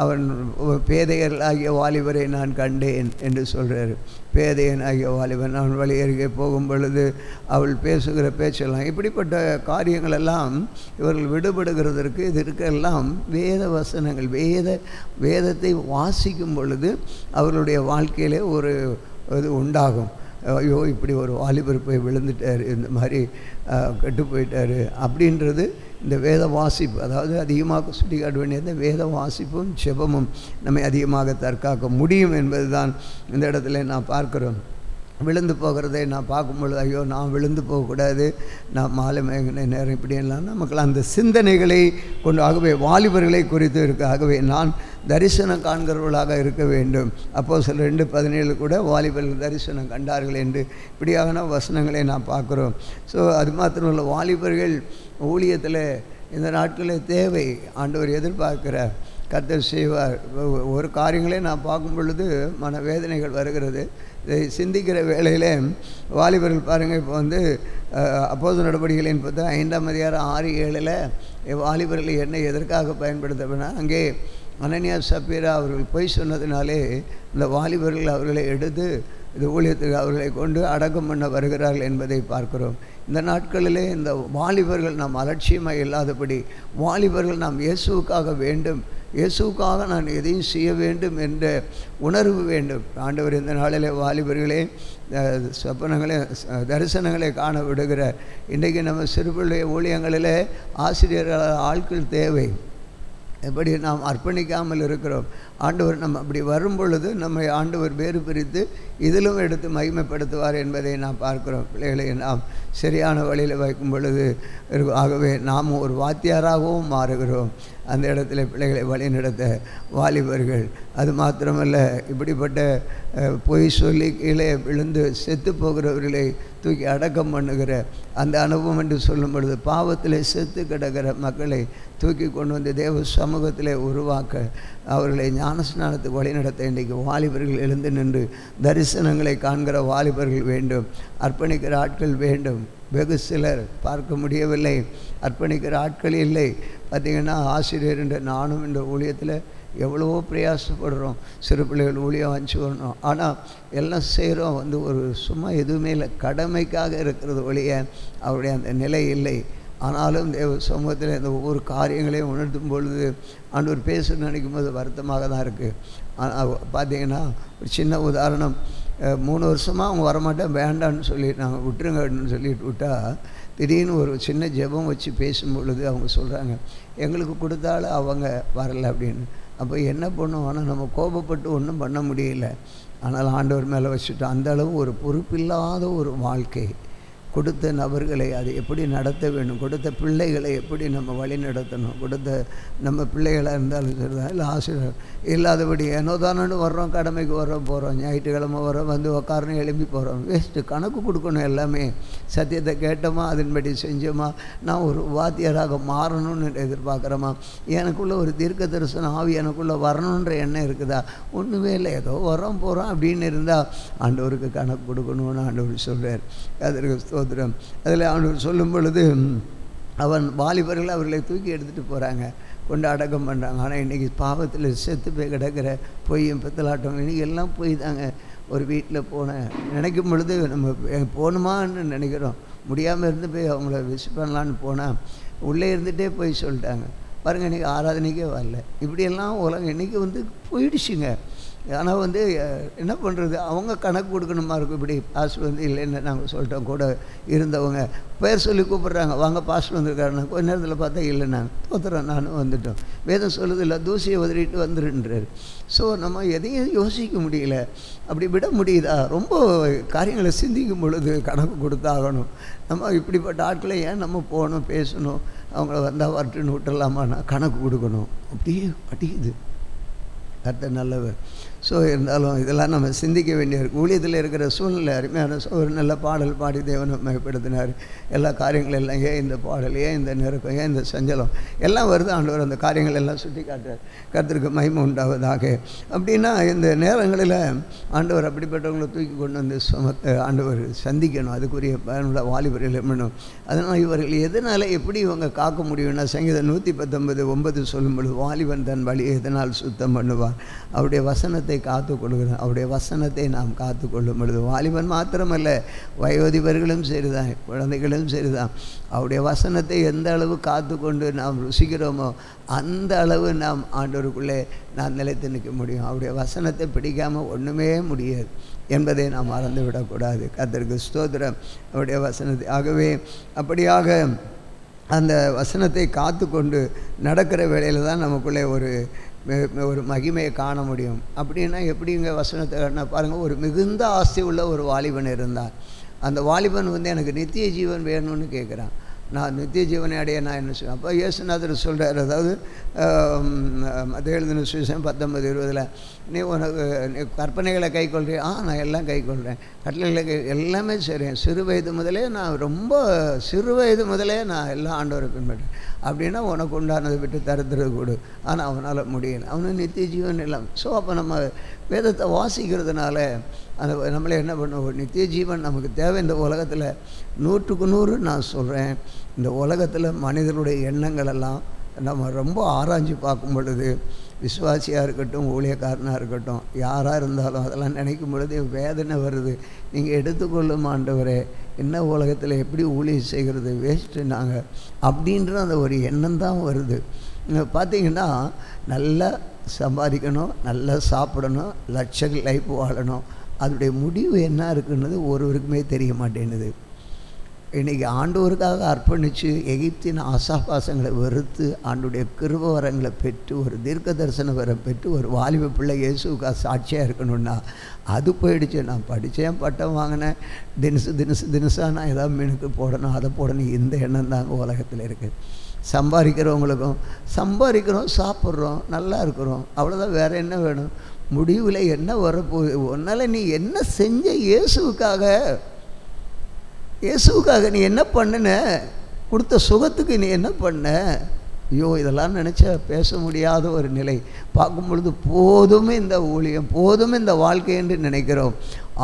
அவன் பேதையர் ஆகிய வாலிபரை நான் கண்டேன் என்று சொல்கிறார். பேதையன் ஆகிய வாலிபன் அவன் வழி அருகே போகும் பொழுது அவள் பேசுகிற பேச்செல்லாம், இப்படிப்பட்ட காரியங்களெல்லாம் இவர்கள் விடுபடுகிறதற்கு இதற்கெல்லாம் வேத வசனங்கள், வேதத்தை வாசிக்கும் பொழுது அவர்களுடைய வாழ்க்கையிலே ஒரு இது உண்டாகும். ஐயோ இப்படி ஒரு வாலிபர் போய் விழுந்துட்டார், இந்த மாதிரி கெட்டு போயிட்டார் அப்படின்றது இந்த வேத வாசிப்பு, அதாவது அதிகமாக சுட்டி காட்ட வேண்டியது வேத வாசிப்பும் செபமும் நம்மை அதிகமாக தற்காக்க முடியும் என்பது தான் இந்த இடத்துல நான் பார்க்குறோம். விழுந்து போகிறதை நான் பார்க்கும்பொழுது ஐயோ நான் விழுந்து போகக்கூடாது, நான் மாலை மேகின நேரம் இப்படியெல்லாம் நமக்கு அந்த சிந்தனைகளை கொண்டு, ஆகவே வாலிபர்களை குறித்து இருக்கு. ஆகவே நான் தரிசனம் காண்கிறவர்களாக இருக்க வேண்டும். அப்போது சில 2:17 கூட வாலிபர்கள் தரிசனம் கண்டார்கள் என்று இப்படியான வசனங்களை நான் பார்க்குறோம். ஸோ அது மாத்திரமல்ல, வாலிபர்கள் ஊழியத்தில் இந்த நாட்களில் தேவை, ஆண்டவர் எதிர்பார்க்கிறார், கர்த்தர் செய்வார். ஒரு காரியங்களே நான் பார்க்கும் பொழுது மனவேதனைகள் வருகிறது. இதை சிந்திக்கிற வேளையிலே வாலிபர்கள் பாருங்கள், இப்போ அப்போஸ்தலர் நடவடிக்கைகளின் 5ஆம் அதிகாரம் 6-7 வாலிபர்களை என்னை எதற்காக பயன்படுத்தப்படினா, அங்கே அனனியா சப்பீரா அவர்கள் பொய் சொன்னதினாலே இந்த வாலிபர்கள் அவர்களை எடுத்து இது ஊழியத்துக்கு அவர்களை கொண்டு அடக்கம் பண்ண வருகிறார்கள் என்பதை பார்க்கிறோம். இந்த நாட்களிலே இந்த வாலிபர்கள் நாம் அலட்சியமாக இல்லாதபடி, வாலிபர்கள் நாம் இயேசுவுக்காக வேண்டும், இயேசுவுக்காக நான் எதையும் செய்ய வேண்டும் என்ற உணர்வு வேண்டும். ஆண்டவர் இந்த நாளிலே வாலிபர்களே சொப்பனங்களே தரிசனங்களை காண விடுகிற, இன்றைக்கு நம்ம சிறுபிள்ளை ஊழியங்களில் ஆசிரியர்கள் ஆட்கள் தேவை. எப்படி நாம் அர்ப்பணிக்காமல் இருக்கிறோம். ஆண்டவர் நம்ம அப்படி வரும் பொழுது நம்மை ஆண்டவர் வேறு பிரித்து இதிலும் எடுத்து மகிமைப்படுத்துவார் என்பதை நாம் பார்க்கிறோம். பிள்ளைகளை நாம் சரியான வழியில் வைக்கும் பொழுது ஆகவே நாம் ஒரு வாத்தியாராகவும் மாறுகிறோம். அந்த இடத்துல பிள்ளைகளை வழிநடத்த வாலிபர்கள். அது மாத்திரமல்ல, இப்படிப்பட்ட பொய் சொல்லி கீழே விழுந்து செத்து போகிறவர்களை தூக்கி அடக்கம் பண்ணுகிற அந்த அனுபவம் என்று சொல்லும் பொழுது, பாவத்தில் செத்து கிடக்கிற மக்களை தூக்கி கொண்டு வந்து தேவ சமூகத்தில் உருவாக்க, அவர்களை ஞானஸ்நானத்துக்கு வழிநடத்த இன்றைக்கு வாலிபர்கள் எழுந்து நின்று தரிசனங்களை காண்கிற வாலிபர்கள் வேண்டும். அர்ப்பணிக்கிற ஆட்கள் வேண்டும். வெகு சிலர் பார்க்க முடியவில்லை, அர்ப்பணிக்கிற ஆட்கள் இல்லை. பார்த்திங்கன்னா, ஆசிரியர் என்ற நானும் இந்த ஊழியத்தில் எவ்வளவோ பிரயாசப்படுறோம். சிறு பிள்ளைகள் ஊழியம் அனுப்பிச்சு வரணும், ஆனால் எல்லாம் செய்கிறோம் ஒரு சும்மா எதுவுமே இல்லை, கடமைக்காக இருக்கிறது ஒழிய அவருடைய அந்த நிலை இல்லை. ஆனாலும் தேவ சமூகத்தில் இந்த ஒவ்வொரு காரியங்களையும் உணர்த்தும் பொழுது ஆண்டவர் பேச நினைக்கும் போது வருத்தமாக தான் இருக்குது. ஆனால் பார்த்திங்கன்னா, ஒரு சின்ன உதாரணம், 3 வருஷமாக அவங்க வரமாட்டேன் வேண்டான்னு சொல்லிட்டாங்க, விட்டுருங்கன்னு சொல்லிட்டு விட்டால், திடீர்னு ஒரு சின்ன ஜெபம் வச்சு பேசும் பொழுது அவங்க சொல்கிறாங்க, எங்களுக்கு கொடுத்தாலும் அவங்க வரலை அப்படின்னு. அப்போ என்ன பண்ணும்? ஆனால் நம்ம கோபப்பட்டு ஒன்றும் பண்ண முடியல. ஆனால் ஆண்டவர் மேலே வச்சுட்டோம். அந்தளவு ஒரு பொறுப்பில்லாத ஒரு வாழ்க்கை. கொடுத்த நபர்களை அதை எப்படி நடத்த வேண்டும், கொடுத்த பிள்ளைகளை எப்படி நம்ம வழி நடத்தணும், கொடுத்த நம்ம பிள்ளைகளாக இருந்தாலும் சரிதான், இல்லை ஆசிரியர் இல்லாதபடி ஏனோ தானு வர்றோம், கடமைக்கு வர்றோம், போகிறோம், ஞாயிற்றுக்கிழமை வர்றோம், வந்து உட்காரணும், எழுப்பி போகிறோம். வேஸ்ட்டு. கணக்கு கொடுக்கணும். எல்லாமே சத்தியத்தை கேட்டோமா, அதன்படி செஞ்சோமா, நான் ஒரு வாத்தியராக மாறணும்னு எதிர்பார்க்குறோமா, எனக்குள்ளே ஒரு தீர்க்க தரிசன ஆவி எனக்குள்ளே வரணுன்ற எண்ணம் இருக்குதா? ஒன்றுமே இல்லை. ஏதோ வரோம் போகிறோம் அப்படின்னு இருந்தால் ஆண்டவருக்கு கணக்கு கொடுக்கணும்னு ஆண்டவர் சொல்வார். அதற்கு ஸ்தோத்திரம். அதில் ஆண்டவர் சொல்லும் பொழுது, அவன் வாலிபர்கள் அவர்களை தூக்கி எடுத்துகிட்டு போகிறாங்க, கொண்டு அடக்கம் பண்ணுறாங்க. ஆனால் இன்றைக்கி பாவத்தில் செத்து போய் கிடக்கிற பொய்யும் பித்தலாட்டம் இன்றைக்கி எல்லாம் போய் தாங்க. ஒரு வீட்டில் நினைக்கும் பொழுது நம்ம போகணுமான்னு நினைக்கிறோம், முடியாமல் இருந்து போய் அவங்கள விஷ் பண்ணலான்னு போனால் உள்ளே இருந்துகிட்டே போய் சொல்லிட்டாங்க. பாருங்கள், இன்றைக்கி ஆராதனைக்கே வரல. இப்படியெல்லாம் உலகம் இன்றைக்கி போயிடுச்சுங்க. ஆனால் என்ன பண்ணுறது, அவங்க கணக்கு கொடுக்கணுமா இருக்கும். இப்படி பாஸ்டர் இல்லைன்னு நாங்கள் சொல்லிட்டோம். கூட இருந்தவங்க பேர் சொல்லி கூப்பிட்றாங்க, வாங்க பாஸ்டர் வந்திருக்காருன்னா கொஞ்ச நேரத்தில் பார்த்தா இல்லைன்னாங்க. தோத்துறோம், நானும் வந்துட்டோம். வேதம் சொல்லுது இல்லை, தூசியை உதறிட்டு வந்துருன்றார். ஸோ நம்ம எதையும் யோசிக்க முடியல. அப்படி விட முடியுதா? ரொம்ப காரியங்களை சிந்திக்கும் பொழுது கணக்கு கொடுத்தாகணும். நம்ம இப்படிப்பட்ட ஆட்களை ஏன் நம்ம போகணும், பேசணும், அவங்கள வந்தால் வரட்டுன்னு விட்டுடலாமான்னா கணக்கு கொடுக்கணும். அப்படியே அடிக்குது. கர்த்தர் நல்லவர். ஸோ இருந்தாலும் இதெல்லாம் நம்ம சிந்திக்க வேண்டியிருக்கு. ஊழியத்தில் இருக்கிற சூழ்நிலை அருமையான ஒரு நல்ல பாடல் பாடி தேவனை மகிமைப்படுத்தினார். எல்லா காரியங்கள் எல்லாம், ஏன் இந்த பாடல், ஏன் இந்த நெருக்கம், ஏன் இந்த சஞ்சலம் எல்லாம் வருது. ஆண்டவர் அந்த காரியங்கள் எல்லாம் சுட்டி காட்டுறார். கர்த்தருக்கு மகிமை உண்டாவதாக. அப்படின்னா இந்த நேரங்களில் ஆண்டவர் அப்படிப்பட்டவங்களை தூக்கி கொண்டு வந்து ஆண்டவர் சந்திக்கணும். அதுக்குரிய பயனுள்ள வாலிபர்கள் எம்மணும். அதனால் இவர்கள் எதனால் எப்படி இவங்க காக்க முடியும்னா, சங்கீதம் 119:9 சொல்லும் பொழுது, வாலிபன் தன் வழியை எதனால் சுத்தம் பண்ணுவார், அவருடைய வசனத்தை காத்து கொள்கிறான். அவருடைய வசனத்தை நாம் காத்து கொள்ளும் பொழுது, வாலிபன் மாத்திரமல்ல, வயோதிபர்களும் சரிதான், குழந்தைகளும் சரிதான், அவருடைய வசனத்தை எந்த அளவு காத்து கொண்டு நாம் ருசிக்கிறோமோ அந்த அளவு நாம் ஆண்டவருக்குள்ளே நாம் நிலைத்து நிற்க முடியும். அவருடைய வசனத்தை பிடிக்காமல் ஒன்றுமே முடியாது என்பதை நாம் மறந்து விடக்கூடாது. கர்த்தருக்கு ஸ்தோத்திரம். அவருடைய வசனத்தை ஆகவே அப்படியாக அந்த வசனத்தை காத்து கொண்டு நடக்கிற வேளையில் தான் நமக்குள்ளே ஒரு மகிமையை காண முடியும். அப்படின்னா எப்படிங்க வசனத்தை காட்டினா பாருங்கள், ஒரு மிகுந்த ஆசை உள்ள ஒரு வாலிபன் இருந்தான். அந்த வாலிபன் எனக்கு நித்திய ஜீவன் வேணும்னு கேட்குறான். நான் நித்திய ஜீவனை அடைய நான் என்ன சொல்லுவேன்? அப்போ இயேசுநாதர் சொல்கிறார், அதாவது மத்தேயு எழுதின சுவிசேஷம் 19:20 நீ கற்பனைகளை கை கொள்கிறேன். நான் எல்லாம் கை கொள்கிறேன், கட்டளைகளை எல்லாமே செய்கிறேன், சிறு வயது முதலே நான் எல்லாம் ஆண்டவரை பின்பற்றேன். அப்படின்னா உனக்கு உண்டானதை விட்டு தருத்துறது கொடு. ஆனால் அவனால் முடியலை, அவனு நித்திய ஜீவன் எல்லாம். ஸோ அப்போ நம்ம வேதத்தை வாசிக்கிறதுனால அந்த நம்மளே என்ன பண்ணுவோம், நித்திய ஜீவன் நமக்கு தேவை. இந்த உலகத்தில் 100க்கு 100 நான் சொல்கிறேன், இந்த உலகத்தில் மனிதனுடைய எண்ணங்களெல்லாம் நம்ம ரொம்ப ஆராய்ச்சி பார்க்கும் பொழுது, விசுவாசியாக இருக்கட்டும், ஊழியக்காரனாக இருக்கட்டும், யாராக இருந்தாலும் அதெல்லாம் நினைக்கும் பொழுது வேதனை வருது. நீங்கள் எடுத்துக்கொள்ளும் ஆண்டவரே, என்ன உலகத்தில் எப்படி ஊழியம் செய்கிறது, வேஸ்ட்டு நாங்கள் அப்படின்ற அந்த ஒரு எண்ணம் தான் வருது. பார்த்திங்கன்னா, நல்லா சம்பாதிக்கணும், நல்லா சாப்பிடணும், லட்ச லைஃப் வாழணும், அதனுடைய முடிவு என்ன இருக்குன்றது ஒருவருக்குமே தெரிய மாட்டேங்குது. இன்றைக்கி ஆண்டவருக்காக அர்ப்பணித்து எகிப்தின் ஆசாபாசங்களை வெறுத்து ஆண்டுடைய கிருபை வரங்களை பெற்று ஒரு தீர்க்க தரிசன வரம் பெற்று ஒரு வாலிப பிள்ளை இயேசுக்காக சாட்சியாக இருக்கணும்னா அது போயிடுச்சு. நான் படித்தேன், பட்டம் வாங்கினேன், தினசாக நான் ஏதாவது மீனுக்கு போடணும், அதை போடணும், இந்த எண்ணம் தாங்க உலகத்தில் இருக்குது. சம்பாதிக்கிறவங்களுக்கும் சம்பாதிக்கிறோம், சாப்பிட்றோம், நல்லா இருக்கிறோம், அவ்வளோதான். வேறு என்ன வேணும்? முடிவில் என்ன வரப்போகுது? உன்னால் நீ என்ன செஞ்ச? இயேசுவுக்காக நீ என்ன பண்ணின? கொடுத்த சுகத்துக்கு நீ என்ன பண்ண? ஐயோ, இதெல்லாம் நினச்சா பேச முடியாத ஒரு நிலை. பார்க்கும் பொழுது போதுமே இந்த ஊழியம், போதுமே இந்த வாழ்க்கை என்று நினைக்கிறோம்.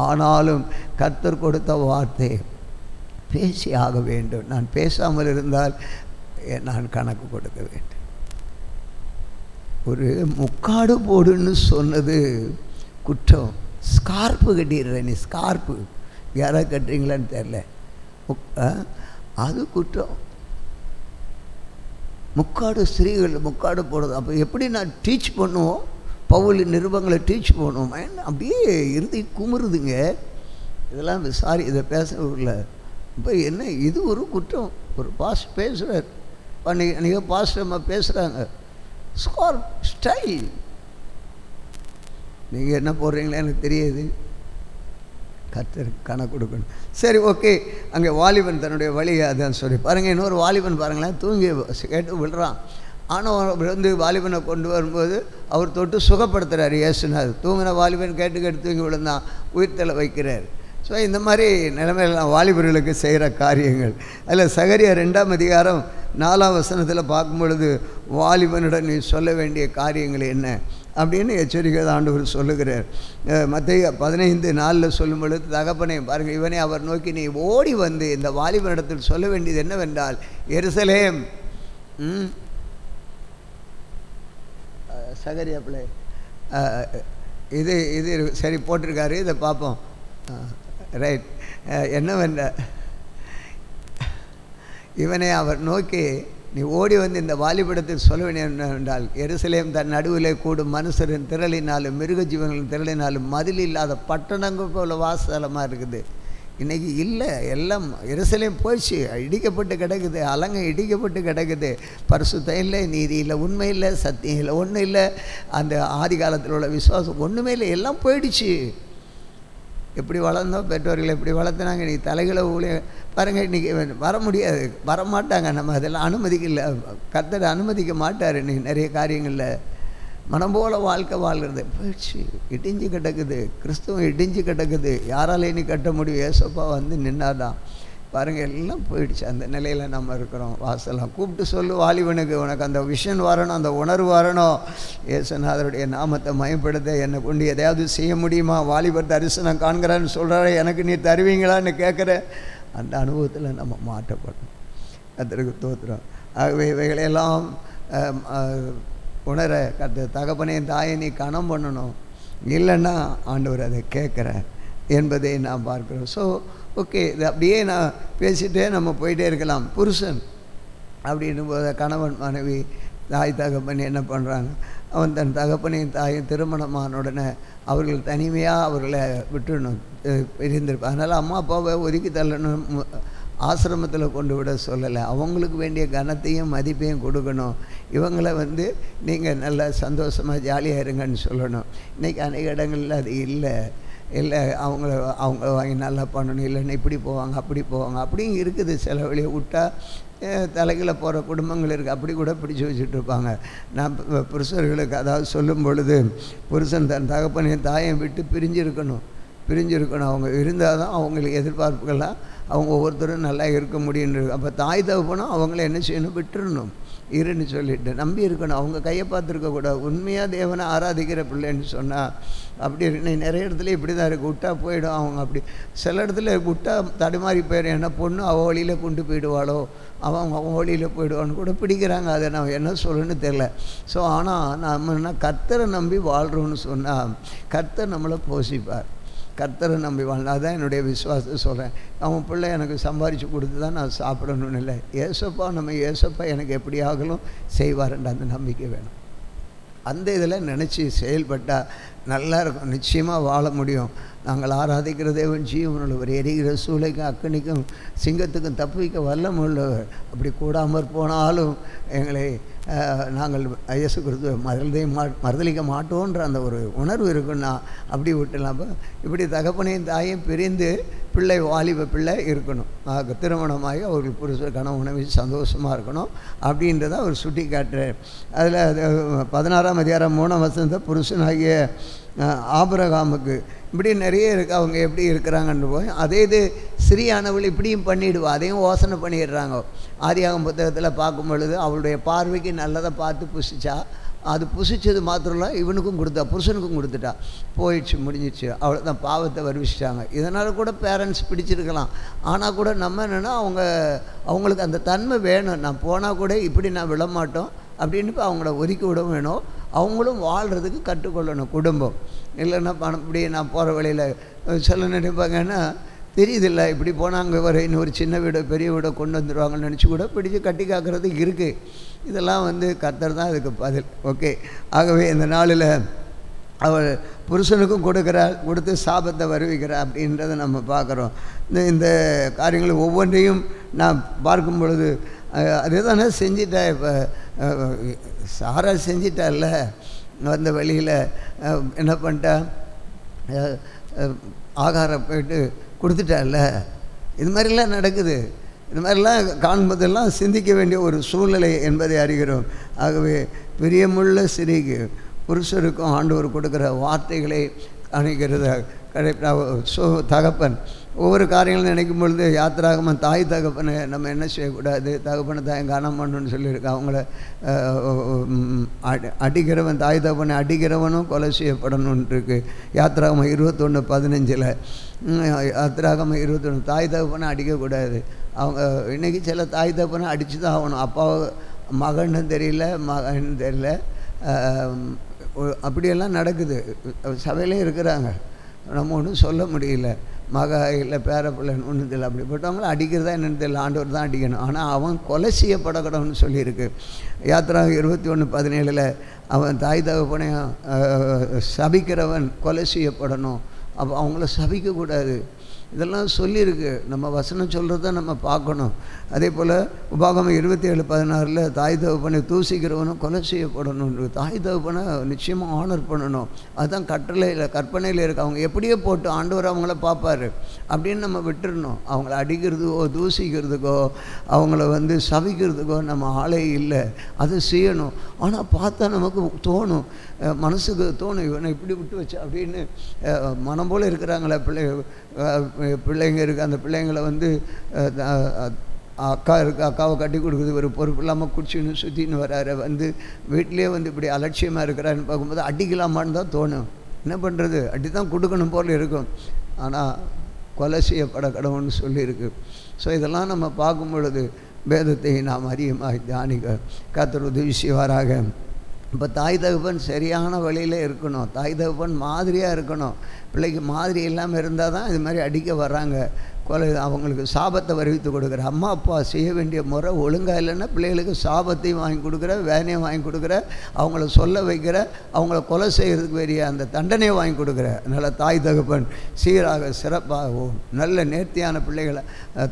ஆனாலும் கர்த்தர் கொடுத்த வார்த்தை பேசி ஆக வேண்டும். நான் பேசாமல் இருந்தால் நான் கணக்கு கொடுக்க வேண்டும். ஒரு முக்காடு போடுன்னு சொன்னது குற்றம். ஸ்கார்ப்பு கட்டிடுற நீ, ஸ்கார்ப்பு யாராவது கட்டுறீங்களான்னு தெரில, அது குற்றம். முக்காடு ஸ்திரீகள் முக்காடு போடுறது. அப்போ எப்படி நான் டீச் பண்ணுவோம்? பவுல் நிருபங்களை டீச் பண்ணுவோம். அப்படியே இறுதி குமுறுதுங்க. இதெல்லாம் சாரி, இதை பேசல. இப்போ என்ன, இது ஒரு குற்றம். ஒரு பாஸ்ட் பேசுகிறார், அன்றைக்கி பாஸ்ட் அம்மா பேசுகிறாங்க, ஸ்கார்ப் ஸ்டைல். நீங்கள் என்ன போடுறீங்களா எனக்கு தெரியாது, கர்த்தருக்கு கணக்கு கொடுக்கணும். சரி, ஓகே. அங்கே வாலிபன் தன்னுடைய வழியை அதான் சொல்லி பாருங்கள். இன்னொரு வாலிபன் பாருங்களேன், தூங்கி கேட்டு விழுறான். ஆனால் அவர் வந்து வாலிபனை கொண்டு வரும்போது அவர் தொட்டு சுகப்படுத்துகிறார் இயேசுனார். தூங்கின வாலிபன் கேட்டு தூங்கி விழுந்தான், உயிர்த்தலை வைக்கிறார். ஸோ இந்த மாதிரி நிலைமையெல்லாம் வாலிபர்களுக்கு செய்கிற காரியங்கள். அதில் சகரியா 2ஆம் அதிகாரம் 4ஆம் வசனத்தில் பார்க்கும் பொழுது வாலிபனுடன் நீ சொல்ல வேண்டிய காரியங்கள் என்ன அப்படின்னு எச்சரிக்கை ஆண்டவர் சொல்லுகிறார். மத்தேயு 15:4 சொல்லும் பொழுது, தகப்பனே பாருங்கள், இவனை அவர் நோக்கி நீ ஓடி வந்து இந்த வாலிபனிடத்தில் சொல்ல வேண்டியது என்னவென்றால், எருசலேம் சகரியா பிள்ளை இது சரி போட்டிருக்காரு, இதை பார்ப்போம். ரைட். என்னவென்ற இவனை அவர் நோக்கி நீ ஓடி வந்து இந்த வாலிபடத்தில் சொல்ல வேண்டிய என்னவென்றால், எருசலேம் தன் நடுவிலே கூடும் மனுஷரின் திரளினாலும் மிருக ஜீவங்களின் திரளினாலும் மதில் இல்லாத பட்டணங்கள் போல வாசலமாக இருக்குது. இன்றைக்கி இல்லை, எல்லாம் எருசலேம் போயிடுச்சு, இடிக்கப்பட்டு கிடக்குது, அலங்கை இடிக்கப்பட்டு கிடக்குது. பரிசுத்தம் இல்லை, நீதி இல்லை, உண்மை இல்லை, சத்தியம் இல்லை, ஒன்றும் இல்லை. அந்த ஆதி காலத்தில் உள்ள விசுவாசம் ஒன்றுமே இல்லை, எல்லாம் போயிடுச்சு. எப்படி வளர்ந்தோம், பெற்றோர்கள் எப்படி வளர்த்துனாங்க, நீ தலைகளை ஊழிய பாருங்கள். இன்றைக்கி வர முடியாது, வரமாட்டாங்க. நம்ம அதெல்லாம் அனுமதிக்கல, கர்த்தர் அனுமதிக்க மாட்டார். இன்றைக்கி நிறைய காரியங்களில் மனம் போல வாழ்க்கை வாழ்கிறது போயிடுச்சு, இடிஞ்சு கிடக்குது. கிறிஸ்துவம் இடிஞ்சு கிடக்குது. யாரால் இனி கட்ட முடியும்? ஏசப்பா வந்து நின்னாதான். பாருங்கள், எல்லாம் போயிடுச்சு. அந்த நிலையில் நம்ம இருக்கிறோம். வாசலாம் கூப்பிட்டு சொல்லு வாலிபனுக்கு, உனக்கு அந்த விஷன் வரணும், அந்த உணர்வு வரணும். இயேசுநாதருடைய நாமத்தை மயப்படுத்த என்னை கொண்டு எதையாவது செய்ய முடியுமா? வாலிபர் தரிசனம் காண்கிறான்னு சொல்கிறாரு, எனக்கு நீ தருவீங்களான்னு கேட்குற அந்த அனுபவத்தில் நம்ம மாற்றப்படணும். கர்த்தருக்கு ஸ்தோத்திரம். ஆகவே இவைகளையெல்லாம் உணர கர்த்தர் தகப்பனையும் தாயை நீ கணம் பண்ணணும், இல்லைன்னா ஆண்டவர் அதை கேட்குற என்பதை நாம் பார்க்குறோம். ஸோ ஓகே, இது அப்படியே நான் பேசிகிட்டே நம்ம போயிட்டே இருக்கலாம். புருஷன் அப்படின்னும் போது கணவன் மனைவி தாய் தகப்பன் என்ன பண்ணுறாங்க? அவன் தன் தகப்பனையும் தாயும் திருமணமான உடனே அவர்கள் தனிமையாக அவர்களை விட்டுடணும், பிரிந்திருப்பாங்க. அதனால் அம்மா அப்பாவை ஒதுக்கி தள்ளணும், ஆசிரமத்தில் கொண்டு விட சொல்லலை. அவங்களுக்கு வேண்டிய கனத்தையும் மதிப்பையும் கொடுக்கணும். இவங்களை வந்து நீங்கள் நல்லா சந்தோஷமாக ஜாலியாக இருங்கன்னு சொல்லணும். இன்றைக்கி அநேக இடங்களில் அது இல்லை, அவங்க வாங்கி நல்லா பண்ணணும், இல்லைன்னா இப்படி போவாங்க அப்படி போவாங்க அப்படிங்க இருக்குது. சில வழியை விட்டால் தலைகளை போகிற குடும்பங்கள் இருக்குது, அப்படி கூட பிடிச்சி வச்சுட்ருப்பாங்க. நான் புருஷர்களுக்கு அதாவது சொல்லும் பொழுது, புருஷன் தன் தகப்பனையும் தாயை விட்டு பிரிஞ்சிருக்கணும். அவங்க இருந்தால் தான் அவங்களுக்கு எதிர்பார்ப்புகள்லாம் அவங்க ஒவ்வொருத்தரும் நல்லா இருக்க முடியுன்னு. அப்போ தாய் தகப்பனும் அவங்கள என்ன செய்யணும்? விட்டுறணும், இருன்னு சொல்லிட்டு நம்பி இருக்கணும். அவங்க கையை பார்த்துருக்கக்கூடாது. உண்மையாக தேவனை ஆராதிக்கிற பிள்ளைன்னு சொன்னால் அப்படி இருக்கு. நிறைய இடத்துல இப்படி தான் இருக்குது, விட்டா போயிடும். அவங்க அப்படி சில இடத்துல விட்டா தடுமாறி போயிடும். என்ன பொண்ணு அவள் வழியில் கொண்டு போயிடுவாளோ, அவன் வழியில் போயிடுவான்னு கூட பிடிக்கிறாங்க. அதை நான் என்ன சொல்லணும்னு தெரில. ஸோ ஆனால் நம்ம கர்த்தரை நம்பி வாழ்கிறோன்னு சொன்னால் கர்த்தர் நம்மளை போஷிப்பார். கர்த்தரை நம்பி வாழ்ந்தா அதான் என்னுடைய விசுவாசத்தை சொல்கிறேன். அவன் பிள்ளை எனக்கு சம்பாரித்து கொடுத்து தான் நான் சாப்பிடணும்னு இல்லை. ஏசப்பா எனக்கு எப்படி ஆகலும் செய்வார்ன்ற அந்த நம்பிக்கை வேணும். அந்த இதில் நினச்சி செயல்பட்டால் நல்லா இருக்கும், நிச்சயமாக வாழ முடியும். நாங்கள் ஆராதிக்கிற தேவன் ஜீவனுள்ளவர், எரிகிற சூளைக்கும் அக்கனிக்கும் சிங்கத்துக்கும் தப்புவிக்க வல்லமுள்ளவர். அப்படி கூடாமற் போனாலும் எங்களை நாங்கள் இயேசு கிறிஸ்துவை மறுதலிக்க மாட்டோன்ற அந்த ஒரு உணர்வு இருக்குன்னா அப்படி விட்டுலாம். இப்படி தகப்பனையும் தாயும் பிரிந்து பிள்ளை வாலிப பிள்ளை இருக்கணும், திருமணமாகி அவர்கள் புருஷர் கணவனை சந்தோஷமாக இருக்கணும் அப்படின்றத அவர் சுட்டி காட்டுறார். அதில் 16ஆம் அதிகாரம் 3ஆம் வசனத்தை புருஷனாகிய ஆபிரகாமுக்கு இப்படி நிறைய இருக்குது. அவங்க எப்படி இருக்கிறாங்கன்னு போய் அதே இது சிறியானவள் இப்படியும் பண்ணிவிடுவா, அதையும் யோசனை பண்ணிடுறாங்க. ஆதியாகமம் புத்தகத்தில் பார்க்கும் பொழுது அவளுடைய பார்வைக்கு நல்லதை பார்த்து புசிச்சா, அது புசிச்சது மாத்திரம் இல்லை இவனுக்கும் கொடுத்தா, புருஷனுக்கும் கொடுத்துட்டா, போயிடுச்சு, முடிஞ்சிடுச்சு, அவ்வளோதான், பாவத்தை வருவிச்சிட்டாங்க. இதனால் கூட பேரண்ட்ஸ் பிடிச்சிருக்கலாம். ஆனால் கூட நம்ம என்னென்னா அவங்களுக்கு அந்த தன்மை வேணும். நான் போனால் கூட இப்படி நான் விடமாட்டோம் அப்படின்னு இப்போ அவங்கள ஒதுக்கி விட வேணும். அவங்களும் வாழ்கிறதுக்கு கற்றுக்கொள்ளணும் குடும்பம். இல்லைன்னா பணம் இப்படி நான் போகிற வழியில் சில நினைப்பாங்கன்னா தெரியுதில்ல, இப்படி போனால் அங்கே வர இன்னொரு சின்ன வீடை பெரிய வீடை கொண்டு வந்துடுவாங்கன்னு நினச்சி கூட பிடிச்சி கட்டி காக்கிறது இருக்குது. இதெல்லாம் கர்த்தர் தான் அதுக்கு பதில். ஓகே, ஆகவே இந்த நாளில் அவள் புருஷனுக்கும் கொடுத்து சாபத்தை வருவிக்கிறார் அப்படின்றத நம்ம பார்க்குறோம். இந்த காரியங்கள் ஒவ்வொன்றையும் நான் பார்க்கும் பொழுது அதே தானே செஞ்சிட்டா. இப்போ சாரா செஞ்சிட்டால, வந்த வழியில் என்ன பண்ணிட்டா, ஆகாரம் போயிட்டு கொடுத்துட்டால. இது மாதிரிலாம் நடக்குது. இது மாதிரிலாம் காண்பதெல்லாம் சிந்திக்க வேண்டிய ஒரு சூழ்நிலை என்பதை அறிகிறோம். ஆகவே பிரியமுள்ள ஸ்திரீக்கு புருஷருக்கும் ஆண்டவர் கொடுக்குற வார்த்தைகளை அணைக்கிறத தகப்பன் ஒவ்வொரு காரியங்களும் நினைக்கும் பொழுது யாத்திராகமன் தாய் தகப்பனை நம்ம என்ன செய்யக்கூடாது, தகப்பனை தாயம் காணாம பண்ணணும்னு சொல்லியிருக்கு. அவங்கள அடிக்கிறவன் தாய் தகப்பனை அடிக்கிறவனும் கொலை செய்யப்படணும்னு இருக்குது. யாத்திராகமம் 21:15. யாத்திராகமம் 21 தாய் தகப்பனை அடிக்கக்கூடாது. அவங்க இன்றைக்கி சில தாய் தகப்பனை அடித்து தான் ஆகணும். அப்பாவை மகன்னு தெரியல, மகன்னு தெரியல, அப்படியெல்லாம் நடக்குது. சபையிலே இருக்கிறாங்க, நம்ம ஒன்றும் சொல்ல முடியல. மக இல்லை பேர பிள்ளைன்னு ஒன்றும் தெரியல. அப்படிப்பட்டவங்களும் அடிக்கிறதா என்னென்னு தெரியல, ஆண்டவர் தான் அடிக்கணும். ஆனால் அவன் கொலை செய்யப்படக்கூடாதுன்னு சொல்லியிருக்கு. யாத்திராகமம் 21:17 அவன் தாய் தகப்பனையும் சபிக்கிறவன் கொலை செய்யப்படணும். அப்போ அவங்கள சபிக்கக்கூடாது. இதெல்லாம் சொல்லியிருக்கு. நம்ம வசனம் சொல்கிறத நம்ம பார்க்கணும். அதே போல் உபாகமம் 27:16 தாய் தகப்பனை தூசிக்கிறவனும் கொலை செய்யப்படணும். தாய் தகப்பனை நிச்சயமாக ஆனர் பண்ணணும். அதுதான் கட்டளையில் கற்பனையில் இருக்குது. அவங்க எப்படியோ போட்டு ஆண்டவர் அவங்கள பார்ப்பார் அப்படின்னு நம்ம விட்டுறணும். அவங்கள அடிக்கிறதுக்கோ தூசிக்கிறதுக்கோ அவங்கள சபிக்கிறதுக்கோ நம்ம ஆளே இல்லை. அதை செய்யணும். ஆனால் பார்த்தா நமக்கு தோணும், மனசுக்கு தோணும், இவனை இப்படி விட்டு வச்சா அப்படின்னு. மனம் போல் இருக்கிறாங்களே பிள்ளைங்க இருக்குது. அந்த பிள்ளைங்களை அக்கா இருக்குது, அக்காவை கட்டி கொடுக்குது, ஒரு பொறுப்பு இல்லாமல் குடிச்சின்னு சுற்றின்னு வராரு, வீட்டிலே இப்படி அலட்சியமாக இருக்கிறாருன்னு பார்க்கும்போது அடிக்கலாமான்னு தான் தோணும். என்ன பண்ணுறது, அடி தான் கொடுக்கணும் போல் இருக்கும். ஆனால் கொலை செய்யப்பட கடவுள்னு சொல்லியிருக்கு. ஸோ இதெல்லாம் நம்ம பார்க்கும் பொழுது வேதத்தை நாம் அதிகமாக தியானிக்க கர்த்தர் உதவி செய்வாராக. இப்போ தாய் தகப்பன் சரியான வழியில் இருக்கணும். தாய் தகப்பன் மாதிரியாக இருக்கணும். பிள்ளைக்கு மாதிரி இல்லாமல் இருந்தால் தான் இது மாதிரி அடிக்க வர்றாங்க, கொலை அவங்களுக்கு சாபத்தை வருவித்து கொடுக்குற. அம்மா அப்பா செய்ய வேண்டிய முறை ஒழுங்காக இல்லைன்னா பிள்ளைகளுக்கு சாபத்தையும் வாங்கி கொடுக்குற, வேனையும் வாங்கி கொடுக்குற, அவங்கள சொல்ல வைக்கிற, அவங்கள கொலை செய்கிறதுக்கு வேறிய அந்த தண்டனையை வாங்கி கொடுக்குற. அதனால் தாய் தகப்பன் சீராக சிறப்பாகவும் நல்ல நேர்த்தியான பிள்ளைகளை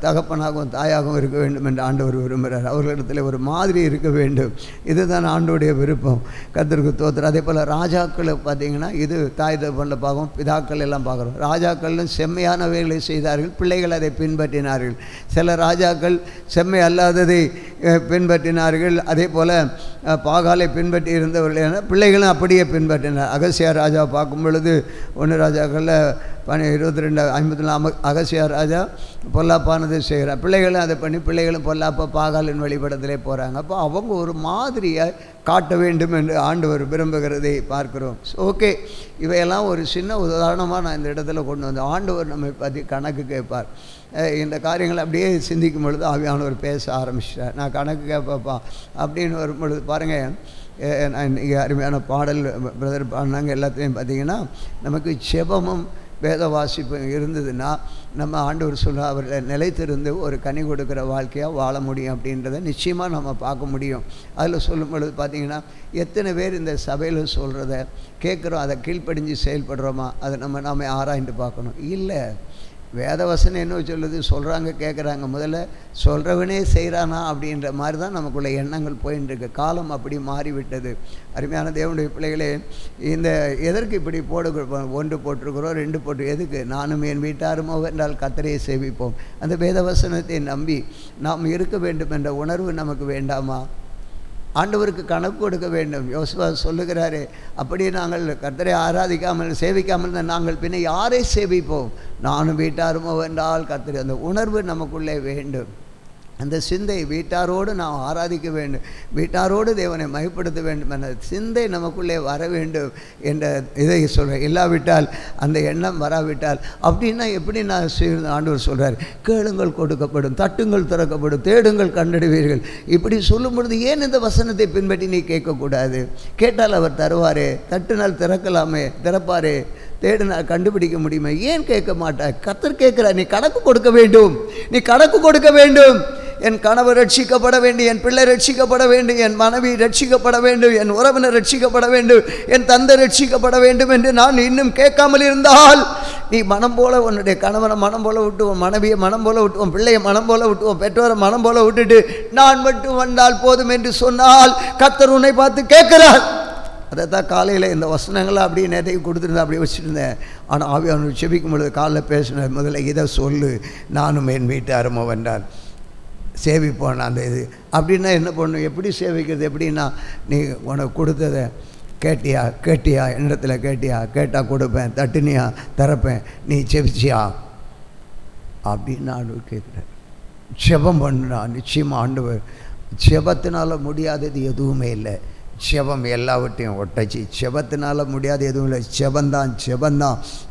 தகப்பனாகவும் தாயாகவும் இருக்க வேண்டும் என்று ஆண்டவர் விரும்புகிறார். அவர்களிடத்தில் ஒரு மாதிரி இருக்க வேண்டும். இதுதான் ஆண்டோடைய விருப்பம். கர்த்தருக்கு தோத்திரம். அதே போல் ராஜாக்களை பார்த்திங்கன்னா இது தாய் தகப்பனில் பார்க்கும், பிதாக்கள் எல்லாம் பார்க்குறோம். ராஜாக்களும் செம்மையானவைகளை செய்தார்கள், பிள்ளைகள் அதை பின்பற்றினார்கள். சில ராஜாக்கள் செம்மை அல்லாததை பின்பற்றினார்கள். அதே போல் பாகாலை பின்பற்றி இருந்தவர்கள் பிள்ளைகளும் அப்படியே பின்பற்றினார். அகசியா ராஜா பார்க்கும் பொழுது 1 ராஜாக்களில் 22:54 அகசியா ராஜா பொல்லாப்பானதை செய்கிறார். பிள்ளைகளும் அதை பண்ணி பிள்ளைகளும் பொல்லாப்பா பாகாலின் வழிபடத்திலே போகிறாங்க. அப்போ அவங்க ஒரு மாதிரியை காட்ட வேண்டும் என்று ஆண்டவர் விரும்புகிறதை பார்க்கிறோம். ஓகே, இவையெல்லாம் ஒரு சின்ன உதாரணமாக நான் இந்த இடத்துல கொண்டு வந்தேன். ஆண்டவர் நம்மை பற்றி கணக்கு கேட்பார். இந்த காரியங்களை அப்படியே சிந்திக்கும் பொழுது ஆவியானவர் பேச ஆரம்பிச்சிட்டார். நான் கணக்கு கேட்பப்பா அப்படின்னு வரும் பொழுது பாருங்கள், நான் இன்றைக்கி அருமையான பாடல் பிரதர் பாடினாங்க. எல்லாத்தையும் பார்த்திங்கன்னா நமக்கு செபமும் வேத வாசிப்பு இருந்ததுன்னா நம்ம ஆண்டவர் சொல்ல அவர்கள் நிலைத்திருந்து ஒரு கனி கொடுக்குற வாழ்க்கையாக வாழ முடியும் அப்படின்றத நிச்சயமாக நம்ம பார்க்க முடியும். அதில் சொல்லும் பொழுது பார்த்திங்கன்னா எத்தனை பேர் இந்த சபையில் சொல்கிறத கேட்குறோம், அதை கீழ்ப்படிஞ்சு செயல்படுறோமா, அதை நம்ம ஆராய்ந்து பார்க்கணும். இல்லை, வேதவசனம் என்ன சொல்லுது, சொல்கிறாங்க கேட்குறாங்க, முதல்ல சொல்கிறவனே செய்கிறானா அப்படின்ற மாதிரி தான் நமக்குள்ள எண்ணங்கள் போயின்னு இருக்கு. காலம் அப்படி மாறிவிட்டது. அருமையான தேவனுடைய பிள்ளைகளே, இந்த எதற்கு இப்படி ஒன்று போட்டிருக்கிறோம், 2 போட்டு எதுக்கு, நானும் என் வீட்டாருமோ என்றால் கர்த்தரை சேவிப்போம். அந்த வேதவசனத்தை நம்பி நாம் இருக்க வேண்டும் என்ற உணர்வு நமக்கு வேண்டாமா? ஆண்டவருக்கு கணக்கு கொடுக்க வேண்டும். யோசுவா சொல்லுகிறாரே, அப்படியே நாங்கள் கர்த்தரை ஆராதிக்காமல் சேவிக்காமல் நாங்கள் பின்ன யாரை சேவிப்போம், நானும் வீட்டாருமோ என்றால் கர்த்தரை. அந்த உணர்வு நமக்குள்ளே வேண்டும். அந்த சிந்தை, வீட்டாரோடு நாம் ஆராதிக்க வேண்டும், வீட்டாரோடு தேவனை மகிமைப்படுத்த வேண்டும் என்ற சிந்தை நமக்குள்ளே வர வேண்டும் என்ற இதை சொல்கிறேன். இல்லாவிட்டால், அந்த எண்ணம் வராவிட்டால் அப்படின்னா எப்படி நான் ஆண்டவர் சொல்கிறார், கேளுங்கள் கொடுக்கப்படும், தட்டுங்கள் திறக்கப்படும், தேடுங்கள் கண்டடைவீர்கள். இப்படி சொல்லும் பொழுது ஏன் இந்த வசனத்தை பின்பற்றி நீ கேட்கக்கூடாது? கேட்டால் அவர் தருவாரே, தட்டுனால் திறக்கலாமே, திறப்பாரே, தேடினால் கண்டுபிடிக்க முடியுமா? ஏன் கேட்க மாட்டாய்? கர்த்தர் கேட்கிறார், நீ கணக்கு கொடுக்க வேண்டும், நீ கணக்கு கொடுக்க வேண்டும். என் கணவர் ரட்சிக்கப்பட வேண்டும், என் பிள்ளை ரட்சிக்கப்பட வேண்டும், என் மனைவி ரட்சிக்கப்பட வேண்டும், என் உறவினர் ரட்சிக்கப்பட வேண்டும், என் தந்தை ரட்சிக்கப்பட வேண்டும் என்று நான் இன்னும் கேட்காமல் இருந்தால், நீ மனம் போல உன்னுடைய கணவனை மனம் போல விட்டுவோம், மனைவியை மனம் போல விட்டுவோம், பிள்ளையை மனம் போல விட்டுவோம், பெற்றோரை மனம் போல விட்டுட்டு நான் மட்டும் வந்தால் போதும் என்று சொன்னால் கர்த்தர் உன்னை பார்த்து கேட்கிறார். அதை தான் காலையில் இந்த வசனங்களை அப்படியே நேற்றைக்கு கொடுத்துருந்தேன், அப்படியே வச்சுருந்தேன். ஆனால் ஆவியானவர் செபிக்கும் பொழுது காலையில் பேசினேன், முதல்ல இதை சொல்லு, நானும் என் வீட்டாருமோ வந்தால் சேவிப்போன். அந்த இது அப்படின்னா என்ன பண்ணணும், எப்படி சேவிக்கிறது? எப்படின்னா, நீ உனக்கு கொடுத்ததை கேட்டியா என்னிடத்துல கேட்டியா, கேட்டால் கொடுப்பேன், தட்டுனியா திறப்பேன், நீ செபிச்சியா அப்படின்னு ஆண்டவர் கேட்குறார். ஜெபம் பண்ணுனா நிச்சயமாக ஆண்டவர். ஜெபத்தினால முடியாதது எதுவுமே இல்லை. ஜெபம் எல்லாவற்றையும் ஒட்டச்சி, ஜெபத்தினால முடியாது எதுவும் இல்லை. ஜெபந்தான்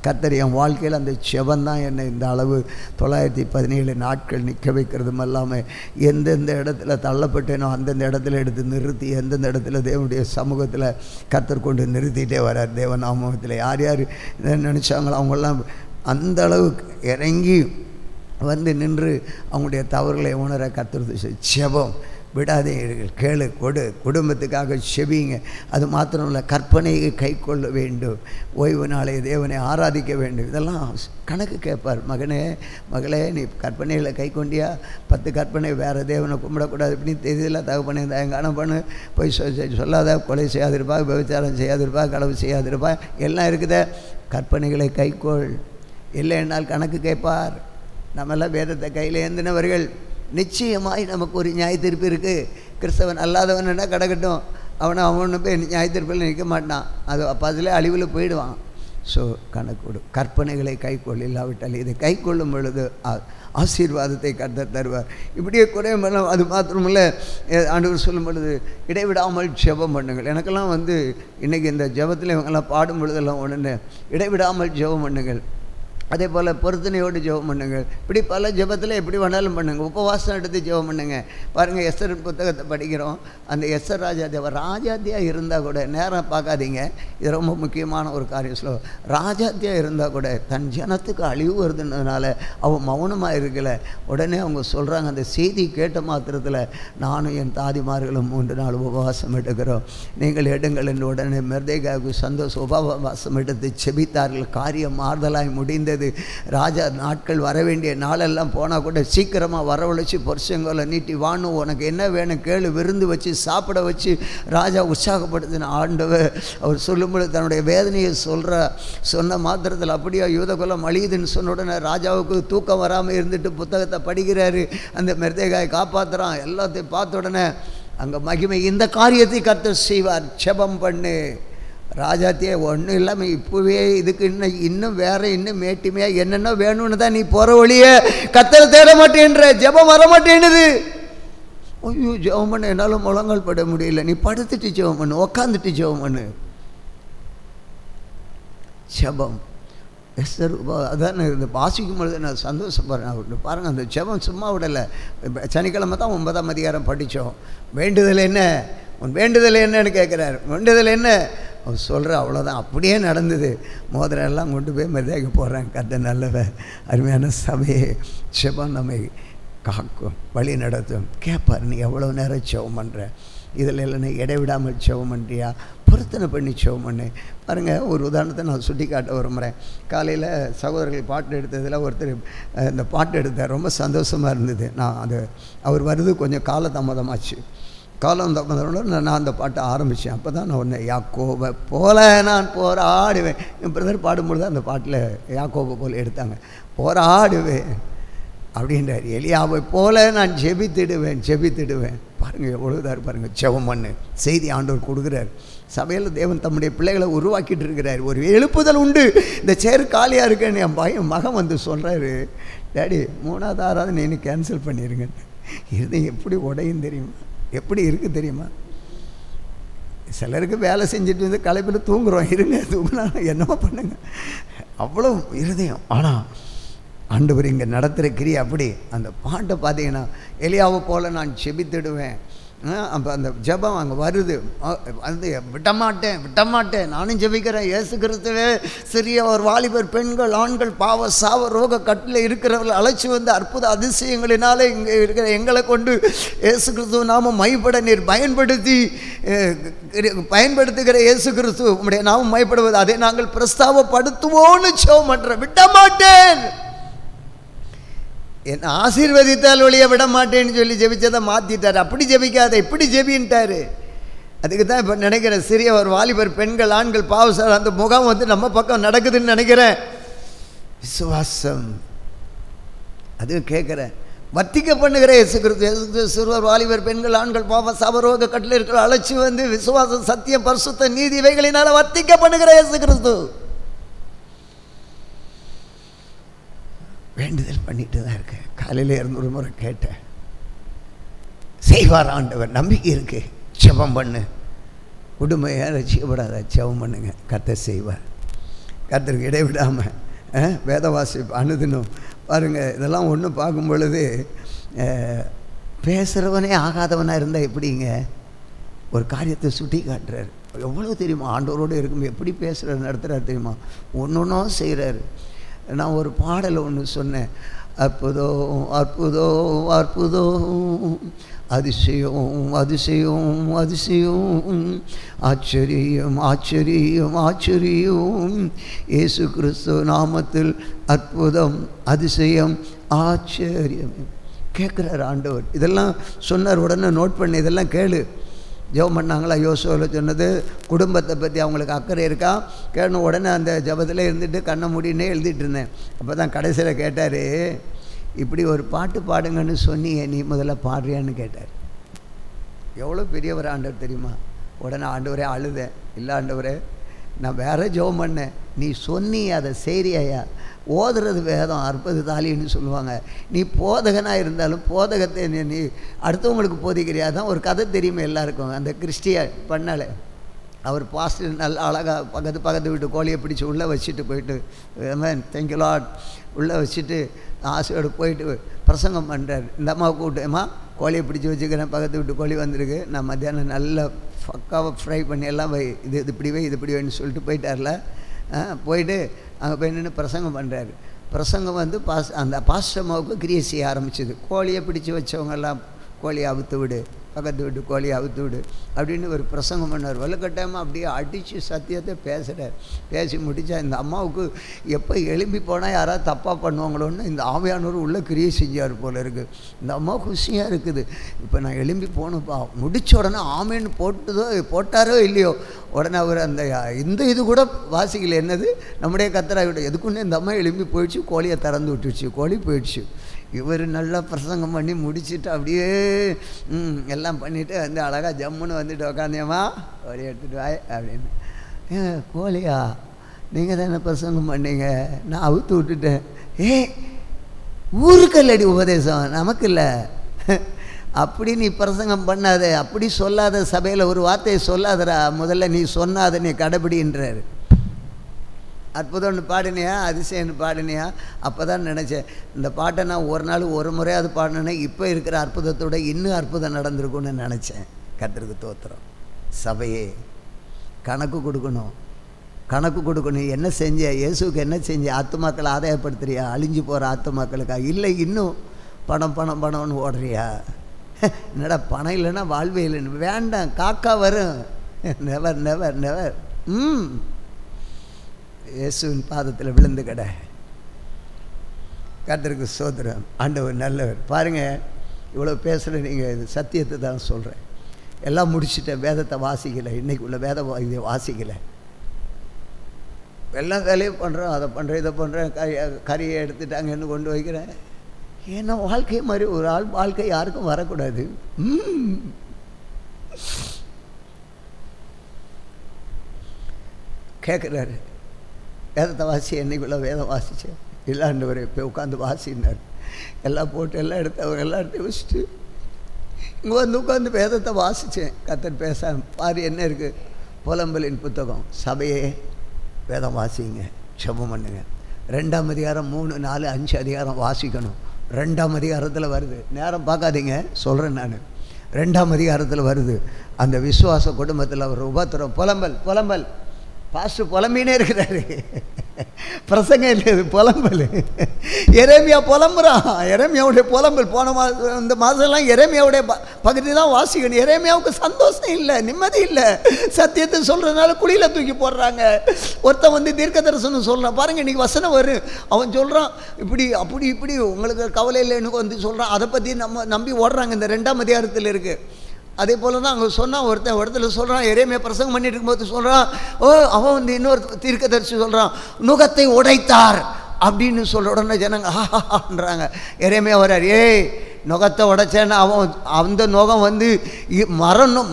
கர்த்தர் என் வாழ்க்கையில் அந்த ஜெபந்தான் என்னை இந்த அளவு 917 நாட்கள் நிற்க வைக்கிறதும் இல்லாமல் எந்தெந்த இடத்துல தள்ளப்பட்டேனோ அந்தந்த இடத்துல எடுத்து நிறுத்தி, எந்தெந்த இடத்துல தேவனுடைய சமூகத்தில் கர்த்தர் கொண்டு நிறுத்திட்டே வரார். தேவநாமத்தில் யார் யார் நினச்சாங்களோ அவங்கெல்லாம் அந்த அளவுக்கு இறங்கி வந்து நின்று அவங்களுடைய தவறுகளை உணர கர்த்தர். ஜெபம் விடாதீர்கள், கேளு கொடு, குடும்பத்துக்காக செபிங்க. அது மாத்திரம் இல்லை, கற்பனையை கை கொள்ள வேண்டும், ஓய்வு நாளை தேவனை ஆராதிக்க வேண்டும். இதெல்லாம் கணக்கு கேட்பார். மகளே நீ கற்பனைகளை கை கொண்டியா? 10 கற்பனை வேறு தேவனை கும்பிடக்கூடாது இப்படின்னு தெரியல, தகப்பனே தயங்கானம் பண்ணு, போய் சொல்லாத, கொலை செய்யாதிருப்பா, விபச்சாரம் செய்யாதிருப்பா, களவு செய்யாதிருப்பா, எல்லாம் இருக்குத. கற்பனைகளை கைக்கொள், இல்லை என்னால் கணக்கு கேட்பார். நம்மெல்லாம் வேதத்தை கையில் ஏந்தினவர்கள். நிச்சயமாய் நமக்கு ஒரு நியாய தீர்ப்பு இருக்குது. கிறிஸ்தவன் அல்லாதவன் என்ன கிடக்கட்டும், அவனு போய் நியாய தீர்ப்பில் நிற்க மாட்டான், அது அப்போ அதில் அழிவில் போயிடுவான். ஸோ கணக்கு கற்பனைகளை கைக்கொள், இல்லாவிட்டால் இதை கை கொள்ளும் பொழுது ஆசீர்வாதத்தை கர்த்தர் தருவார். இப்படியே குறையும். அது மாத்திரமில்லை, ஆண்டவர் சொல்லும் பொழுது இடைவிடாமல் ஜெபம் பண்ணுங்கள். எனக்கெல்லாம் வந்து இன்றைக்கி இந்த ஜெபத்தில் இவங்கெல்லாம் பாடும் பொழுதெல்லாம் உடனே இடைவிடாமல் ஜெபம் பண்ணுங்கள். அதே போல் பொருத்தனையோடு ஜெபம் பண்ணுங்கள். இப்படி பல ஜெபத்தில் எப்படி வேணாலும் பண்ணுங்கள். உபவாசம் எடுத்து ஜெபம் பண்ணுங்கள். பாருங்கள், எஸ்தர் புத்தகத்தை படிக்கிறோம். அந்த எஸ்தர் ராஜாத்தியாக இருந்தால் கூட நேரம் பார்க்காதீங்க, இது ரொம்ப முக்கியமான ஒரு காரியம். ராஜாத்தியாக இருந்தால் கூட தன் ஜனத்துக்கு அழிவு வருதுன்றதுனால அவன் மௌனமாக இருக்கலை. உடனே அவங்க சொல்கிறாங்க, அந்த செய்தி கேட்ட மாத்திரத்தில் நானும் என் தாதிமார்களும் 3 நாள் உபவாசம் எடுக்கிறோம், நீங்கள் எடுங்கள் என்று உடனே மெர்தேகாவுக்கு சந்தோஷம் உபவாசம் எடுத்து செபித்தார்கள். காரியம் மாறுதலாய் முடிந்தது. ராஜா நாட்கள் வர வேண்டிய நாளெல்லாம் போனால் கூட சீக்கிரமாக வரவழைச்சி பொருஷங்களை நீட்டி வான்னு, உனக்கு என்ன வேணும் கேளு, விருந்து வச்சு சாப்பிட வச்சு ராஜா உற்சாகப்படுத்தின ஆண்டவர். அவர் சொல்லும்போது தன்னுடைய வேதனையை சொன்ன மாத்திரத்தில் அப்படியே யூதகுலம் அழியுதுன்னு சொன்ன உடனே ராஜாவுக்கு தூக்கம் வராமல் இருந்துட்டு புத்தகத்தை படிக்கிறாரு. அந்த மெர்தேகாயை காப்பாற்றுறான். எல்லாத்தையும் பார்த்த உடனே அங்கே மகிமை, இந்த காரியத்தை கர்த்தர் செய்வார், ஜெபம் பண்ணு. ராஜாத்தியே ஒன்றும் இல்லாமல் இப்போவே இதுக்கு இன்னும் வேறு இன்னும் மேட்டுமையாக என்னென்ன வேணும்னு தான் நீ போகிற வழியே கர்த்தரை தேட மாட்டேன்ற, ஜெபம் வர மாட்டேன்னுது. ஐயோ, ஜெபம் பண்ண என்னால் முழங்கால் பட முடியல. நீ படுத்துட்டு ஜெபம் பண்ணு, உக்காந்துட்டு ஜெபம் பண்ணு. ஜெபம் எஸ்தர் அதான் இந்த வாசிக்கும் பொழுது நான் சந்தோஷப்படுறேன். பாருங்கள், அந்த ஜெபம் சும்மா விடலை. சனிக்கிழமை தான் 9ஆம் அதிகாரம் படித்தோம். வேண்டுதல் என்ன, உன் வேண்டுதல் என்னன்னு கேட்குறாரு. வேண்டுதல் என்ன? அவர் சொல்கிற அவ்வளோதான். அப்படியே நடந்தது. மோதிரம் எல்லாம் கொண்டு போய் மெதுவாக போடுறேன். கர்த்தர் நல்லவ. அருமையான சபையே, ஜெபம் நம்மை காக்கும், வழி நடத்தும். கேட்பார், நீ எவ்வளோ நேரம் ஜெபம் பண்ணுற, இதில் இல்லைன்னா இடைவிடாமல் ஜெபம் பண்ணுறியா, பொருத்தனை பண்ணி ஜெபம் பண்ணு. பாருங்கள், ஒரு உதாரணத்தை நான் சுட்டி காட்ட விரும்புகிறேன். காலையில் சகோதரர்கள் பாட்டு எடுத்ததில் ஒருத்தர் இந்த பாட்டு எடுத்தார். ரொம்ப சந்தோஷமாக இருந்தது. நான் அது அவர் வருது கொஞ்சம் காலதாமதமாச்சு. நான் அந்த பாட்டை ஆரம்பித்தேன். அப்போ தான் நான் ஒன்று, யாக்கோபை போல நான் போராடுவேன். என் பிரதர் பாடும்பொழுது அந்த பாட்டில் யாக்கோபை போல் எடுத்தாங்க. போராடுவேன் அப்படின்றார். எலியாவை போல நான் ஜெபித்திடுவேன். பாருங்கள் எவ்வளோதான் பாருங்கள். ஜெபம் பண்ணு. செய்தி ஆண்டவர் கொடுக்குறார். சபையில் தேவன் தம்முடைய பிள்ளைகளை உருவாக்கிட்டு இருக்கிறார். ஒரு எழுப்புதல் உண்டு. இந்த சேர் காலியாக இருக்குன்னு என் மகன் வந்து சொல்கிறாரு, டேடி 3வது 6வது நீ கேன்சல் பண்ணிடுங்க. இது எப்படி உடையும் தெரியுமா, எப்படி இருக்குது தெரியுமா? சிலருக்கு வேலை செஞ்சுட்டு வந்து களைப்பில் தூங்குறோம். இருங்க, தூங்கினா என்னமோ பண்ணுங்க, அவ்வளோ இருதயம். ஆனால் ஆண்டவர் இங்கே நடத்துகிற கிரியை அப்படி. அந்த பாட்டை பார்த்தீங்கன்னா, எலியாவை போல நான் ஜெபித்திடுவேன். அப்போ அந்த ஜெபம் அங்கே வருது. வந்து விட்டமாட்டேன் நானும் ஜெபிக்கிறேன். இயேசு கிறிஸ்துவே, சிறிய ஒரு வாலிபர், பெண்கள், ஆண்கள், பாவ சாவ ரோக கட்டில் இருக்கிறவர்கள் அழைச்சி வந்து அற்புத அதிசயங்களினாலே இங்கே இருக்கிற எங்களை கொண்டு இயேசு கிறிஸ்துவ நாம மைப்பட நீர் பயன்படுத்துகிற இயேசு கிறிஸ்து உம்முடைய நாமம் மைப்படுவது, அதை நாங்கள் பிரஸ்தாபப்படுத்துவோன்னு ஜெபம் பண்ணுறேன். விட்டமாட்டேன், என்னை ஆசீர்வதித்தால் ஒழிய விட மாட்டேன்னு சொல்லி ஜெபிச்சதை மாற்றிட்டார். அப்படி ஜெபிக்காத, இப்படி ஜெபின்ட்டார். அதுக்கு தான் இப்போ நினைக்கிறேன், சிறிய ஒரு வாலிபர், பெண்கள், ஆண்கள், பாவசார், அந்த முகாம் வந்து நம்ம பக்கம் நடக்குதுன்னு நினைக்கிறேன். விசுவாசம் அது கேட்குறேன். வர்த்திக்க பண்ணுகிற இயேசு கிறிஸ்து, சிறுவர், வாலிபர், பெண்கள், ஆண்கள், பாவ சாபரோக கட்டில் இருக்கிற அழைச்சி வந்து விசுவாசம், சத்தியம், பரிசுத்த, நீதி இவைகளினால வர்த்திக்க பண்ணுகிற இயேசு கிறிஸ்து வேண்டுதல் பண்ணிட்டு தான் இருக்கேன். காலையில் 200 முறை கேட்டேன். செய்வார் ஆண்டவர், நம்பிக்கை இருக்கு. ஜெபம் பண்ணு. குடும்பம் ரசிக்கப்படாத, ஜெபம் பண்ணுங்க, கர்த்தர் செய்வார். கர்த்தருக்கு இடைவிடாமல் வேதவாசி அனுதினம் பாருங்கள். இதெல்லாம் ஒன்று பார்க்கும் பொழுது, பேசுகிறவனே ஆகாதவனாக இருந்தால் எப்படிங்க? ஒரு காரியத்தை சுட்டி காட்டுறாரு. எவ்வளோ தெரியுமா? ஆண்டவரோடு இருக்கும் எப்படி பேசுகிறார், நடத்துகிறார் தெரியுமா? ஒன்றும் செய்கிறாரு. நான் ஒரு பாடலை ஒன்று சொன்னேன். அற்புதம் அற்புதம் அற்புதம், அதிசயம் அதிசயம் அதிசயம், ஆச்சரியம் ஆச்சரியம் ஆச்சரியம், இயேசு கிறிஸ்து நாமத்தில் அற்புதம் அதிசயம் ஆச்சரியம். கேட்குறார் ஆண்டவர். இதெல்லாம் சொன்னார். உடனே நோட் பண்ணி, இதெல்லாம் கேளு. ஜெபம் பண்ணாங்களா? யோசுவாவில் சொன்னது குடும்பத்தை பற்றி அவங்களுக்கு அக்கறை இருக்கா கேட்கணும். உடனே அந்த ஜெபத்தில் இருந்துட்டு கண்ணை மூடினே எழுதிட்டு இருந்தேன். அப்போ தான் கடைசியில் கேட்டார், இப்படி ஒரு பாட்டு பாடுங்கன்னு சொன்னீங்க, நீ முதல்ல பாடுறியான்னு கேட்டார். எவ்வளோ பெரியவர் ஆண்டவர் தெரியுமா? உடனே ஆண்டவரே அழுதேன். இல்லை ஆண்டவரே, நான் வேறு ஜெபம் பண்ணேன், நீ சொன்னி அதை செய்றியா? ஓதுறது வேதம், அற்புத தாலின்னு சொல்லுவாங்க. நீ போதகனாக இருந்தாலும் போதகத்தை நீ அடுத்தவங்களுக்கு போதிக்கிறியா? தான் ஒரு கதை தெரியுமே எல்லாருக்கும். அந்த கிறிஸ்டிய பண்ணலை, அவர் பாஸ்டர் நல்ல அழகாக பக்கத்து வீட்டு கோழியை பிடிச்சி உள்ளே வச்சுட்டு போயிட்டு, தேங்க்யூ லார்ட், உள்ளே வச்சுட்டு ஆசையோடு போயிட்டு பிரசங்கம் பண்ணுறாரு. இந்த அம்மாவை கூப்பிட்டேம்மா, கோழியை பிடிச்சி வச்சுக்கிறேன், பக்கத்து வீட்டு கோழி வந்திருக்கு, நான் மத்தியானம் நல்லா பக்காவை ஃப்ரை பண்ணி எல்லாம் இது இப்படி வைன்னு சொல்லிட்டு போயிட்டார்ல. போயிட்டு அங்கே போய் நின்று பிரசங்கம் பண்ணுறாரு. பிரசங்கம் வந்து அந்த பாஸ்டம்மாவுக்கு கிரியை செய்ய ஆரம்பிச்சிது. கோழியை பிடிச்சி வச்சவங்கெல்லாம் கோழியை அவுத்து விடு, பக்கத்து விட்டு கோழியை அவுத்து விடு அப்படின்னு ஒரு பிரசங்கம் பண்ணார். வலுக்கட்டாயமாக அப்படியே அடித்து சத்தியத்தை பேசுகிறார். பேசி முடித்தா இந்த அம்மாவுக்கு எப்போ எழும்பி போனால் யாராவது தப்பாக பண்ணுவாங்களோன்னு இந்த ஆவியானவர் உள்ள கிரியை செஞ்சார் போல இருக்குது. இந்த அம்மா குஷியாக இருக்குது. இப்போ நான் எழும்பி போகணுப்பா. முடித்த உடனே ஆமேன்னு போட்டாரோ இல்லையோ, உடனே அவர் அந்த இது கூட வாசிக்கல. என்னது, நம்முடைய கத்தராவிட எதுக்குன்னே இந்த அம்மா எழும்பி போயிடுச்சு, கோழியை திறந்து விட்டுடுச்சு, கோழி போயிடுச்சு. இவர் நல்லா பிரசங்கம் பண்ணி முடிச்சுட்டு அப்படியே எல்லாம் பண்ணிவிட்டு வந்து அழகாக ஜம்முன்னு வந்துட்டு உக்காந்தியம்மா, கோழி எடுத்துகிட்டு வாய் அப்படின்னு. கோழியா, நீங்கள் தானே பிரசங்கம் பண்ணீங்க, நான் அவுத்து விட்டுட்டேன். ஊருக்கல்லடி உபதேசம், நமக்கு இல்லை. அப்படி நீ பிரசங்கம் பண்ணாத, அப்படி சொல்லாத, சபையில் ஒரு வார்த்தையை சொல்லாதரா, முதல்ல நீ சொன்னாத நீ கடைபிடின்றார். அற்புதம்னு பாடினியா, அதிசயம்னு பாடினியா? அப்போ தான் நினச்சேன், இந்த பாட்டை நான் ஒரு நாள் ஒரு முறையாவது பாடினேன்னா இப்போ இருக்கிற அற்புதத்தோட இன்னும் அற்புதம் நடந்திருக்கும்னு நினச்சேன். கர்த்தருக்கு தோத்திரம். சபையே, கணக்கு கொடுக்கணும், கணக்கு கொடுக்கணும். என்ன செஞ்ச, இயேசுக்கு என்ன செஞ்ச, ஆத்துமாக்களை ஆதாயப்படுத்துறியா, அழிஞ்சு போகிற ஆத்துமாக்களுக்கா? இல்லை இன்னும் பணம் பணம் பணம்னு ஓடுறியா? என்னடா பணம் இல்லைன்னா வாழ்வே இல்லைன்னு. வேண்டாம், காக்கா வரும். Never never never. இயேசுவின் பாதத்தில் விழுந்து கடை. கர்த்தருக்கு ஸ்தோத்திரம். ஆண்டவர் நல்லவர். பாருங்கள், இவ்வளோ பேசுகிற நீங்கள் இது சத்தியத்தை தான் சொல்கிறேன். எல்லாம் முடிச்சுட்டேன், வேதத்தை வாசிக்கலை, இன்றைக்கி உள்ள இதை வாசிக்கலை. எல்லாம் வேலையும் பண்ணுறோம், அதை பண்ணுறேன், இதை பண்ணுறேன், கறியை எடுத்துட்டு அங்கேன்னு கொண்டு வைக்கிறேன். ஏன்னா வாழ்க்கை மாதிரி ஒரு ஆள் வாழ்க்கை யாருக்கும் வரக்கூடாது. கேட்குறாரு, வேதத்தை வாசி, என்னைக்குள்ள வேதம் வாசித்தேன் இல்லாண்டவர் இப்போ உட்காந்து வாசினார். எல்லாம் போட்டு எல்லாம் எடுத்து அவர் எல்லாம் எடுத்து வச்சுட்டு இங்கே வந்து உட்காந்து வேதத்தை வாசித்தேன். கர்த்தர் பேச பாரு என்ன இருக்குது, புலம்பலின் புத்தகம், சபையே வேதம் வாசிங்க, ஜெபம் பண்ணுங்க. 2ஆம் அதிகாரம் 3, 4, 5 அதிகாரம் வாசிக்கணும். 2ஆம் அதிகாரத்தில் வருது, நேரம் பார்க்காதீங்க சொல்கிறேன் நான். 2ஆம் அதிகாரத்தில் வருது, அந்த விசுவாச குடும்பத்தில் அவர் உபத்திரம், புலம்பல் புலம்பல். பாஸ்டர் புலம்பினே இருக்கிறாரு, பிரசங்கம் இல்லை, புலம்பல். எரேமியா புலம்புறான். எரேமியாவுடைய புலம்பல் போன இந்த மாதம்லாம் எரேமியாவுடைய பகுதி தான் வாசிக்கணும். எரேமியாவுக்கு சந்தோஷம் இல்லை, நிம்மதி இல்லை. சத்தியத்தை சொல்கிறதுனால குழியில் தூக்கி போடுறாங்க. ஒருத்தன் வந்து தீர்க்க தரிசனம் சொல்கிறான் பாருங்கள், இன்றைக்கி வசனம் வரும். அவன் சொல்கிறான் இப்படி அப்படி இப்படி, உங்களுக்கு கவலை இல்லைன்னு வந்து சொல்கிறான். அதை பற்றி நம்பி ஓடுறாங்க. இந்த 2ஆம் அதிகாரத்தில் இருக்குது. அதே போல் தான் அங்கே சொன்னான். ஒருத்தன் இடத்துல சொல்கிறான், எரேமியா பிரசங்கம் பண்ணிட்டு இருக்கும்போது சொல்கிறான், அவன் வந்து இன்னொரு தீர்க்கதரிசி சொல்கிறான், நுகத்தை உடைத்தார் அப்படின்னு சொல்கிற உடனே ஜனங்க ஆஹான்றாங்க. எரேமியா வர்றார், நுகத்தை உடைச்சேன்னா அவன் அந்த நுகம் வந்து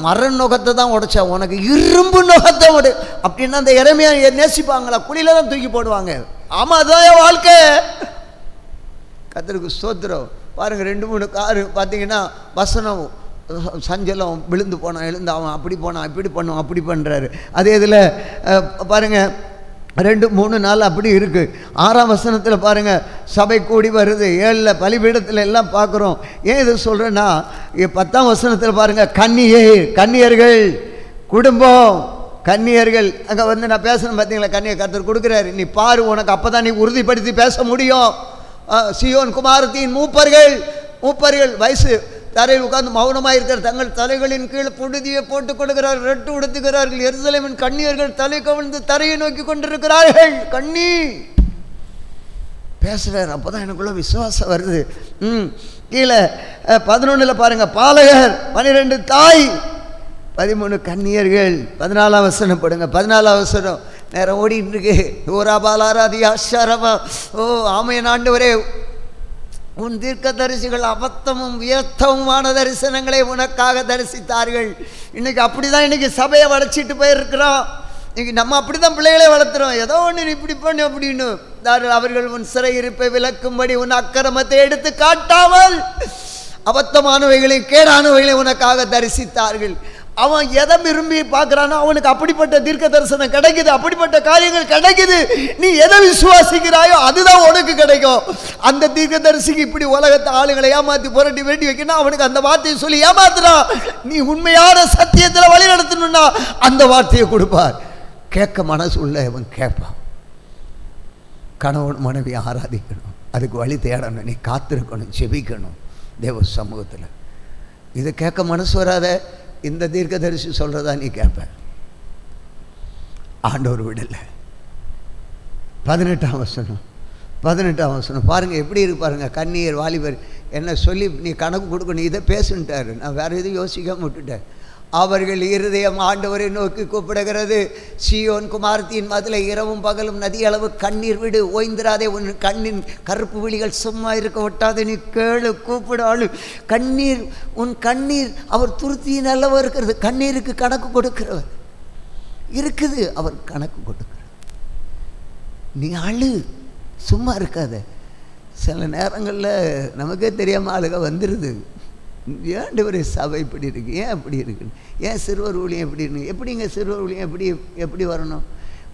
மர நுகத்தை தான் உடைச்சா, உனக்கு இரும்பு நுகத்தை உடை அப்படின்னா அந்த எரேமியா நேசிப்பாங்களா? குழியில தான் தூக்கி போடுவாங்க. ஆமாம், அதுதான் வாழ்க்கை. கர்த்தருக்கு ஸ்தோத்திரம். பாருங்கள், 2-3 காரு பார்த்தீங்கன்னா வசனம் சஞ்சலம், விழுந்து போனான், எழுந்து அவன் அப்படி போனான், இப்படி பண்ணுவான், அப்படி பண்ணுறாரு. அதே இதில் பாருங்கள் 2, 3, 4 அப்படி இருக்குது. 6ஆம் வசனத்தில் பாருங்கள், சபை கூடி வருது. 7 பலிபீடத்தில் எல்லாம் பார்க்குறோம். ஏன் இதை சொல்கிறேன்னா, 10ஆம் வசனத்தில் பாருங்கள், கன்னியர்கள் குடும்பம், கன்னியர்கள். அங்கே வந்து நான் பேசணும் பார்த்தீங்களா, கன்னியர் கர்த்தர் கொடுக்குறாரு. நீ பாரு, உனக்கு அப்போ தான் நீ உறுதிப்படுத்தி பேச முடியும். சீயோன் குமாரத்தின் மூப்பர்கள் வயசு தரையில் உட்கார்ந்து மௌனமாக இருக்கிற தங்கள் தலைகளின் கீழ் புழுதியை போட்டுக் கொடுக்கிறார்கள், ரெட்டு உடுத்துகிறார்கள். எருசலேமின் கன்னியர்கள் தலை கவிழ்ந்து தரையை நோக்கி கொண்டிருக்கிறார்கள். கண்ணி பேசுகிறார். அப்போ தான் எனக்குள்ள விசுவாசம் வருது. கீழே 11 பாருங்கள், பாலகர் 12, தாய் 13, கன்னியர்கள். 14ஆம் வசனம் படுங்க. 14ஆம் வசனம் நேரம் ஓடிட்டு இருக்கு. ஓரா பாலாராதியா ஷரவா. ஆமையன் ஆண்டவரே, உன் தீர்க்க தரிசிகள் அபத்தமும் வியர்த்தமுமான தரிசனங்களை உனக்காக தரிசித்தார்கள். இன்னைக்கு அப்படிதான் இன்னைக்கு சபையை வளர்ச்சிட்டு போயிருக்கிறோம். இன்னைக்கு நம்ம அப்படிதான் பிள்ளைகளை வளர்த்துறோம். ஏதோ ஒன்று இப்படி பண்ணு அப்படின்னு. அவர்கள் உன் சிறையிருப்பை விளக்கும்படி உன் அக்கிரமத்தை எடுத்து காட்டாமல் அபத்தமானவைகளையும் கேடானவைகளையும் உனக்காக தரிசித்தார்கள். அவன் எதை விரும்பி பார்க்குறானோ அவனுக்கு அப்படிப்பட்ட தீர்க்க தரிசனம் கிடைக்குது, அப்படிப்பட்ட காரியங்கள் கிடைக்குது. நீ எதை விசுவாசிக்கிறாயோ அதுதான் உனக்கு கிடைக்கும். அந்த தீர்க்க தரிசிக்கு இப்படி உலகத்தை ஆளுகளை ஏமாற்றி புரட்டி வேண்டி வைக்கணும், அவனுக்கு அந்த வார்த்தையை சொல்லி ஏமாத்துறான். நீ உண்மையான சத்தியத்தில் வழி நடத்தணும்னா அந்த வார்த்தையை கொடுப்பார். கேட்க மனசு உள்ள அவன் கேட்பான். கணவன் மனைவி ஆராதிக்கணும், அதுக்கு வழி தேடணும், நீ காத்திருக்கணும், ஜெபிக்கணும் தேவ சமூகத்தில். இது கேட்க மனசு வராத இந்த தீர்க்க தரிசி சொல்கிறதா நீ கேட்ப. ஆண்டவர் விடலை. 18ஆம் வசனம் பாருங்கள் எப்படி இருக்கு பாருங்கள். கன்னியர் வாலிபர் என்ன சொல்லி நீ கணக்கு கொடுக்கணும், இதை பேசுன்ட்டாரு. நான் வேறு எதுவும் யோசிக்காம விட்டுட்டேன். அவர்கள் இருதயம் ஆண்டவரை நோக்கி கூப்பிடுகிறது. சீயோன் குமாரத்தின் மதிலை இரவும் பகலும் நதி அளவு கண்ணீர் விடு, ஓய்ந்திராதே, உன் கண்ணின் கருப்பு விழிகள் சும்மா இருக்க விட்டாதே, நீ கேளு, கூப்பிடாளு. கண்ணீர், உன் கண்ணீர் அவர் துருத்தியின் அளவு இருக்கிறது. கண்ணீருக்கு கணக்கு கொடுக்கிறவர் இருக்குது, அவர் கணக்கு கொடுக்கிறார். நீ அழு, சும்மா இருக்காத. சில நேரங்களில் நமக்கே தெரியாமல் ஆளுக வந்துடுது. ஏண்டவரே சபை இப்படி இருக்குது, ஏன் அப்படி இருக்குன்னு, ஏன் சிறுவர் ஊழியம் எப்படி இருக்கு, எப்படிங்க சிறுவர் ஊழியம் எப்படி வரணும்?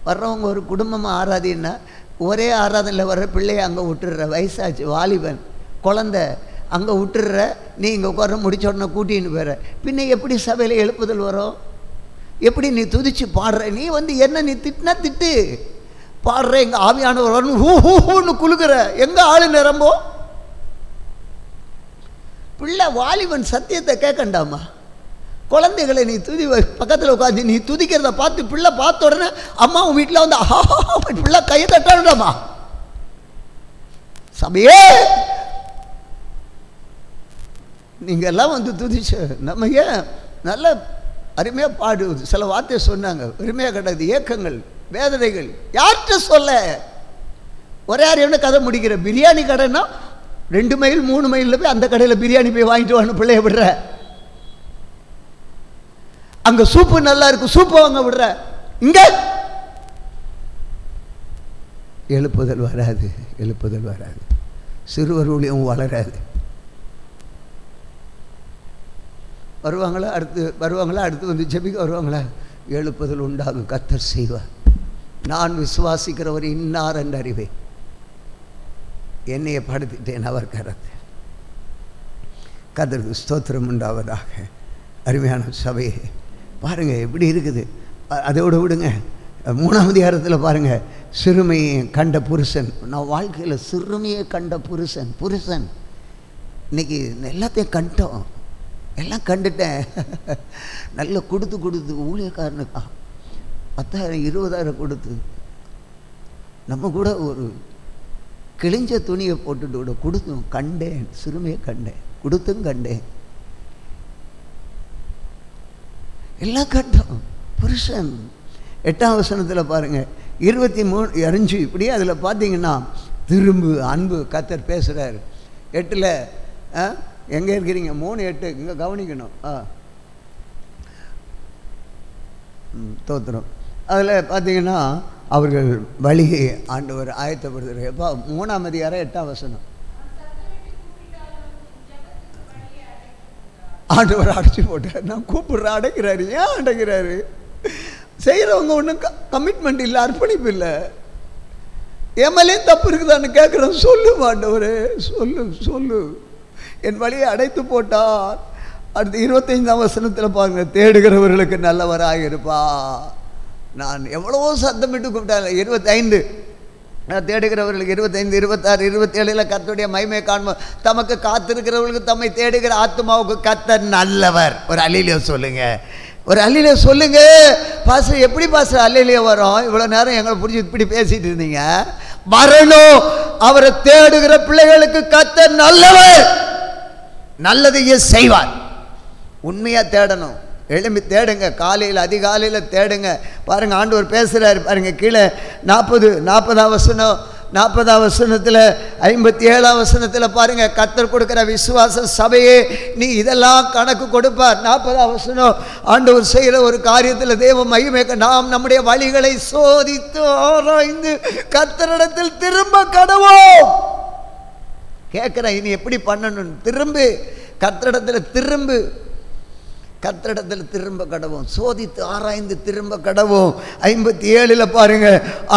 வர்றவங்க ஒரு குடும்பமாக ஆராதின்னா ஒரே ஆராதனையில் வர்ற பிள்ளையை அங்கே விட்டுடுற, வயசாச்சு வாலிபன் குழந்தை அங்கே விட்டுடுற, நீ இங்கே உட்கார முடிச்ச உடனே கூட்டின்னு போகிற, பின்ன எப்படி சபையில் எழுப்புதல் வரும்? எப்படி நீ துதிச்சு பாடுற? நீ வந்து என்ன நீ திட்டினா திட்டு, பாடுற எங்கள் ஆவியானவர் ஹூன்னு குலுக்குற, எங்கள் ஆளு நிரம்போ? பிள்ளை வாலிபன் சத்தியத்தை கேட்கண்டாமா? குழந்தைகளை நீ பக்கத்தில் உட்காந்து நீ துதிக்கிறத பார்த்து பிள்ளை பார்த்த உடனே அம்மா உன் வீட்டில் வந்து பிள்ளை கையை தட்டாண்டாமா? சபையே நீங்கள் எல்லாம் வந்து துதிச்ச நம்ம ஏன் நல்ல அருமையாக பாடுவது, சில வார்த்தை சொன்னாங்க, அருமையாக கிடையாது. ஏக்கங்கள் வேதனைகள் யார்கிட்ட சொல்ல? ஒரே யாரையோட கதை முடிக்கிற. பிரியாணி கடைன்னா 2 மைல் 3 மைலில் போய் அந்த கடையில் பிரியாணி போய் வாங்கிட்டு வான்னு பிள்ளைய விடுற. அங்கே சூப்பு நல்லா இருக்கு, சூப்பு வாங்க விடுற. இங்க எழுப்புதல் வராது, எழுப்புதல் வராது. சிறுவர் ஊழியம் வளராது. வருவாங்களா? அடுத்து வந்து ஜெபிக்க வருவாங்களா? எழுப்புதல் உண்டாகும், கர்த்தர் செய்வார். நான் விசுவாசிக்கிறவர் இன்னார் என்று அறிவேன், என்னைய படுத்திட்டேன் அவர் கரத்தை. கர்த்தருக்கு ஸ்தோத்திரம் உண்டாவதாக. அருமையான சபையை பாருங்க எப்படி இருக்குது. அதோடு விடுங்க, 3ஆம் அதிகாரத்தில் பாருங்க, சிறுமையை கண்ட புருஷன். நான் வாழ்க்கையில் சிறுமையை கண்ட புருஷன் இன்னைக்கு எல்லாத்தையும் கண்டோம், எல்லாம் கண்டுட்டேன். நல்லா கொடுத்து ஊழியக்காரனுக்கா 10,000 20,000 கொடுத்து நம்ம கூட ஒரு கிழிஞ்ச துணியை போட்டுட்டு கூட கொடுத்தும் கண்டேன், சிறுமையை கண்டேன், கொடுத்தும் கண்டேன், எல்லாம் கண்டோம். புருஷன் 8ஆம் வசனத்தில் பாருங்க, 23:5 இப்படியே அதில் பார்த்தீங்கன்னா திரும்பு அன்பு கர்த்தர் பேசுகிறார். 8ல் எங்கே இருக்கிறீங்க? 3:8 இங்கே கவனிக்கணும். தோத்திரம். அதில் பார்த்தீங்கன்னா அவர்கள் வழியை ஆண்டவர் ஆயத்தப்படுத்துகிறார். எப்போ? 3ஆம் அதிகாரம் 8ஆம் வசனம். ஆண்டவர் அடைச்சி போட்டார். நான் கூப்பிடுற அடைக்கிறாரு. ஏன் அடைக்கிறாரு? செய்கிறவங்க ஒன்றும் கமிட்மெண்ட் இல்லை, அர்ப்பணிப்பு இல்லை. எம்எல்ஏ தப்பு இருக்குதான்னு கேட்குறேன். சொல்லு ஆண்டவரே, சொல்லு. என் வழியை அடைத்து போட்டார். அடுத்து 25ஆம் வசனத்தில் பாருங்க, தேடுகிறவர்களுக்கு நல்லவராக இருப்பா. நான் எவ்வளவோ சத்தமிட்டு கூப்பிட்டாங்க. 25 தேடுகிறவர்களுக்கு 25, 26, 27 கர்த்தருடைய மகிமையை காண்போம். தமக்கு காத்திருக்கிறவர்களுக்கு தம்மை தேடுகிற ஆத்மாவுக்கு கர்த்தர் நல்லவர். ஒரு அல்லேலூயா சொல்லுங்க, ஒரு அல்லேலூயா சொல்லுங்க. பாஸ்டர் எப்படி பாஸ்டர் அல்லேலூயா வரும்? இவ்வளோ நேரம் எங்களை புரிஞ்சு இப்படி பேசிட்டு இருந்தீங்க. வரணும். அவரை தேடுகிற பிள்ளைகளுக்கு கர்த்தர் நல்லவர், நல்லதையே செய்வார். உண்மையா தேடணும், எழும்பி தேடுங்க. காலையில் அதிகாலையில் தேடுங்க. பாருங்க ஆண்டவர் பேசுகிறார் பாருங்க. கீழே 40ஆம் வசனம், 40ஆம் வசனத்தில் 57ஆம் வசனத்தில் பாருங்க, கர்த்தர் கொடுக்கிற விசுவாச சபையே நீ இதெல்லாம் கணக்கு கொடுப்பார். 40ஆம் வசனம், ஆண்டவர் செய்கிற ஒரு காரியத்தில் தேவ மகிமை, நாம் நம்முடைய வழிகளை சோதித்து ஆராய்ந்து கர்த்தரிடத்தில் திரும்ப கடவோம். கேட்குறேன், இனி எப்படி பண்ணணும்? திரும்பு கர்த்தரிடத்தில், கர்த்தரிடத்தில் திரும்ப கடவோம். சோதித்து ஆராய்ந்து திரும்ப கடவோம். 57 பாருங்க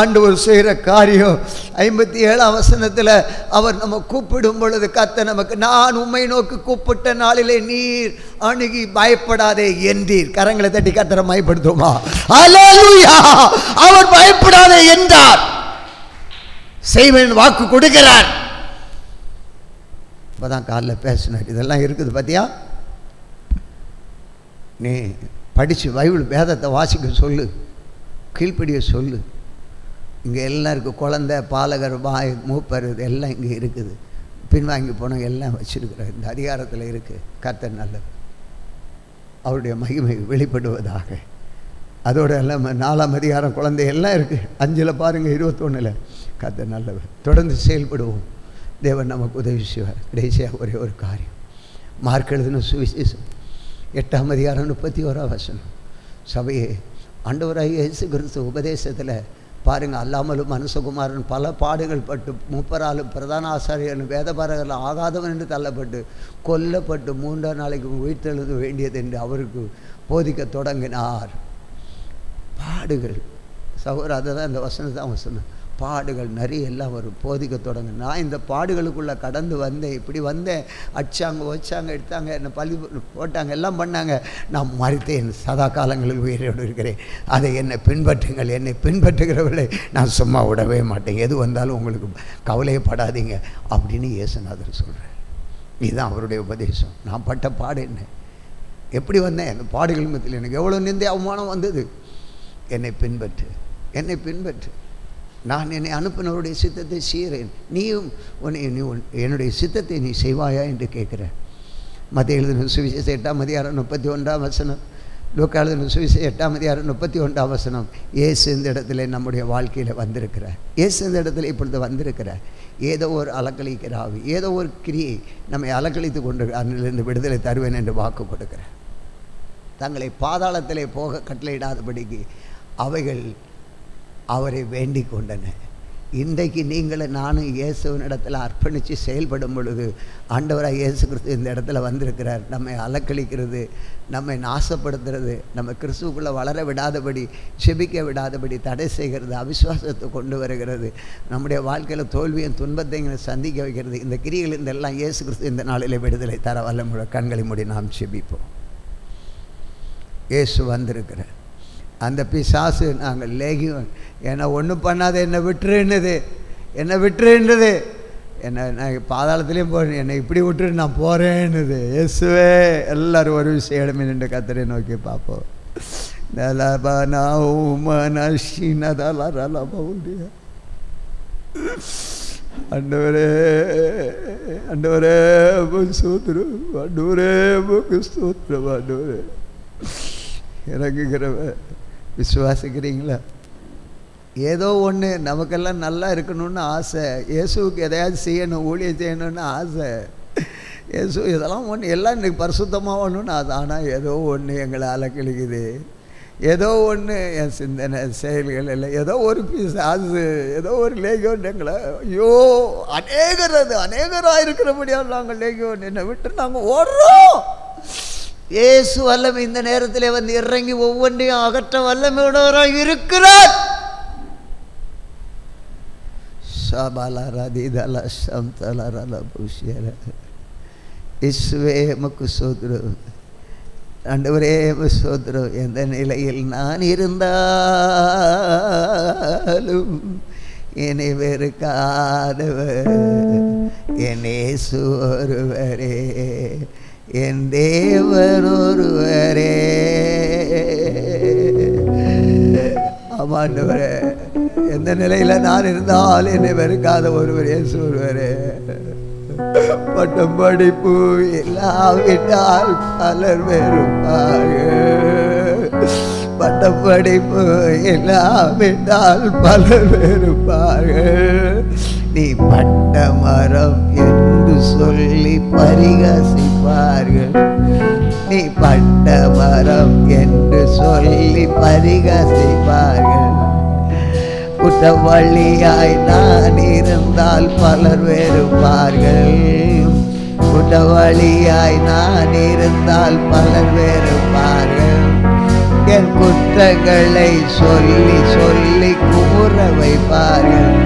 ஆண்டவர் செய்கிற காரியம். 57ஆம் வசனத்தில் அவர் நம்ம கூப்பிடும் பொழுது கர்த்தர் நமக்கு, நான் உம்மை நோக்கி கூப்பிட்ட நாளிலே நீர் அணுகி பயப்படாதே என்றீர். கரங்களை தட்டி கர்த்தரை மகிமைப்படுத்துவோமா? அல்லேலூயா. அவர் பயப்படாதே என்றார், செய்வேன் வாக்கு கொடுக்கிறார். இப்போதான் காலைல பேசினார். இதெல்லாம் இருக்குது பார்த்தியா? நீ படித்து பைபிள் வேதத்தை வாசிக்க சொல்லு, கீழ்ப்படிய சொல்லு. இங்கே எல்லாம் இருக்குது. குழந்தை, பாலகர், பாய், மூப்பர், எல்லாம் இங்கே இருக்குது. பின்வாங்கி போனவங்க எல்லாம் வச்சுருக்கிறார். இந்த அதிகாரத்தில் இருக்குது. கர்த்தர் நல்லவர், அவருடைய மகிமை வெளிப்படுவதாக. அதோட எல்லாம் 4ஆம் அதிகாரம் குழந்தை எல்லாம் இருக்குது. 5 பாருங்கள், 21 கர்த்தர் நல்லவர். தொடர்ந்து செயல்படுவோம். தேவன் நமக்கு உதவி செய்வார். கடைசியாக ஒரே ஒரு காரியம், மார்க் எழுதின சுவிசேஷம் 8ஆம் அதிகாரம் 31ஆம் வசனம். சபையே, ஆண்டவராகிய இயேசு கிறிஸ்து உபதேசத்தில் பாருங்கள், அல்லாமலும் மனுஷகுமாரன் பல பாடுகள் பட்டு, மூப்பராலும் பிரதான ஆசாரியர்களும் வேதபாரகர்களும் ஆகாதவன் என்று தள்ளப்பட்டு கொல்லப்பட்டு 3ஆம் நாளைக்கு உயிர்த்தெழுத வேண்டியது என்று அவருக்கு போதிக்க தொடங்கினார். பாடுகள் சகோதரர், அதை தான் இந்த வசனம் தான் வசனம். பாடுகள் நிறைய எல்லாம் வரும், போதிக்க தொடங்க. நான் இந்த பாடுகளுக்குள்ளே கடந்து வந்தேன், இப்படி வந்தேன். அடிச்சாங்க, வச்சாங்க, எடுத்தாங்க, என்னை பழி போட்டாங்க, எல்லாம் பண்ணாங்க. நான் மறித்தேன், சதா காலங்களில் உயிரோடு இருக்கிறேன். அதை என்னை பின்பற்றுங்கள், என்னை பின்பற்றுகிறவர்களை நான் சும்மா விடவே மாட்டேன், எது வந்தாலும் உங்களுக்கு கவலையப்படாதீங்க அப்படின்னு இயேசுநாதர் சொல்கிறேன். இதுதான் அவருடைய உபதேசம். நான் பட்ட பாடு என்ன, எப்படி வந்தேன், அந்த பாடுகள் மத்தியில் எனக்கு எவ்வளோ நிந்தை அவமானம் வந்தது. என்னை பின்பற்று, என்னை பின்பற்று, நான் என்னை அனுப்பினவருடைய சித்தத்தை செய்கிறேன், நீயும் என்னுடைய சித்தத்தை நீ செய்வாயா என்று கேட்குறேன். மத்திய எழுதின சுவிசேஷம் 8ஆம் அதிகாரம் 31ஆம் வசனம், லூக்கா எழுதின சுவிசேஷம் 8ஆம் அதிகாரம் 31ஆம் வசனம். இயேசு இந்த இடத்துல நம்முடைய வாழ்க்கையில் வந்திருக்கிறார். இயேசு இந்த இடத்துல இப்பொழுது வந்திருக்கிறார். ஏதோ ஒரு அலக்களிக்கிற ஆவி, ஏதோ ஒரு கிரியை நம்மை அலக்களித்து கொண்டு அதிலிருந்து விடுதலை தருவேன் என்று வாக்கு கொடுக்கிறார். தங்களை பாதாளத்திலே போக கட்டளையிடாதபடிக்கு அவைகள் அவரை வேண்டிக் கொண்டன. இன்றைக்கு நீங்களும் நானும் இயேசுவின் இடத்துல அர்ப்பணித்து செயல்படும் பொழுது ஆண்டவராக இயேசு கிறிஸ்து இந்த இடத்துல வந்திருக்கிறார். நம்மை அலக்களிக்கிறது, நம்மை நாசப்படுத்துறது, நம்ம கிறிஸ்துவுக்குள்ளே வளர விடாதபடி, செபிக்க விடாதபடி தடை செய்கிறது, அவிசுவாசத்தை கொண்டு வருகிறது, நம்முடைய வாழ்க்கையில் தோல்வியும் துன்பத்தையும் சந்திக்க வைக்கிறது. இந்த கிரிகள் இதெல்லாம் இயேசு கிறிஸ்து இந்த நாளில் விடுதலை தர வல்லமுள்ள. கண்களை மூடி நாம் செபிப்போம். இயேசு வந்திருக்கிறார். அந்த பிசாசு நாங்கள் லேகியம், என்னை ஒன்றும் பண்ணாத, என்னை விட்டுருன்னுது, என்னை விட்டுருன்னுது, என்னை நான் பாதாளத்துலேயும் போகிறேன், என்னை இப்படி விட்டுரு, நான் போகிறேன்னுது. இயேசுவே, எல்லோரும் ஒரு விஷயம் இடமே நின்று கத்தரை நோக்கி பார்ப்போம். ஆண்டவரே, ஆண்டவரே ஸ்தோத்திரம், ஆண்டவரே ஸ்தோத்திரம், ஆண்டவரே இறங்குகிறவ. விசுவாசிக்கிறீங்களா? ஏதோ ஒன்று நமக்கெல்லாம் நல்லா இருக்கணும்னு ஆசை, இயேசுவுக்கு எதையாவது செய்யணும், ஊழியம் செய்யணும்னு ஆசை. இயேசு இதெல்லாம் ஒன்று எல்லாம் இன்றைக்கி பரிசுத்தமாகணும்னு ஆசை. ஆனால் ஏதோ ஒன்று எங்களை அலக்கழிக்குது, ஏதோ ஒன்று என் சிந்தனை செயல்கள் இல்லை, ஏதோ ஒரு பிசாசு, ஏதோ ஒரு லேகியோன் எங்களை, ஐயோ அநேகராக இருக்கிறபடியால் நாங்கள் லேகியோன் என்னை விட்டு நாங்கள் ஓடுறோம். இயேசு வல்லமை இந்த நேரத்தில் வந்து இறங்கி ஒவ்வொன்றையும் அகற்ற வல்லமையுடையவராக இருக்கிறார். இயேசுவே உமக்கு ஸ்தோத்திரம், ஆண்டவரே உமக்கு ஸ்தோத்திரம். எந்த நிலையில் நான் இருந்தாலும் என்னை வெறுக்காதவர் என் இயேசு ஒருவரே, என் தேவன் ஒருவரே. ஆமாண்டவரே, எந்த நிலையில் நான் இருந்தால் என்னை வெறுக்காத ஒருவர் இயேசு ஒருவரே. பட்டம் படிப்பு இல்லாவிட்டால் பலர் வெறுப்பார்கள், பட்டம் படிப்பு இல்லாவிட்டால் பலர் வெறுப்பார்கள். நீ பட்ட மரம் என்று சொல்லி பரிகசிப்பார்கள், நீ பட்ட மரம் என்று சொல்லி பரிகசிப்பார்கள். குற்றவாளியாய் நான் இருந்தால் பலர் வெறுப்பார்கள், குற்றவாளியாய் நான் இருந்தால் பலர் வெறுப்பார்கள். என் குற்றங்களை சொல்லி சொல்லி குமுற வைப்பார்கள்,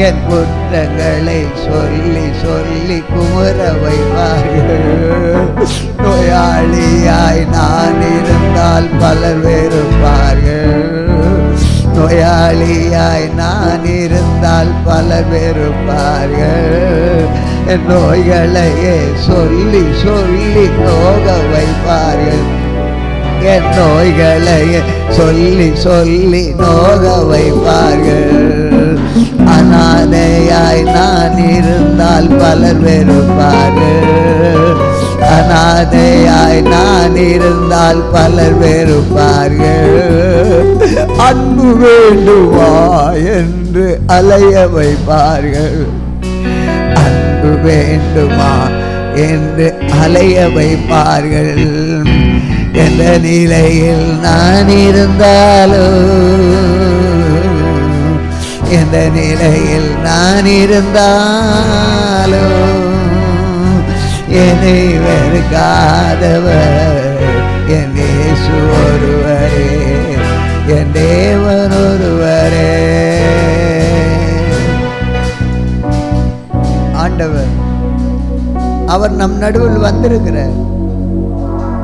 என் குற்றங்களை சொல்லி சொல்லி குமுற வைப்பார்கள். நோயாளியாய் நான் இருந்தால் பலர் வெறுப்பார்கள், நோயாளியாய் நான் இருந்தால் பலர் வெறுப்பார்கள். என் நோய்களையே சொல்லி சொல்லி நோக வைப்பார்கள், என் நோய்களையே சொல்லி சொல்லி நோக வைப்பார்கள். அநாதையாய் நான் இருந்தால் பலர் வெறுப்பார்கள், அநாதையாய் நான் இருந்தால் பலர் வெறுப்பார்கள். அன்பு வேண்டுமா என்று அலைய வைப்பார்கள், அன்பு வேண்டுமா என்று அலைய வைப்பார்கள். எந்த நிலையில் நான் இருந்தாலும், எந்த நிலையில் நான் இருந்தாலும் என்னை வெறுக்காதவர் என் இயேசு ஒருவரே, என் தேவன் ஒருவரே. ஆண்டவர். அவர் நம் நடுவில் வந்திருக்கிறார்.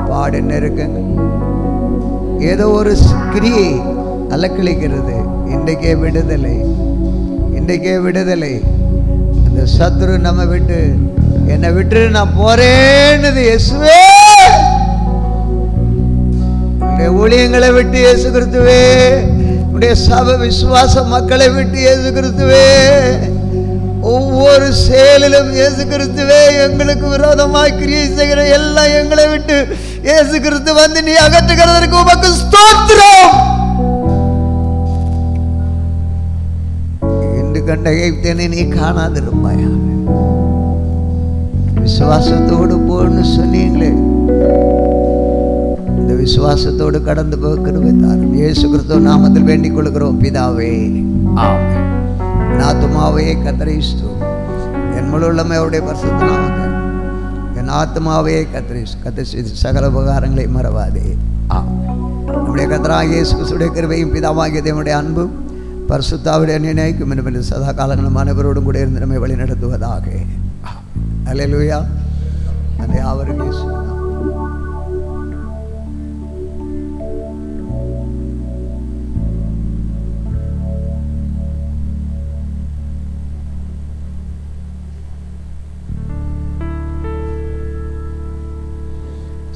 பாடின இருக்குங்க, ஏதோ ஒரு கிரியை அலக்களிக்கிறது. இன்றைக்கே விடுதலை, இன்றைக்கே விடுதலை. அந்த சத்துரு நம்ம விட்டு, என்னை விட்டு நான் போறேன்னு இயேசுவே, ஊழியங்களை விட்டு இயேசு கிறிஸ்துவே, உடைய சபை விசுவாச மக்களை விட்டு இயேசு கிறிஸ்துவே, ஒவ்வொரு செயலிலும் இயேசு கிறிஸ்துவே எங்களுக்கு விரோதமாய் கிரியை செய்கிற எல்லாம் எங்களை விட்டு இயேசு கிறிஸ்து வந்து நீ அகற்றுகிறதற்கு உமக்கு ஸ்தோத்திரம். இன்று கண்ட எகிப்தியனை நீ காணாதிருப்பாயா? விசுவாசத்தோடு போன்னு சொன்னீங்களே, இந்த விசுவாசத்தோடு கடந்து போக கிருபை தாரும். இயேசு கிறிஸ்து நாமத்தில் வேண்டிக் கொள்கிறோம் பிதாவே, ஆமென். என் ஆத்துமாவே கர்த்தரை ஸ்தோத்திரி, என் முழு உள்ளமே அவருடைய பரிசுத்த நாமத்தை. என் ஆத்துமாவே கர்த்தரை சகல உபகாரங்களை மறவாதே, ஆமென். நம்முடைய கர்த்தராகிய இயேசு கிறிஸ்துவின் கிருபையும் பிதாவாகிய தேவனுடைய அன்பும் பரிசுத்தாவுடைய நினைக்கும் என்று சதா காலங்களும் அனைவரோடும் கூட இருந்து நம்மை வழி நடத்துவதாக. அல்லேலூயா. அந்த யாவரும் இயேசு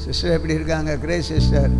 சிஸ்டர் எப்படி இருக்காங்க? Grace sister